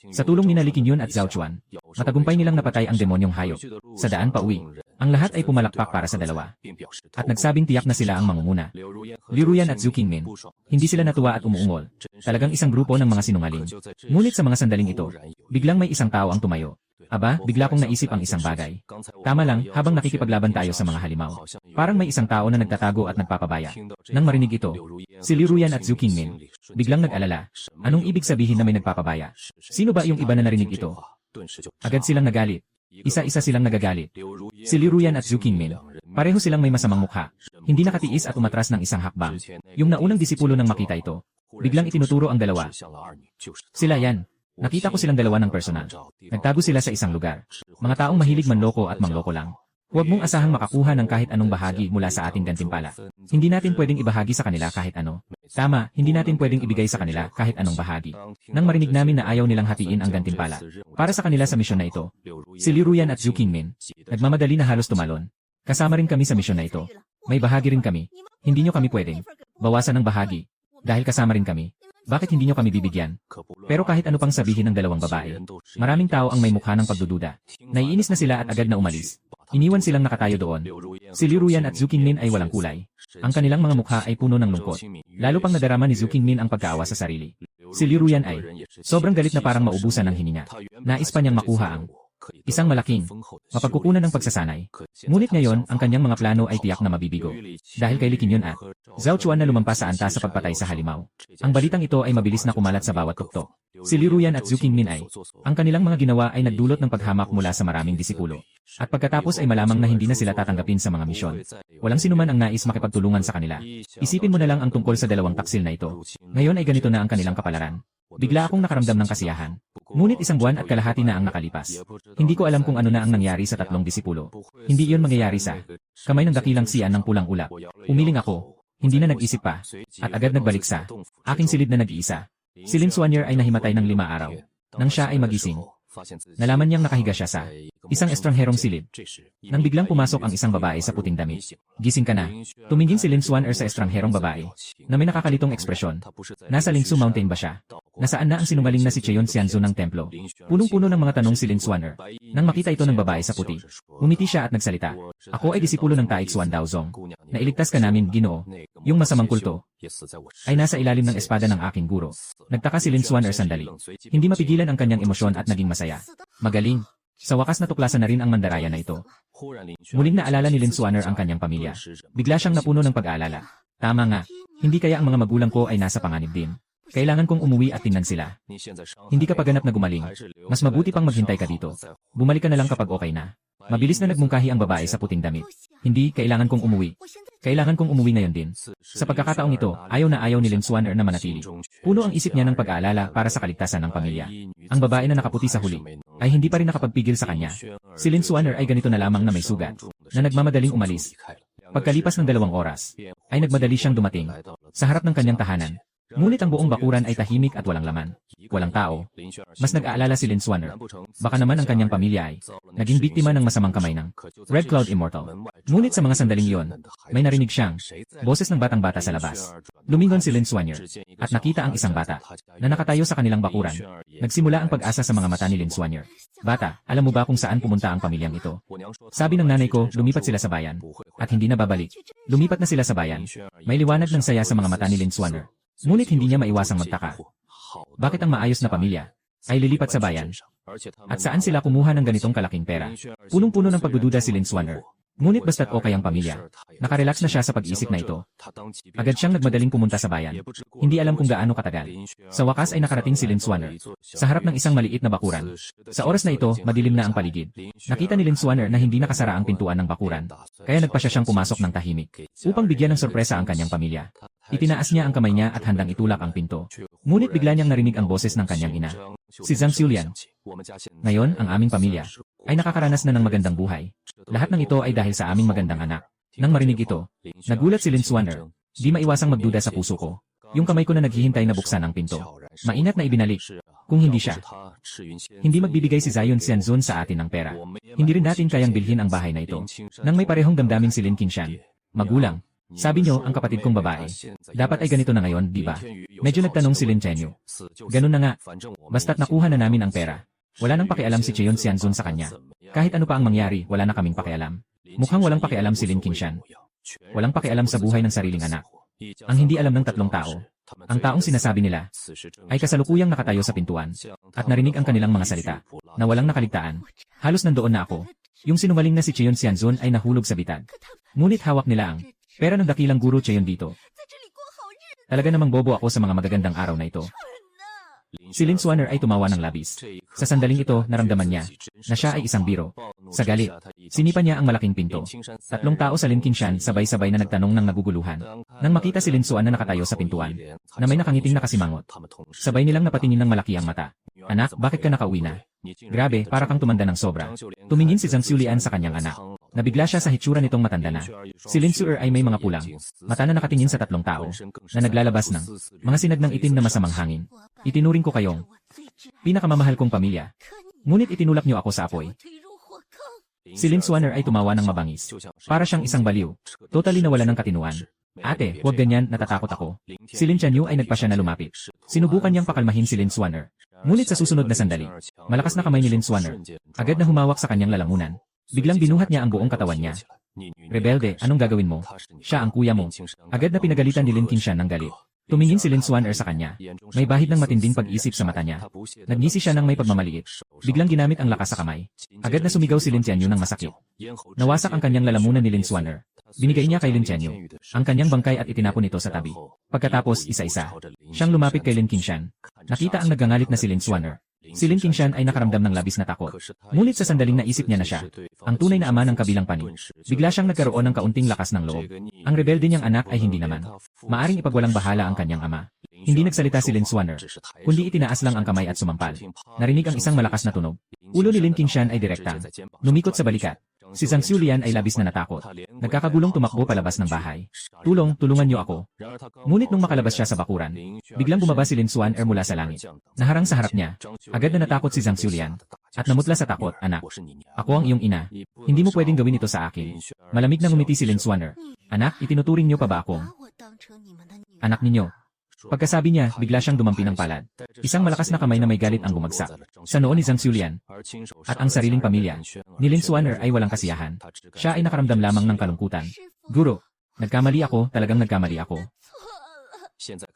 Sa tulong ni Kinyon at Zhao Chuan, matagumpay nilang napatay ang demonyong hayop. Sa daan pa uwi, ang lahat ay pumalakpak para sa dalawa. At nagsabing tiyak na sila ang mangunguna. Liu Ruyan at Zhu Qingmin, hindi sila natuwa at umuungol. Talagang isang grupo ng mga sinungaling. Ngunit sa mga sandaling ito, biglang may isang tao ang tumayo. Aba, bigla kong naisip ang isang bagay. Tama lang, habang nakikipaglaban tayo sa mga halimaw. Parang may isang tao na nagtatago at nagpapabaya. Nang marinig ito, si Liu Ruyan at Zhu Qingmin biglang nag-alala. Anong ibig sabihin na may nagpapabaya? Sino ba yung iba na narinig ito? Agad silang nagalit. Isa-isa silang nagagalit. Si Liu Ruyan at Zhu Qingmin, pareho silang may masamang mukha. Hindi nakatiis at umatras ng isang hakbang. Yung naunang disipulo nang makita ito, biglang itinuturo ang dalawa. Sila yan. Nakita ko silang dalawa ng personal. Nagtago sila sa isang lugar. Mga taong mahilig manloko at mangloko lang. Huwag mong asahang makakuha ng kahit anong bahagi mula sa ating gantimpala. Hindi natin pwedeng ibahagi sa kanila kahit ano. Tama, hindi natin pwedeng ibigay sa kanila kahit anong bahagi. Nang marinig namin na ayaw nilang hatiin ang gantimpala para sa kanila sa misyon na ito, si Liu Ruyan at Zhu Qingmin, nagmamadali na halos tumalon. Kasama rin kami sa misyon na ito. May bahagi rin kami. Hindi nyo kami pwedeng bawasan ng bahagi. Dahil kasama rin kami. Bakit hindi nyo kami bibigyan? Pero kahit ano pang sabihin ng dalawang babae, maraming tao ang may mukha ng pagdududa. Naiinis na sila at agad na umalis. Iniwan silang nakatayo doon. Si Liu Ruyan at Zhu Qingmin ay walang kulay. Ang kanilang mga mukha ay puno ng lungkot. Lalo pang nadarama ni Zhu Qingmin ang pagkaawa sa sarili. Si Liu Ruyan ay sobrang galit na parang maubusan ng hininga. Nais pa niyang makuha ang isang malaking mapagkukunan ng pagsasanay. Ngunit ngayon, ang kanyang mga plano ay tiyak na mabibigo. Dahil kay Kinyon at Zhao Chuan na lumampas sa antas sa pagpatay sa halimaw. Ang balitang ito ay mabilis na kumalat sa bawat tuktok. Si Liu Ruyan at Zhu Qingmin ay, ang kanilang mga ginawa ay nagdulot ng paghamak mula sa maraming disipulo. At pagkatapos ay malamang na hindi na sila tatanggapin sa mga misyon. Walang sinuman ang nais makipagtulungan sa kanila. Isipin mo na lang ang tungkol sa dalawang taksil na ito. Ngayon ay ganito na ang kanilang kapalaran. Bigla akong nakaramdam ng kasiyahan. Ngunit isang buwan at kalahati na ang nakalipas. Hindi ko alam kung ano na ang nangyari sa tatlong disipulo. Hindi iyon mangyayari sa kamay ng dakilang siyan ng pulang ulap. Umiling ako. Hindi na nag-isip pa. At agad nagbalik sa aking silid na nag-iisa. Si Lin Xuanyer ay nahimatay ng 5 araw. Nang siya ay magising, nalaman niyang nakahiga siya sa isang estrangherong silid. Nang biglang pumasok ang isang babae sa puting damit. Gising ka na. Tumingin si Lin Xuanyer sa estrangherong babae na may nakakalitong ekspresyon. Nasa Lingsu Mountain ba siya? Nasaan na ang sinungaling na si Cheon Xianzu ng templo? Punong-puno ng mga tanong si Lin Xuanyer. Nang makita ito ng babae sa puti, umiti siya at nagsalita. Ako ay disipulo ng Taik Xuan Daozong. Nailigtas ka namin, Ginoo. Yung masamang kulto ay nasa ilalim ng espada ng aking guro. Nagtaka si Lin Xuanyer sandali. Hindi mapigilan ang kanyang emosyon at naging masaya. Magaling. Sa wakas natuklasan na rin ang mandaraya na ito. Muling naalala ni Lin Xuanyer ang kanyang pamilya. Bigla siyang napuno ng pag-aalala. Tama nga. Hindi kaya ang mga magulang ko ay nasa panganib din. Kailangan kong umuwi at tingnan sila. Hindi ka pa ganap na gumaling. Mas mabuti pang maghintay ka dito. Bumalik ka na lang kapag okay na. Mabilis na nagmungkahi ang babae sa puting damit. Hindi, kailangan kong umuwi. Kailangan kong umuwi ngayon din. Sa pagkakataong ito, ayaw na ayaw ni Lin Xuanyer na manatili. Puno ang isip niya ng pag-aalala para sa kaligtasan ng pamilya. Ang babae na nakaputi sa huli ay hindi pa rin nakapagpigil sa kanya. Si Lin Xuanyer ay ganito na lamang na may sugat, na nagmamadaling umalis. Pagkalipas ng 2 oras, ay nagmadali siyang dumating sa harap ng kanyang tahanan. Ngunit ang buong bakuran ay tahimik at walang laman. Walang tao. Mas nag-aalala si Lin Swanner. Baka naman ang kanyang pamilya ay naging biktima ng masamang kamay ng Red Cloud Immortal. Ngunit sa mga sandaling iyon, may narinig siyang boses ng batang-bata sa labas. Lumingon si Lin Swanner at nakita ang isang bata na nakatayo sa kanilang bakuran. Nagsimula ang pag-asa sa mga mata ni Lin Swanner. Bata, alam mo ba kung saan pumunta ang pamilyang ito? Sabi ng nanay ko, lumipat sila sa bayan. At hindi na babalik. Lumipat na sila sa bayan. May liwanag ng saya sa mga mata ni Lin Swanner. Ngunit hindi niya maiwasang magtaka. Bakit ang maayos na pamilya ay lilipat sa bayan? At saan sila kumuha ng ganitong kalaking pera? Punong-puno ng pagdududa si Lin Swanner. Ngunit basta't okay ang pamilya. Nakarelax na siya sa pag-isip na ito. Agad siyang nagmadaling pumunta sa bayan. Hindi alam kung gaano katagal. Sa wakas ay nakarating si Lin Swanner sa harap ng isang maliit na bakuran. Sa oras na ito, madilim na ang paligid. Nakita ni Lin Swanner na hindi nakasara ang pintuan ng bakuran. Kaya nagpasya siyang pumasok ng tahimik upang bigyan ng sorpresa ang kanyang pamilya. Itinaas niya ang kamay niya at handang itulak ang pinto. Ngunit bigla niyang narinig ang boses ng kanyang ina. Si Zhang Xiulian. Ngayon, ang aming pamilya ay nakakaranas na ng magandang buhay. Lahat ng ito ay dahil sa aming magandang anak. Nang marinig ito, nagulat si Lin Swanner. Di maiwasang magduda sa puso ko. Yung kamay ko na naghihintay na buksan ang pinto. Mainat na ibinalik. Kung hindi siya, hindi magbibigay si Zion Xianzun sa atin ng pera. Hindi rin natin kayang bilhin ang bahay na ito. Nang may parehong damdamin si Lin Qingshan. Magulang. Sabi niyo, ang kapatid kong babae. Dapat ay ganito na ngayon, di ba? Medyo nagtanong si Lin Chenyu. Ganun na nga. Basta't nakuha na namin ang pera. Wala nang pakialam si Cheon Xianzun sa kanya. Kahit ano pa ang mangyari, wala na kaming pakialam. Mukhang walang pakialam si Lin Qingshan. Walang pakialam sa buhay ng sariling anak. Ang hindi alam ng tatlong tao. Ang taong sinasabi nila ay kasalukuyang nakatayo sa pintuan at narinig ang kanilang mga salita na walang nakaligtaan. Halos nandoon na ako. Yung sinungaling na si Cheon Xianzun ay nahulog sa bitag. Ngunit hawak nila ang pera ng dakilang guro Cheon dito. Talaga namang bobo ako sa mga magagandang araw na ito. Si Lin Swanner ay tumawa ng labis. Sa sandaling ito, naramdaman niya na siya ay isang biro. Sa galit, sinipa niya ang malaking pinto. Tatlong tao sa Lin Qingshan sabay-sabay na nagtanong ng naguguluhan. Nang makita si Lin Suan na nakatayo sa pintuan, na may nakangiting nakasimangot. Sabay nilang napatingin ng malaki ang mata. Anak, bakit ka nakauwi na? Grabe, para kang tumanda ng sobra. Tumingin si Zhang Xiulian sa kanyang anak. Nabigla siya sa hitsura nitong matanda na. Si Lin Suer ay may mga pulang mata na nakatingin sa tatlong tao na naglalabas ng mga sinag ng itim na masamang hangin. Itinuring ko kayong pinakamamahal kong pamilya. Ngunit itinulak niyo ako sa apoy. Si Lin Swanner ay tumawa ng mabangis. Para siyang isang baliw. Totally nawala ng katinuan. Ate, huwag ganyan, natatakot ako. Si Lin Chanyu ay nagpasya na lumapit. Sinubukan niyang pakalmahin si Lin Swanner. Ngunit sa susunod na sandali, malakas na kamay ni Lin Swanner. Agad na humawak sa kanyang lalamunan. Biglang binuhat niya ang buong katawan niya. Rebelde, anong gagawin mo? Siya ang kuya mo. Agad na pinagalitan ni Lin Qingshan ng galit. Tumingin si Lin Swanner sa kanya. May bahid ng matinding pag-isip sa mata niya. Nagngisi siya ng may pagmamaliit. Biglang ginamit ang lakas sa kamay. Agad na sumigaw si Lin Tianyu ng masakit. Nawasak ang kanyang lalamunan ni Lin Swanner. Binigay niya kay Lin Tianyu ang kanyang bangkay at itinapon ito sa tabi. Pagkatapos, isa-isa siyang lumapit kay Lin Qingshan. Nakita ang naggangalit na si Lin Swanner. Si Lin Qingshan ay nakaramdam ng labis na takot. Ngunit sa sandaling naisip niya na siya ang tunay na ama ng kabilang pani. Bigla siyang nagkaroon ng kaunting lakas ng loob. Ang rebelde niyang anak ay hindi naman maaring ipagwalang bahala ang kanyang ama. Hindi nagsalita si Lin Swanner, kundi itinaas lang ang kamay at sumampal. Narinig ang isang malakas na tunog. Ulo ni Lin Qingshan ay direktang lumikot sa balikat. Si Zhang Xiulian ay labis na natakot. Nagkakagulong tumakbo palabas ng bahay. Tulungan niyo ako. Ngunit nung makalabas siya sa bakuran, biglang bumaba si Lin Swanner mula sa langit. Naharang sa harap niya. Agad na natakot si Zhang Xiulian. At namutla sa takot, anak. Ako ang iyong ina. Hindi mo pwedeng gawin ito sa akin. Malamig na ngumiti si Lin Swanner. Anak, itinuturing niyo pa ba akong anak ninyo? Pagkasabi niya, bigla siyang dumampi ng palad. Isang malakas na kamay na may galit ang bumagsak sa noo ni Zhang Xiulian. At ang sariling pamilya ni Lin Swanner ay walang kasiyahan. Siya ay nakaramdam lamang ng kalungkutan. Guro, nagkamali ako, talagang nagkamali ako.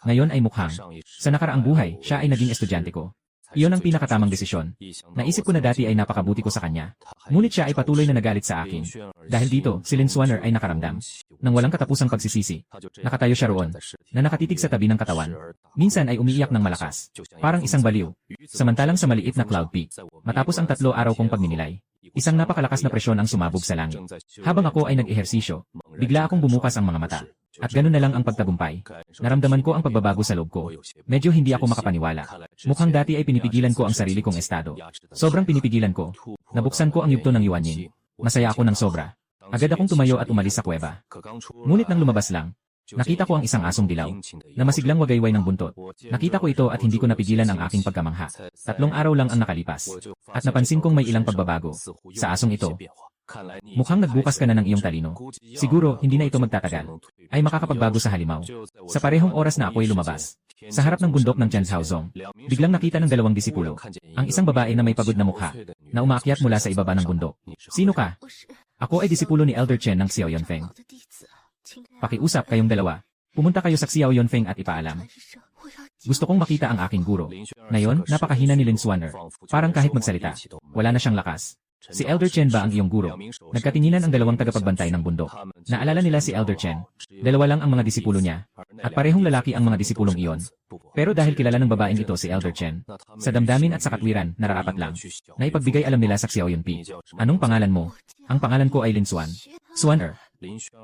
Ngayon ay mukhang sa nakaraang buhay, siya ay naging estudyante ko. Iyon ang pinakatamang desisyon. Naisip ko na dati ay napakabuti ko sa kanya. Ngunit siya ay patuloy na nagalit sa akin. Dahil dito, si Lin Swanner ay nakaramdam ng walang katapusang pagsisisi. Nakatayo siya roon, na nakatitig sa tabi ng katawan. Minsan ay umiiyak ng malakas, parang isang baliw. Samantalang sa maliit na cloud peak, matapos ang 3 araw kong pagninilay, isang napakalakas na presyon ang sumabog sa langit. Habang ako ay nag-ehersisyo, bigla akong bumukas ang mga mata. At ganun na lang ang pagtagumpay. Naramdaman ko ang pagbabago sa loob ko. Medyo hindi ako makapaniwala. Mukhang dati ay pinipigilan ko ang sarili kong estado. Sobrang pinipigilan ko. Nabuksan ko ang yugto ng Yuanyin. Masaya ako ng sobra. Agad akong tumayo at umalis sa kuweba. Ngunit nang lumabas lang, Nakita ko ang isang asong dilaw na masiglang wagayway ng buntot. Nakita ko ito at hindi ko napigilan ang aking pagkamangha. 3 araw lang ang nakalipas. At napansin kong may ilang pagbabago sa asong ito. Mukhang nagbukas ka na ng iyong talino. Siguro, hindi na ito magtatagal. Ay makakapagbago sa halimaw. Sa parehong oras na ako'y lumabas. Sa harap ng bundok ng Tianzhaozong, biglang nakita ng 2 disipulo. Ang isang babae na may pagod na mukha, na umaakyat mula sa ibaba ng bundok. Sino ka? Ako ay disipulo ni Elder Chen ng Xiao Yunfeng. Pakiusap kayong dalawa. Pumunta kayo sa Xiao Yunfeng at ipaalam. Gusto kong makita ang aking guro. Ngayon, napakahina ni Lin Xuaner. Parang kahit magsalita, wala na siyang lakas. Si Elder Chen ba ang iyong guro? Nagkatinginan ang 2 tagapagbantay ng bundok. Naalala nila si Elder Chen. 2 lang ang mga disipulo niya. At parehong lalaki ang mga disipulong iyon. Pero dahil kilala ng babaeng ito si Elder Chen, sa damdamin at sa katwiran, nararapat lang. Naipagbigay alam nila sa Xiao Yunpi. Anong pangalan mo? Ang pangalan ko ay Lin Xuan. Xuaner.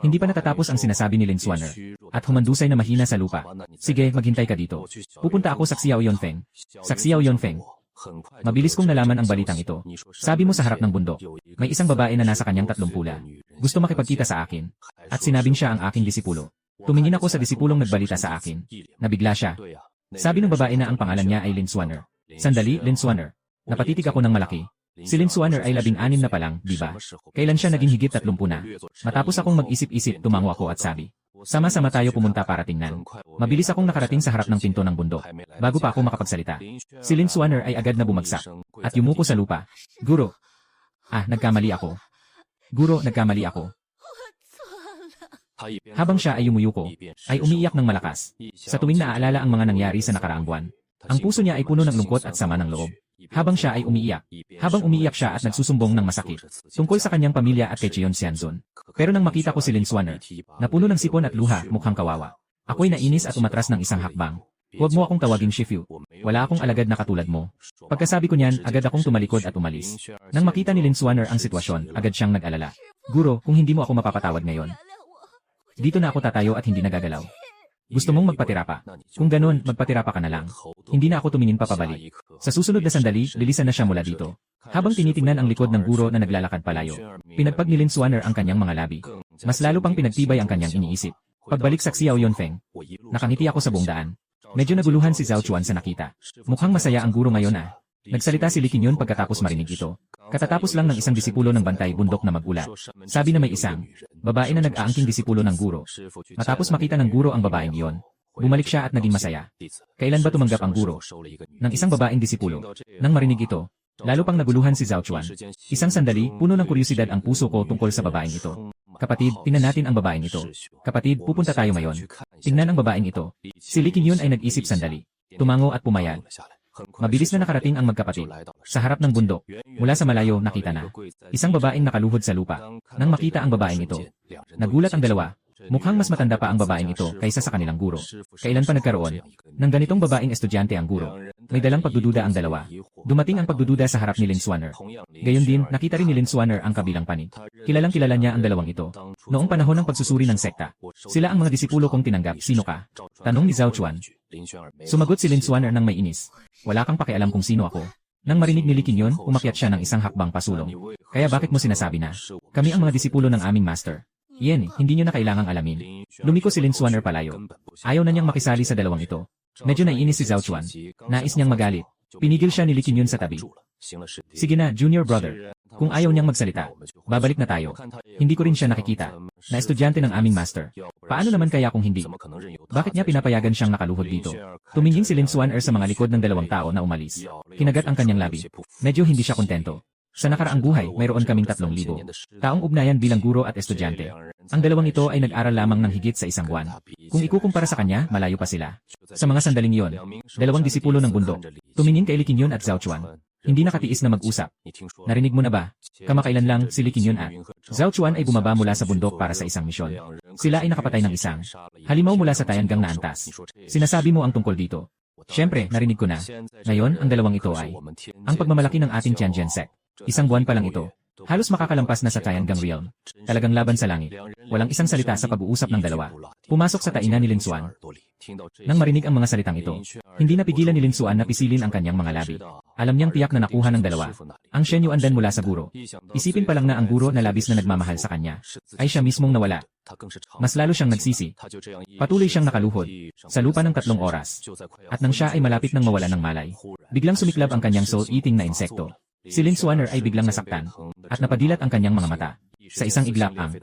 Hindi pa natatapos ang sinasabi ni Lin Xuaner. At humandusay na mahina sa lupa. Sige, maghintay ka dito. Pupunta ako sa Xiao Yunfeng. Sa Xiao Yunfeng. Mabilis kong nalaman ang balitang ito. Sabi mo sa harap ng bundok, may isang babae na nasa kanyang 3 pula. Gusto makipagkita sa akin. At sinabing siya ang aking disipulo. Tumingin ako sa disipulong nagbalita sa akin. Nabigla siya. Sabi ng babae na ang pangalan niya ay Lin Xuaner. Sandali, Lin Xuaner. Napatitig ako ng malaki. Si Lin Xuaner ay 16 na pa lang, di ba? Kailan siya naging higit 30 na? Matapos akong mag-isip-isip, tumango ako at sabi, sama-sama tayo pumunta para tingnan. Mabilis akong nakarating sa harap ng pinto ng bundok. Bago pa ako makapagsalita, si Lin Xuaner ay agad na bumagsak at yumuko sa lupa. Guro. Nagkamali ako. Guro, nagkamali ako. Habang siya ay yumuyuko, ay umiiyak ng malakas. Sa tuwing naaalala ang mga nangyari sa nakaraang buwan, ang puso niya ay puno ng lungkot at sama ng loob. Habang siya ay umiiyak. Habang umiiyak siya at nagsusumbong ng masakit tungkol sa kanyang pamilya at kay Cheon Xianzun. Pero nang makita ko si Lin Xuaner, na puno ng sipon at luha, mukhang kawawa. Ako'y nainis at umatras ng isang hakbang. Huwag mo akong tawaging Shifu. Wala akong alagad na katulad mo. Pagkasabi ko niyan, agad akong tumalikod at umalis. Nang makita ni Lin Xuaner ang sitwasyon, agad siyang nag-alala. Guro, kung hindi mo ako mapapatawad ngayon, dito na ako tatayo at hindi nagagalaw. Gusto mong magpatira pa? Kung ganun, magpatira pa ka na lang. Hindi na ako tumingin pa pabalik. Sa susunod na sandali, lilisan na siya mula dito. Habang tinitingnan ang likod ng guro na naglalakad palayo, pinagpag ni Lin Xuaner ang kanyang mga labi. Mas lalo pang pinagtibay ang kanyang iniisip. Pagbalik sa Xiao Yunfeng, nakangiti ako sa buong daan. Medyo naguluhan si Zhao Chuan sa nakita. Mukhang masaya ang guro ngayon . Nagsalita si Li Qingyun pagkatapos marinig ito. Katatapos lang ng isang disipulo ng bantay bundok na magulat. Sabi na may isang babae na nag-aangking disipulo ng guro. Matapos makita ng guro ang babaeng iyon, bumalik siya at naging masaya. Kailan ba tumanggap ang guro ng isang babaeng disipulo? Nang marinig ito, lalo pang naguluhan si Zhao Chuan. Isang sandali, puno ng kuryosidad ang puso ko tungkol sa babaeng ito. Kapatid, tingnan natin ang babaeng ito. Kapatid, pupunta tayo ngayon. Tingnan ang babaeng ito. Si Li Qingyun ay nag-isip sandali. Tumango at pumayag. Mabilis na nakarating ang magkapatid. Sa harap ng bundok, mula sa malayo nakita na isang babaeng nakaluhod sa lupa. Nang makita ang babaeng ito, nagulat ang dalawa. Mukhang mas matanda pa ang babaeng ito kaysa sa kanilang guro. Kailan pa nagkaroon ng ganitong babaeng estudyante ang guro? May dalang pagdududa ang dalawa. Dumating ang pagdududa sa harap ni Lin Xuaner. Gayon din, nakita rin ni Lin Xuaner ang kabilang panig. Kilalang kilala niya ang dalawang ito. Noong panahon ng pagsusuri ng sekta, sila ang mga disipulo kong tinanggap. Sino ka? Tanong ni Zhao Chuan. Sumagot si Lin Xuaner nang may inis. Wala kang pakialam kung sino ako. Nang marinig ni Li Qingyun, umakyat siya ng isang hakbang pasulong. Kaya bakit mo sinasabi na kami ang mga disipulo ng aming master? Iyan, hindi niyo na kailangang alamin. Lumiko si Lin Xuaner palayo. Ayaw na niyang makisali sa dalawang ito. Medyo naiinis si Zhao Chuan. Nais niyang magalit. Pinigil siya ni Li Qingyun sa tabi. Sige na, junior brother. Kung ayaw niyang magsalita, babalik na tayo. Hindi ko rin siya nakikita na estudyante ng aming master. Paano naman kaya kung hindi? Bakit niya pinapayagan siyang nakaluhod dito? Tumingin si Lin Xuaner sa mga likod ng dalawang tao na umalis. Kinagat ang kanyang labi. Medyo hindi siya kontento. Sa nakaraang buhay, mayroon kaming 3,000 taong ugnayan bilang guro at estudyante. Ang dalawang ito ay nag-aral lamang ng higit sa isang buwan. Kung ikukumpara sa kanya, malayo pa sila. Sa mga sandaling iyon, dalawang disipulo ng bundok, tumingin kay Li Qingyun at Zhao Chuan. Hindi nakatiis na mag-usap. Narinig mo na ba? Kamakailan lang, si Li Qingyun at Zhao Chuan ay bumaba mula sa bundok para sa isang misyon. Sila ay nakapatay ng isang halimaw mula sa Tayangang na antas. Sinasabi mo ang tungkol dito. Siyempre, narinig ko na. Ngayon, ang dalawang ito ay ang pagmamalaki ng ating Tianjin sect. Isang buwan pa lang ito. Halos makakalampas na sa Tayangang realm. Talagang laban sa langit. Walang isang salita sa pag-uusap ng dalawa. Pumasok sa tainan ni Lin Xuan. Nang marinig ang mga salitang ito, hindi napigilan ni Lin Xuan na pisilin ang kanyang mga labi. Alam niyang tiyak na nakuha ng dalawa. Ang Shen Yuandan mula sa guro. Isipin pa lang na ang guro na labis na nagmamahal sa kanya ay siya mismong nawala. Mas lalo siyang nagsisi. Patuloy siyang nakaluhod sa lupa ng 3 oras. At nang siya ay malapit nang mawala ng malay, biglang sumiklab ang kanyang soul-eating na insekto. Si Lin Xuaner ay biglang nasaktan at napadilat ang kanyang mga mata. Sa isang iglap ang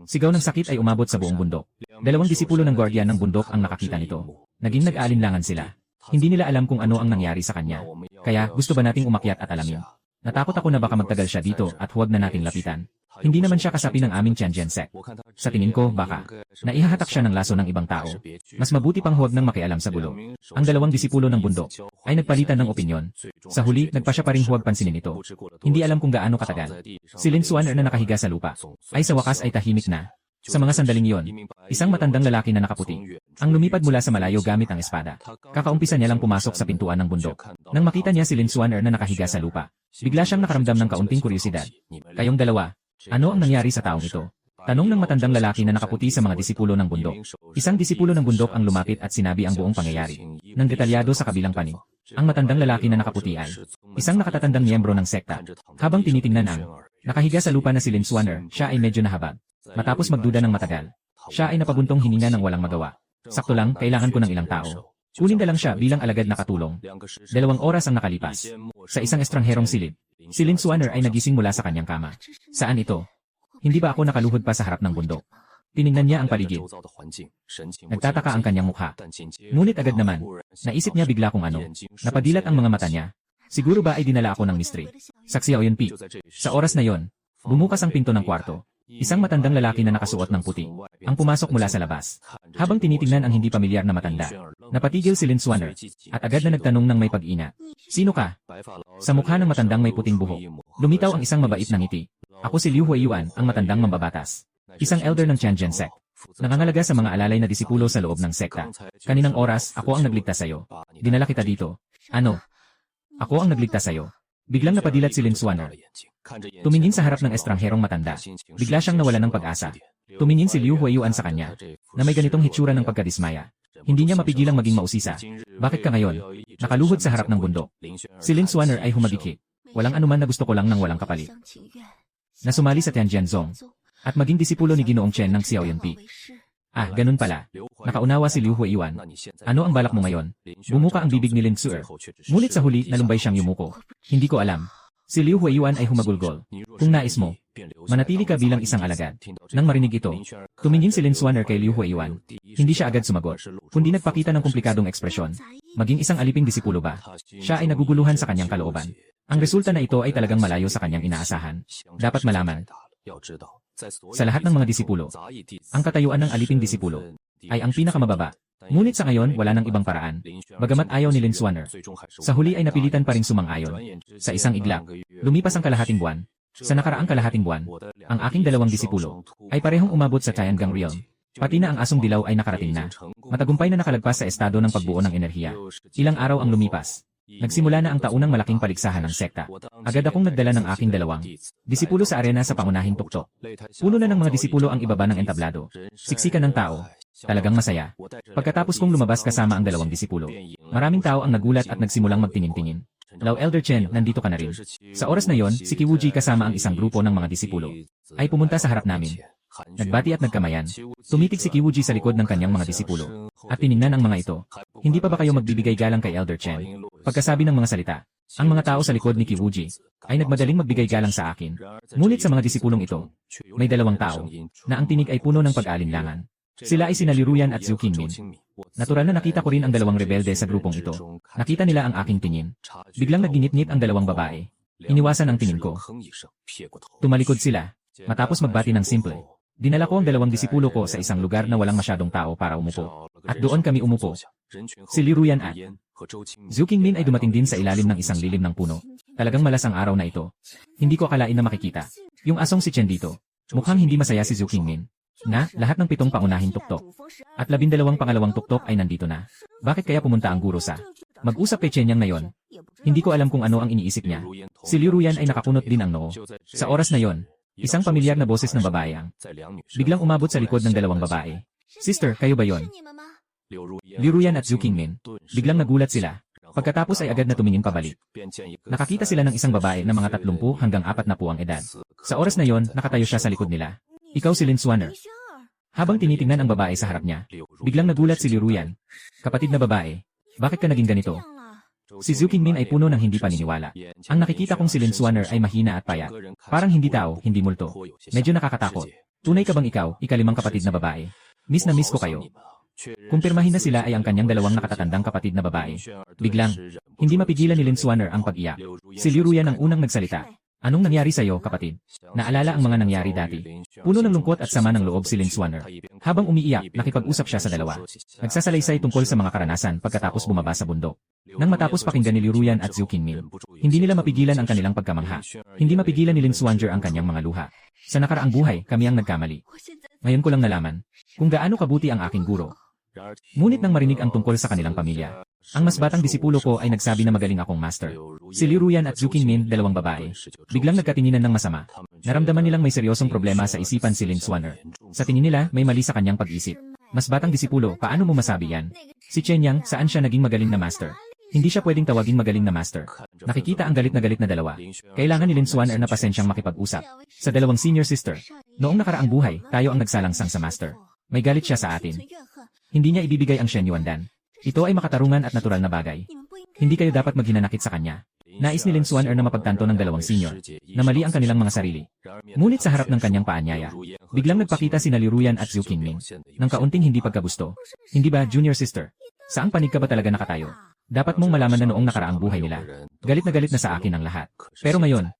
sigaw ng sakit ay umabot sa buong bundok. 2 disipulo ng guardian ng bundok ang nakakita nito. Naging nag-aalinlangan sila. Hindi nila alam kung ano ang nangyari sa kanya. Kaya, gusto ba nating umakyat at alamin? Natakot ako na baka magtagal siya dito at huwag na nating lapitan. Hindi naman siya kasapi ng aming Tianjin sect. Sa tingin ko, baka naihahatak siya ng laso ng ibang tao. Mas mabuti pang huwag nang makialam sa gulo. Ang 2 disipulo ng bundok ay nagpalitan ng opinyon. Sa huli, nagpa siya pa ring huwag pansinin ito. Hindi alam kung gaano katagal. Si Lin Xuaner na nakahiga sa lupa ay sa wakas ay tahimik na. Sa mga sandaling iyon, isang matandang lalaki na nakaputi ang lumipad mula sa malayo gamit ang espada. Kakaumpisa niya lang pumasok sa pintuan ng bundok. Nang makita niya si Lin Xuaner na nakahiga sa lupa, bigla siyang nakaramdam ng kaunting kuryosidad. Kayong dalawa, ano ang nangyari sa taong ito? Tanong ng matandang lalaki na nakaputi sa mga disipulo ng bundok. Isang disipulo ng bundok ang lumapit at sinabi ang buong pangyayari ng detalyado sa kabilang panig. Ang matandang lalaki na nakaputi ay isang nakatatandang miyembro ng sekta. Habang tinitingnan ang nakahiga sa lupa na si Lin Xuaner, siya ay medyo nahabag. Matapos magduda ng matagal, siya ay napabuntong hininga ng walang magawa. Sakto lang, kailangan ko ng ilang tao. Kunin na lang siya bilang alagad na katulong. 2 oras ang nakalipas. Sa isang estrangherong silid, si Lin Xuaner ay nagising mula sa kanyang kama. Saan ito? Hindi ba ako nakaluhod pa sa harap ng bundok? Tiningnan niya ang paligid. Nagtataka ang kanyang mukha. Ngunit agad naman, naisip niya bigla kung ano. Napadilat ang mga mata niya. Siguro ba ay dinala ako ng mystery? Saksi Xiaoyunpi. Sa oras na yon, bumukas ang pinto ng kwarto. Isang matandang lalaki na nakasuot ng puti ang pumasok mula sa labas. Habang tinitingnan ang hindi pamilyar na matanda, napatigil si Lin Xuaner at agad na nagtanong ng may pag-ina. Sino ka? Sa mukha ng matandang may puting buhok, lumitaw ang isang mabait na ngiti. Ako si Liu Huiyuan, ang matandang mambabatas. Isang elder ng Tianjin sect. Nangangalaga sa mga alalay na disipulo sa loob ng sekta. Kaninang oras, ako ang nagligtas sa'yo. Dinala kita dito. Ano? Ako ang nagligtas sa'yo. Biglang napadilat si Lin Xuaner. Tumingin sa harap ng estrangherong matanda. Bigla siyang nawala ng pag-asa. Tumingin si Liu Huiyuan sa kanya, na may ganitong hitsura ng pagkadismaya. Hindi niya mapigilang maging mausisa. Bakit ka ngayon? Nakaluhod sa harap ng bundok. Si Lin Xuaner ay humagikhi. Walang anuman na gusto ko lang ng walang kapalit. Na sumali sa Tianjin Zong at maging disipulo ni Ginoong Chen ng Xiaoyunpi. Ah, ganun pala. Nakaunawa si Liu Huiyuan. Ano ang balak mo ngayon? Bumuka ang bibig ni Lin Xuer. Ngunit sa huli, nalumbay siyang yumuko. Hindi ko alam. Si Liu Huiyuan ay humagulgol. Kung nais mo, manatili ka bilang isang alagad. Nang marinig ito, tumingin si Lin Xuaner kay Liu Huiyuan. Hindi siya agad sumagot, kundi nagpakita ng komplikadong ekspresyon. Maging isang aliping disipulo ba? Siya ay naguguluhan sa kanyang kalooban. Ang resulta na ito ay talagang malayo sa kanyang inaasahan. Dapat malaman. Sa lahat ng mga disipulo, ang katayuan ng aliping disipulo ay ang pinakamababa. Ngunit sa ngayon, wala nang ibang paraan. Bagamat ayaw ni Lin Xuaner, sa huli ay napilitan pa ring sumang-ayon. Sa isang iglap, lumipas ang kalahating buwan. Sa nakaraang kalahating buwan, ang aking 2 disipulo ay parehong umabot sa Tiangang Realm. Pati na ang asong dilaw ay nakarating na. Matagumpay na nakalagpas sa estado ng pagbuo ng enerhiya. Ilang araw ang lumipas. Nagsimula na ang taunang malaking paligsahan ng sekta. Agad akong nagdala ng aking 2 disipulo sa arena sa pangunahing tuktok. Puno na ng mga disipulo ang ibaba ng entablado. Siksikan ng tao. Talagang masaya. Pagkatapos kong lumabas kasama ang 2 disipulo, maraming tao ang nagulat at nagsimulang magtingin-tingin. Lao Elder Chen, nandito ka na rin. Sa oras na yon, si Kiwuji kasama ang isang grupo ng mga disipulo ay pumunta sa harap namin. Nagbati at nagkamayan. Tumitig si Kiwuji sa likod ng kanyang mga disipulo at tiningnan ang mga ito. Hindi pa ba kayo magbibigay galang kay Elder Chen? Pagkasabi ng mga salita, ang mga tao sa likod ni Kiwuji ay nagmadaling magbigay galang sa akin. Ngunit sa mga disipulong ito, may 2 tao na ang tinig ay puno ng pag-alinlangan. Sila ay sina Liu Ruyan at Zhu Qingmin. Natural na nakita ko rin ang 2 rebelde sa grupong ito. Nakita nila ang aking tingin. Biglang nagginit-ngit ang 2 babae. Iniwasan ang tingin ko. Tumalikod sila. Matapos magbati ng simple, dinala ko ang 2 disipulo ko sa isang lugar na walang masyadong tao para umupo. At doon kami umupo. Si Liu Ruyan at Zhu Qingmin ay dumating din sa ilalim ng isang lilim ng puno. Talagang malas ang araw na ito. Hindi ko akalain na makikita yung asong si Chen dito. Mukhang hindi masaya si Zhu Qingmin. Na, lahat ng 7 pangunahing tuktok. At 12 pangalawang tuktok ay nandito na. Bakit kaya pumunta ang guro sa mag-usap kay Chen Yang ngayon? Hindi ko alam kung ano ang iniisip niya. Si Liu Ruyan ay nakakunot din ang noo. Sa oras na yon, isang pamilyar na boses ng babae ang biglang umabot sa likod ng 2 babae. Sister, kayo ba yon? Liu Ruyan at Zhu Qingmin. Biglang nagulat sila. Pagkatapos ay agad na tumingin pabalik. Nakakita sila ng isang babae na mga 30 hanggang 40 ang edad. Sa oras na yon, nakatayo siya sa likod nila. Ikaw si Lin Swanner. Habang tinitingnan ang babae sa harap niya, biglang nagulat si Liu Ruyan. Kapatid na babae, bakit ka naging ganito? Si Zhu Qingmin ay puno ng hindi paniniwala. Ang nakikita kong si Lin Swanner ay mahina at payat. Parang hindi tao, hindi multo. Medyo nakakatakot. Tunay ka bang ikaw, ikalimang kapatid na babae? Miss na miss ko kayo. Kumpirmahin na sila ay ang kanyang dalawang nakatatandang kapatid na babae. Biglang, hindi mapigilan ni Lin Swanner ang pag-iyak. Si Liu Ruyan ang unang nagsalita. Anong nangyari sa'yo, kapatid? Naalala ang mga nangyari dati. Puno ng lungkot at sama ng loob si Lin Swanner. Habang umiiyak, nakipag-usap siya sa dalawa. Nagsasalaysay tungkol sa mga karanasan pagkatapos bumaba sa bundok. Nang matapos pakinggan ni Liu Ruyan at Zhu Qingmin, hindi nila mapigilan ang kanilang pagkamangha. Hindi mapigilan ni Lin Swanner ang kanyang mga luha. Sa nakaraang buhay, kami ang nagkamali. Ngayon ko lang nalaman kung gaano kabuti ang aking guro. Ngunit nang marinig ang tungkol sa kanilang pamilya, ang mas batang disipulo ko ay nagsabi na magaling akong master. Si Liu Ruyan at Zhu Qingmin, dalawang babae, biglang nagkatinginan ng masama. Naramdaman nilang may seryosong problema sa isipan si Lin Swanner. Sa tingin nila, may mali sa kanyang pag-isip. Mas batang disipulo, paano mo masabi yan? Si Chen Yang, saan siya naging magaling na master? Hindi siya pwedeng tawaging magaling na master. Nakikita ang galit na dalawa. Kailangan ni Lin Swanner na pasensyang makipag-usap. Sa dalawang senior sister, noong nakaraang buhay, tayo ang nagsalangsang sa master. May galit siya sa atin. Hindi niya ibibigay ang Shen Yuandan. Ito ay makatarungan at natural na bagay. Hindi kayo dapat maghinanakit sa kanya. Nais ni Lin Swanner na mapagtanto ng dalawang senior, na mali ang kanilang mga sarili. Ngunit sa harap ng kanyang paanyaya, biglang nagpakita sina Liu Ruyan at Zhu Qingmin, ng kaunting hindi pagkagusto. Hindi ba, junior sister? Saang panig ka ba talaga nakatayo? Dapat mong malaman na noong nakaraang buhay nila, galit na sa akin ang lahat. Pero ngayon,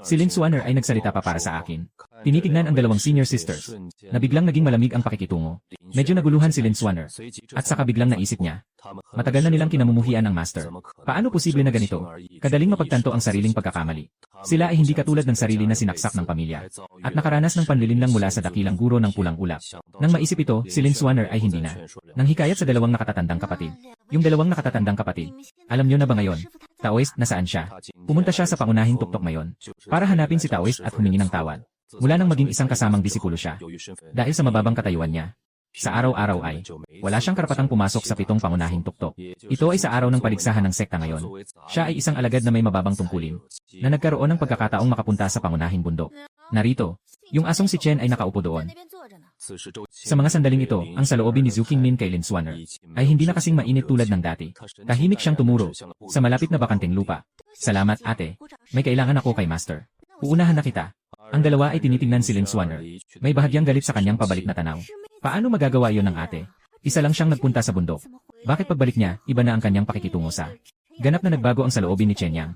si Lin Swanner ay nagsalita pa para sa akin. Tinitignan ang dalawang senior sisters, na biglang naging malamig ang pakikitungo. Medyo naguluhan si Lin Swanner, at saka biglang naisip niya, matagal na nilang kinamumuhian ang master. Paano posible na ganito? Kadaling mapagtanto ang sariling pagkakamali. Sila ay hindi katulad ng sarili na sinaksak ng pamilya, at nakaranas ng panlilinlang mula sa dakilang guro ng pulang ulap. Nang maisip ito, si Lin Swanner ay hindi na. Nang hikayat sa dalawang nakatatandang kapatid. Yung dalawang nakatatandang kapatid, alam niyo na ba ngayon? Taoist, nasaan siya? Pumunta siya sa pangunahing tuktok ngayon, para hanapin si Taoist at humingi ng tawad. Mula nang maging isang kasamang disipulo siya. Dahil sa mababang katayuan niya, sa araw-araw ay, wala siyang karapatang pumasok sa 7 pangunahing tuktok. Ito ay sa araw ng paligsahan ng sekta ngayon. Siya ay isang alagad na may mababang tungkulin, na nagkaroon ng pagkakataong makapunta sa pangunahing bundok. Narito, yung asong si Chen ay nakaupo doon. Sa mga sandaling ito, ang saloobin ni Zhu Qingmin kay Lin Swanner ay hindi na kasing mainit tulad ng dati. Tahimik siyang tumuro sa malapit na bakanting lupa. Salamat, ate. May kailangan ako kay master. Uunahan na kita. Ang dalawa ay tinitingnan si Lin Swanner. May bahagyang galit sa kanyang pabalik na tanaw. Paano magagawa yon ng ate? Isa lang siyang nagpunta sa bundok. Bakit pagbalik niya, iba na ang kanyang pakikitungo sa? Ganap na nagbago ang saloobin ni Chen Yang.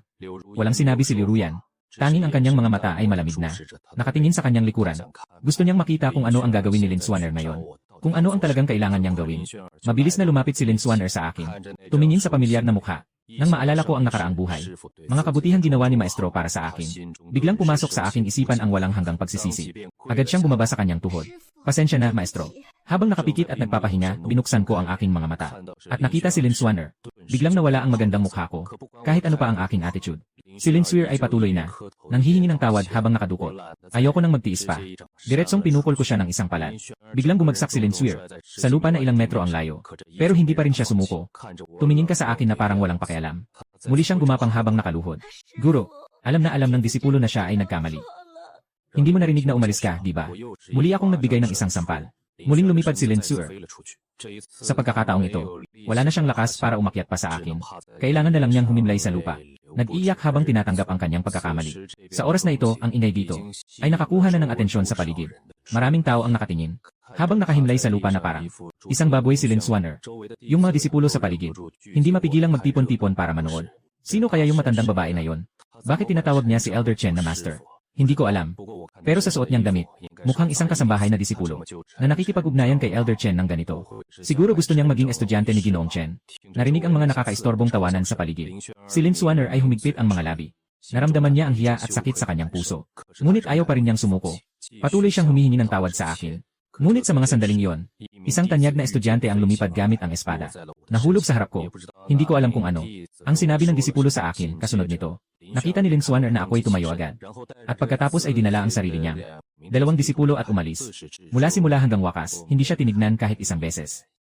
Walang sinabi si Liu Ruyan. Tanging ang kanyang mga mata ay malamig na. Nakatingin sa kanyang likuran. Gusto niyang makita kung ano ang gagawin ni Lin Swanner ngayon. Kung ano ang talagang kailangan niyang gawin. Mabilis na lumapit si Lin Swanner sa akin. Tumingin sa pamilyar na mukha. Nang maalala ko ang nakaraang buhay. Mga kabutihang ginawa ni Maestro para sa akin. Biglang pumasok sa aking isipan ang walang hanggang pagsisisi. Agad siyang bumaba sa kanyang tuhod. Pasensya na, Maestro. Habang nakapikit at nagpapahinga, binuksan ko ang aking mga mata. At nakita si Lin Swanner. Biglang nawala ang magandang mukha ko. Kahit ano pa ang aking attitude. Si Lin Swanner ay patuloy na. Nang hihingi ng tawad habang nakadukot. Ayoko nang magtiis pa. Diretsong pinukol ko siya ng isang palat. Biglang bumagsak si Lin Swanner. Sa lupa na ilang metro ang layo. Pero hindi pa rin siya sumuko. Tumingin ka sa akin na parang walang pakialam. Muli siyang gumapang habang nakaluhod. Guro, alam na alam ng disipulo na siya ay nagkamali. Hindi mo narinig na umalis ka, di ba? Muli akong nagbigay ng isang sampal. Muling lumipad si Lin Swanner. Sa pagkakataong ito, wala na siyang lakas para umakyat pa sa akin. Kailangan na lang niyang humimlay sa lupa. Nag-iiyak habang tinatanggap ang kanyang pagkakamali. Sa oras na ito, ang ingay dito ay nakakuha na ng atensyon sa paligid. Maraming tao ang nakatingin. Habang nakahimlay sa lupa na parang isang baboy si Lin Swanner. Yung mga disipulo sa paligid, hindi mapigilang magtipon-tipon para manood. Sino kaya yung matandang babae na yon? Bakit tinatawag niya si Elder Chen na master? Hindi ko alam. Pero sa suot niyang damit, mukhang isang kasambahay na disipulo na nakikipag-ugnayan kay Elder Chen ng ganito. Siguro gusto niyang maging estudyante ni Ginoong Chen. Narinig ang mga nakakaistorbong tawanan sa paligid. Si Lin Swanner ay humigpit ang mga labi. Naramdaman niya ang hiya at sakit sa kanyang puso. Ngunit ayaw pa rin niyang sumuko. Patuloy siyang humihingi ng tawad sa akin. Ngunit sa mga sandaling iyon, isang tanyag na estudyante ang lumipad gamit ang espada. Nahulog sa harap ko. Hindi ko alam kung ano. Ang sinabi ng disipulo sa akin, kasunod nito. Nakita ni Lin Swanner na ako'y tumayo agad. At pagkatapos ay dinala ang sarili niya. Dalawang disipulo at umalis. Mula simula hanggang wakas, hindi siya tinignan kahit isang beses.